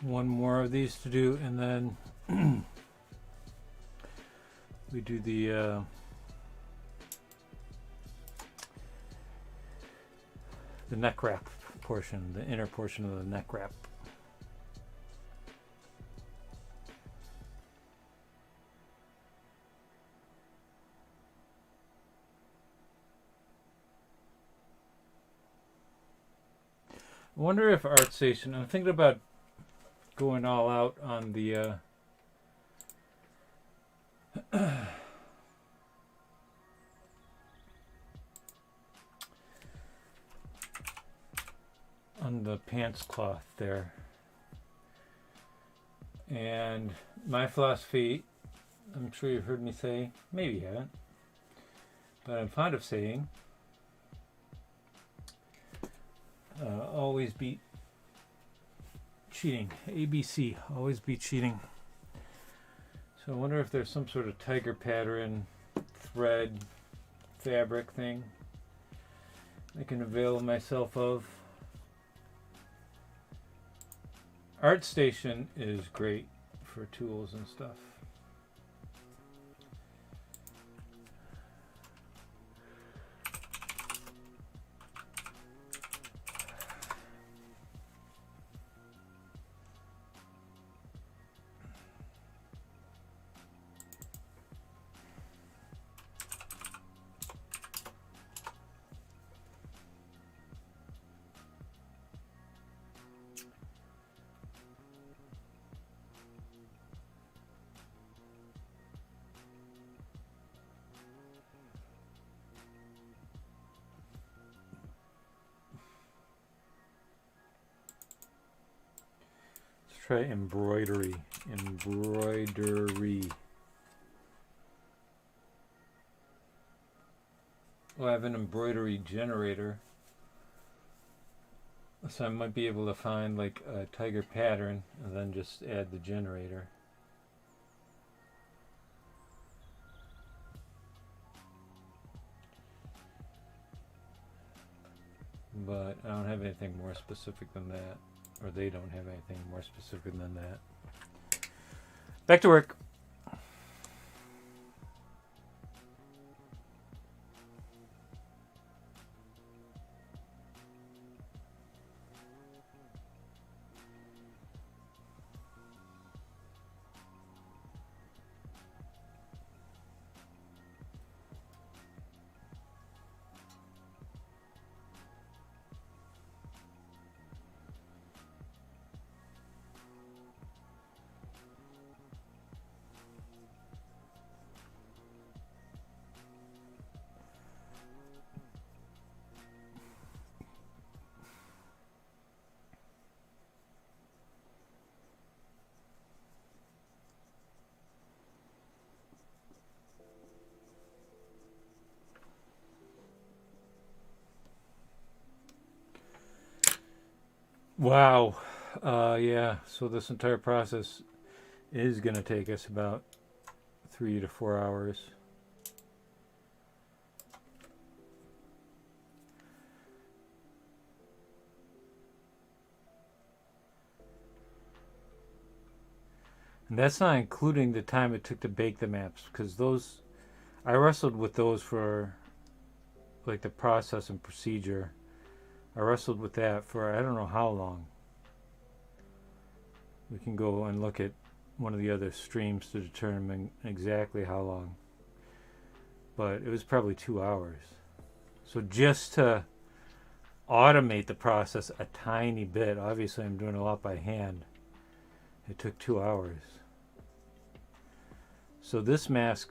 one more of these to do, and then we do the neck wrap portion, the inner portion of the neck wrap. I wonder if ArtStation, I'm thinking about going all out on the on the pants cloth there. And my philosophy, I'm sure you've heard me say, maybe you haven't, but I'm fond of saying, always beat cheating. ABC, always beat cheating. So I wonder if there's some sort of tiger pattern, thread, fabric thing I can avail myself of. ArtStation is great for tools and stuff. Try embroidery. Well, I have an embroidery generator, so I might be able to find like a tiger pattern and then just add the generator. But I don't have anything more specific than that. Or they don't have anything more specific than that. Back to work. Wow. Yeah, so this entire process is going to take us about 3 to 4 hours. And that's not including the time it took to bake the maps, because those, I wrestled with those for like the process and procedure. I wrestled with that for I don't know how long. We can go and look at one of the other streams to determine exactly how long. But it was probably 2 hours. So just to automate the process a tiny bit, obviously I'm doing a lot by hand, it took 2 hours. So this mask,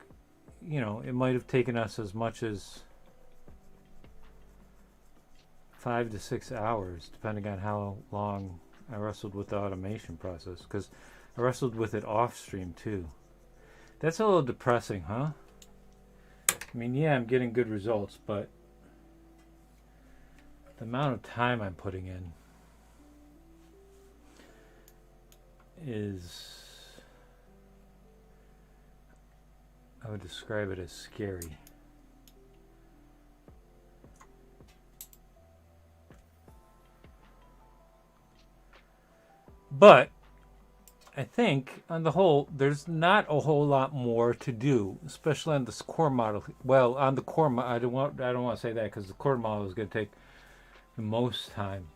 you know, it might have taken us as much as 5 to 6 hours, depending on how long I wrestled with the automation process, because I wrestled with it off stream too. That's a little depressing, huh? I mean, yeah, I'm getting good results, but the amount of time I'm putting in is, I would describe it as scary. But I think on the whole, there's not a whole lot more to do, especially on this core model. Well, on the core, I don't want to say that because the core model is going to take the most time.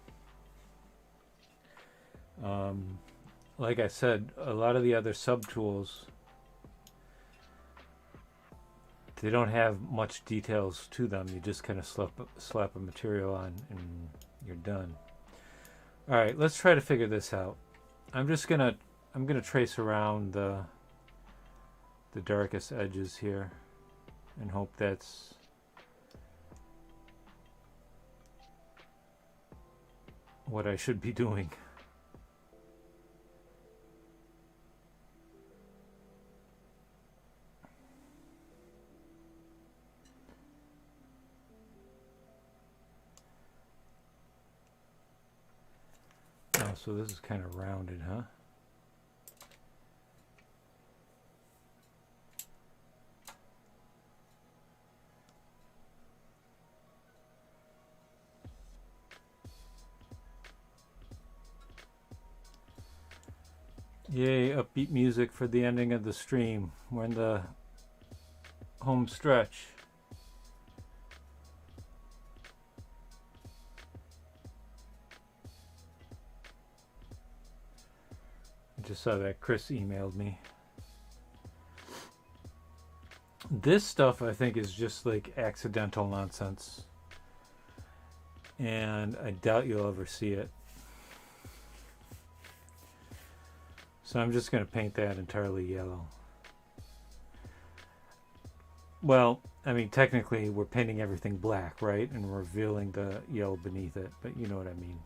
Like I said, a lot of the other subtools, they don't have much details to them. You just kind of slap a material on and you're done. All right, let's try to figure this out. I'm gonna trace around the darkest edges here and hope that's what I should be doing. Oh, so this is kind of rounded, huh? Yay, upbeat music for the ending of the stream. We're in the home stretch. I just saw that Chris emailed me. This stuff I think is just like accidental nonsense. And I doubt you'll ever see it. So I'm just going to paint that entirely yellow. Well, I mean, technically we're painting everything black, right? And revealing the yellow beneath it, but you know what I mean.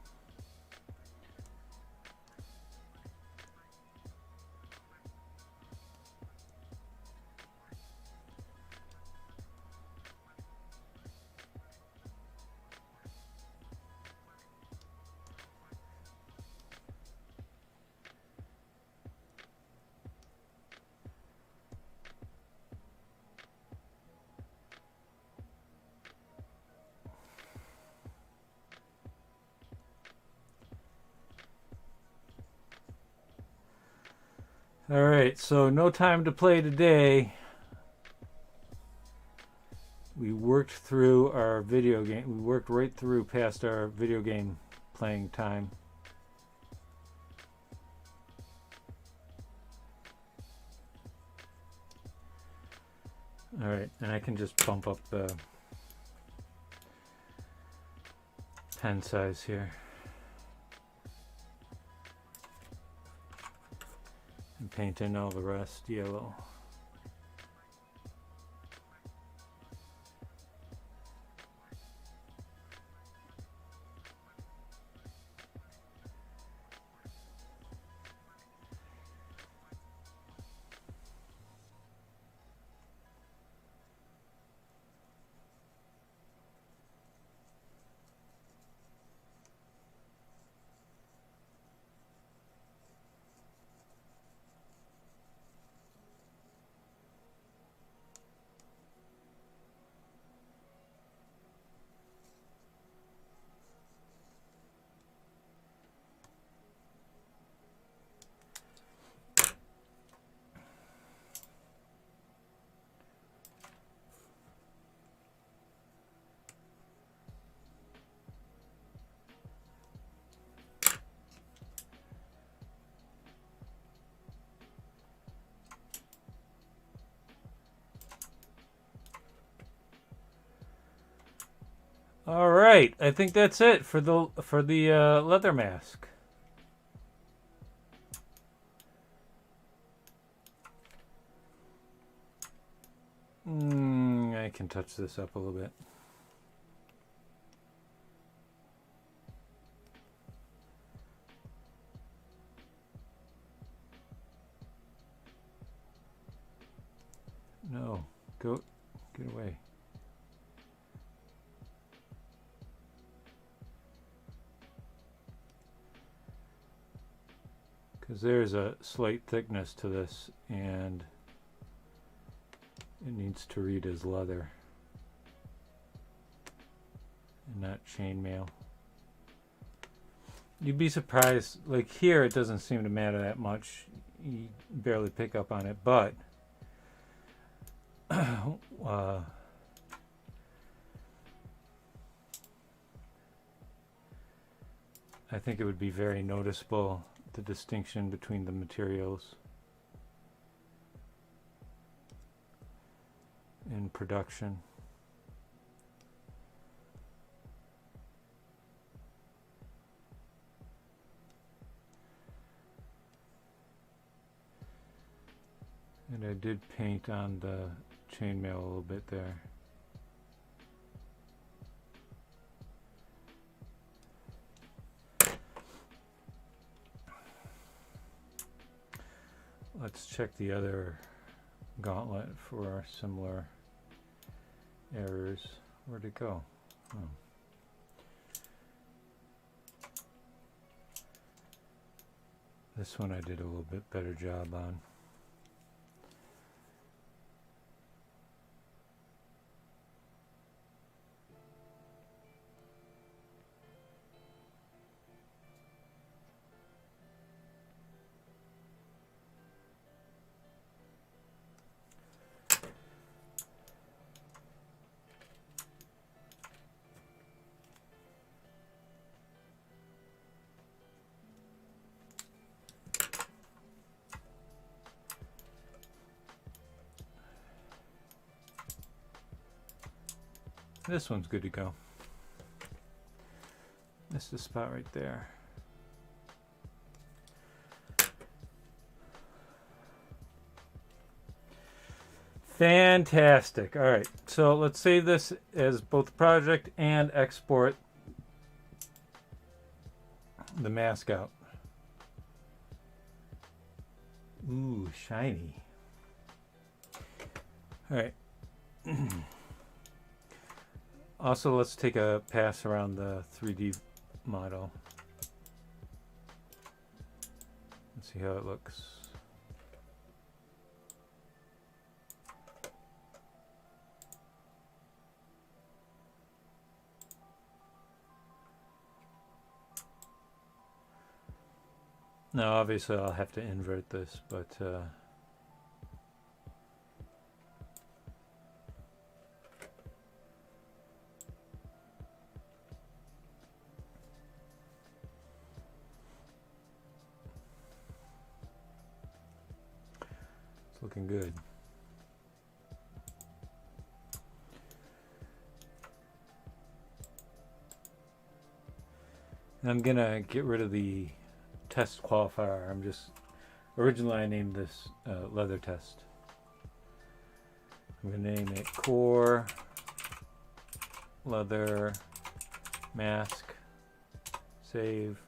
All right, so no time to play today. We worked through our video game. We worked right through past our video game playing time. All right, and I can just bump up the pen size here. And paint in all the rest yellow. All right, I think that's it for the leather mask. I can touch this up a little bit. No, go, get away. Because there's a slight thickness to this, and it needs to read as leather and not chainmail. You'd be surprised. Like here, it doesn't seem to matter that much. You barely pick up on it, but I think it would be very noticeable, the distinction between the materials in production. And I did paint on the chainmail a little bit there. Let's check the other gauntlet for similar errors. Where'd it go? Oh. This one I did a little bit better job on. This one's good to go. This is the spot right there. Fantastic. All right, so let's save this as both project and export the mask out. Ooh, shiny. All right. Also, let's take a pass around the 3D model and see how it looks. Now, obviously, I'll have to invert this, but it's looking good. And I'm gonna get rid of the test qualifier. Originally I named this leather test. I'm gonna name it core leather mask. Save.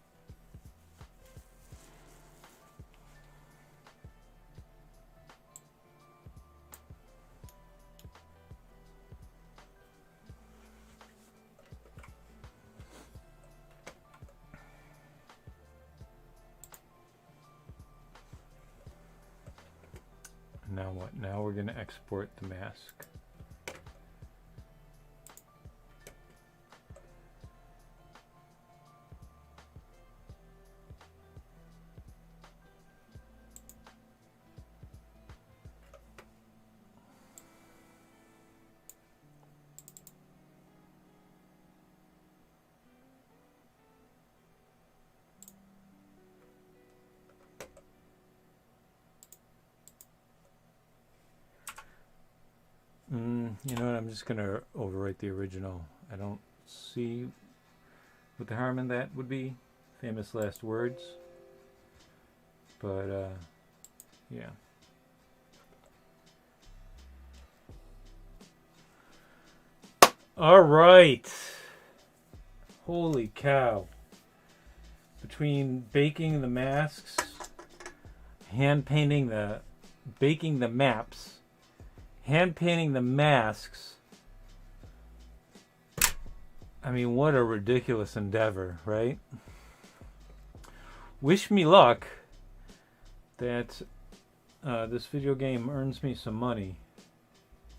Now what? Now we're going to export the mask. You know what, I'm just going to overwrite the original. I don't see what the harm in that would be. Famous last words. But, yeah. All right. Holy cow. Between baking the masks, hand painting baking the maps, hand painting the masks. I mean, what a ridiculous endeavor, right? Wish me luck that this video game earns me some money,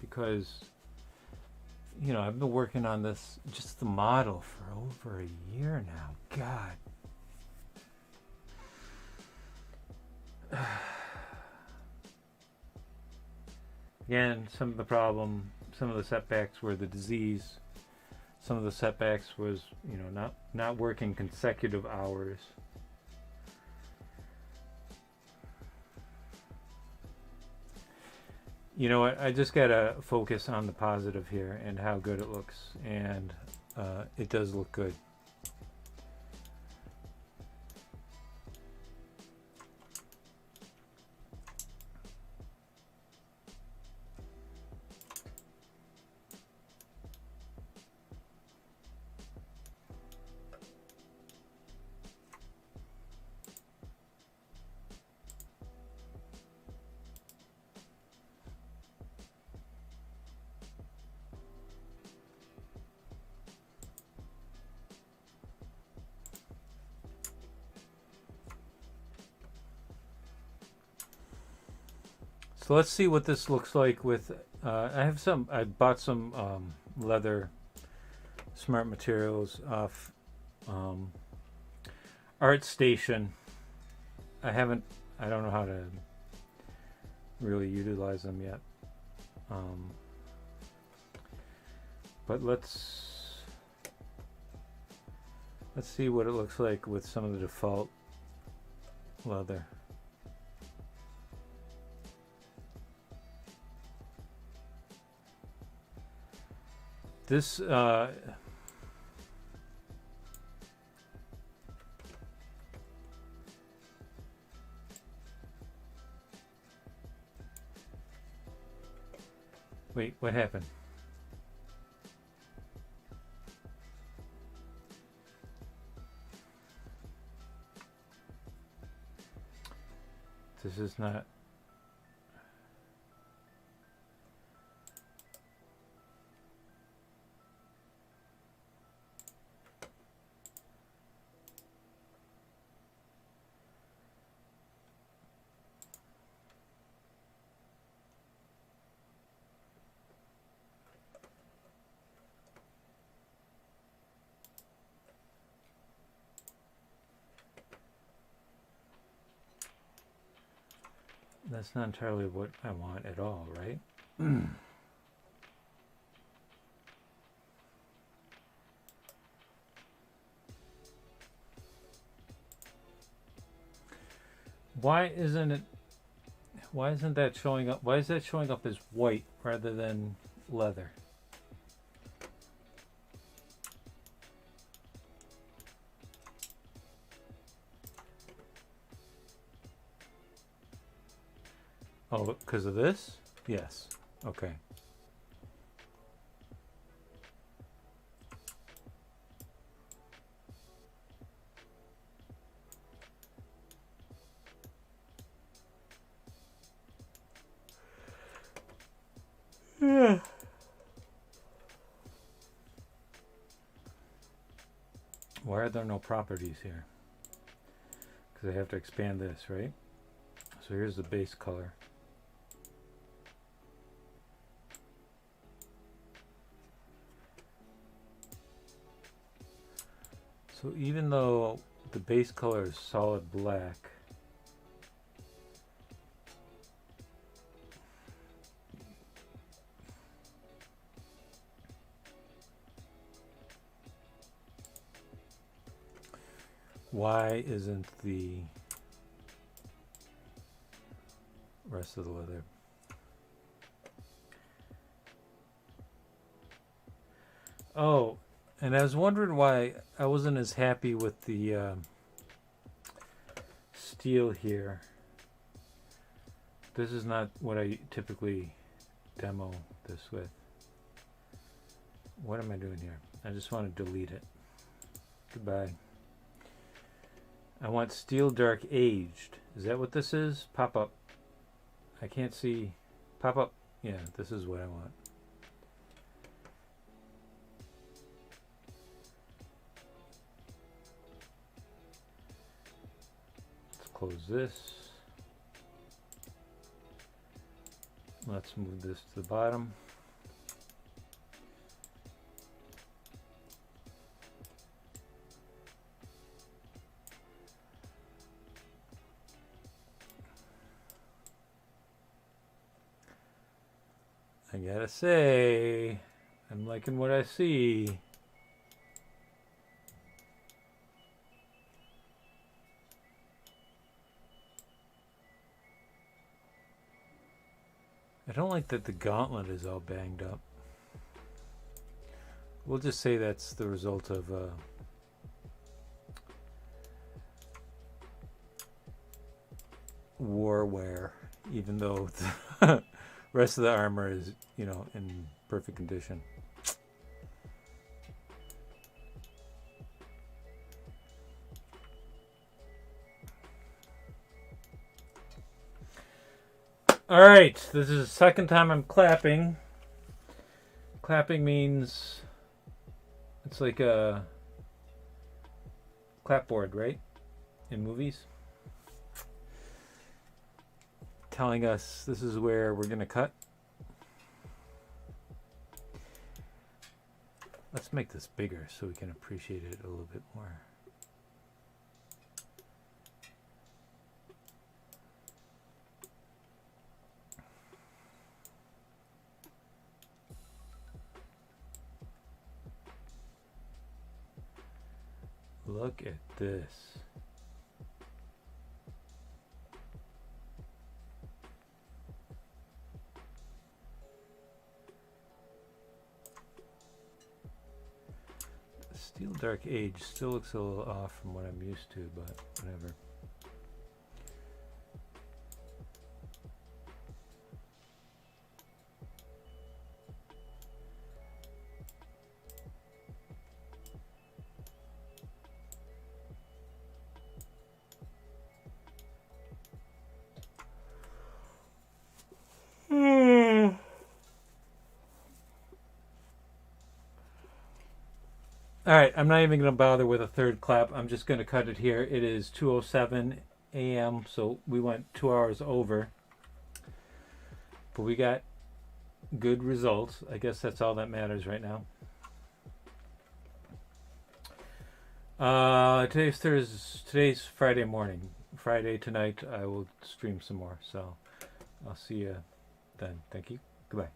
because, you know, I've been working on this, just the model, for over a year now. God. again, some of the setbacks were the disease. Some of the setbacks was, you know, not working consecutive hours. You know what? I just gotta focus on the positive here and how good it looks, and it does look good. So let's see what this looks like with. I bought some leather smart materials off Art Station. I don't know how to really utilize them yet. But let's see what it looks like with some of the default leather. This wait, what happened? This is not. That's not entirely what I want at all, right? Why isn't that showing up? Why is that showing up as white rather than leather? Oh, because of this? Yes. Okay. Yeah. Why are there no properties here? Because I have to expand this, right? So here's the base color. So even though the base color is solid black, why isn't the rest of the leather? Oh, and I was wondering why I wasn't as happy with the steel here. This is not what I typically demo this with. What am I doing here? I just want to delete it. Goodbye. I want steel dark aged. Is that what this is? Pop up. I can't see. Pop up. Yeah, this is what I want. Close this. Let's move this to the bottom. I gotta say, I'm liking what I see. I don't like that the gauntlet is all banged up. We'll just say that's the result of war wear, even though the rest of the armor is, you know, in perfect condition. Alright, this is the second time I'm clapping. Clapping means it's like a clapboard, right? In movies. Telling us this is where we're going to cut. Let's make this bigger so we can appreciate it a little bit more. Look at this. Steel Dark Age still looks a little off from what I'm used to, but whatever. Alright, I'm not even going to bother with a third clap. I'm just going to cut it here. It is 2:07 a.m., so we went 2 hours over. But we got good results. I guess that's all that matters right now. Today's Friday morning. Friday tonight I will stream some more. So I'll see you then. Thank you. Goodbye.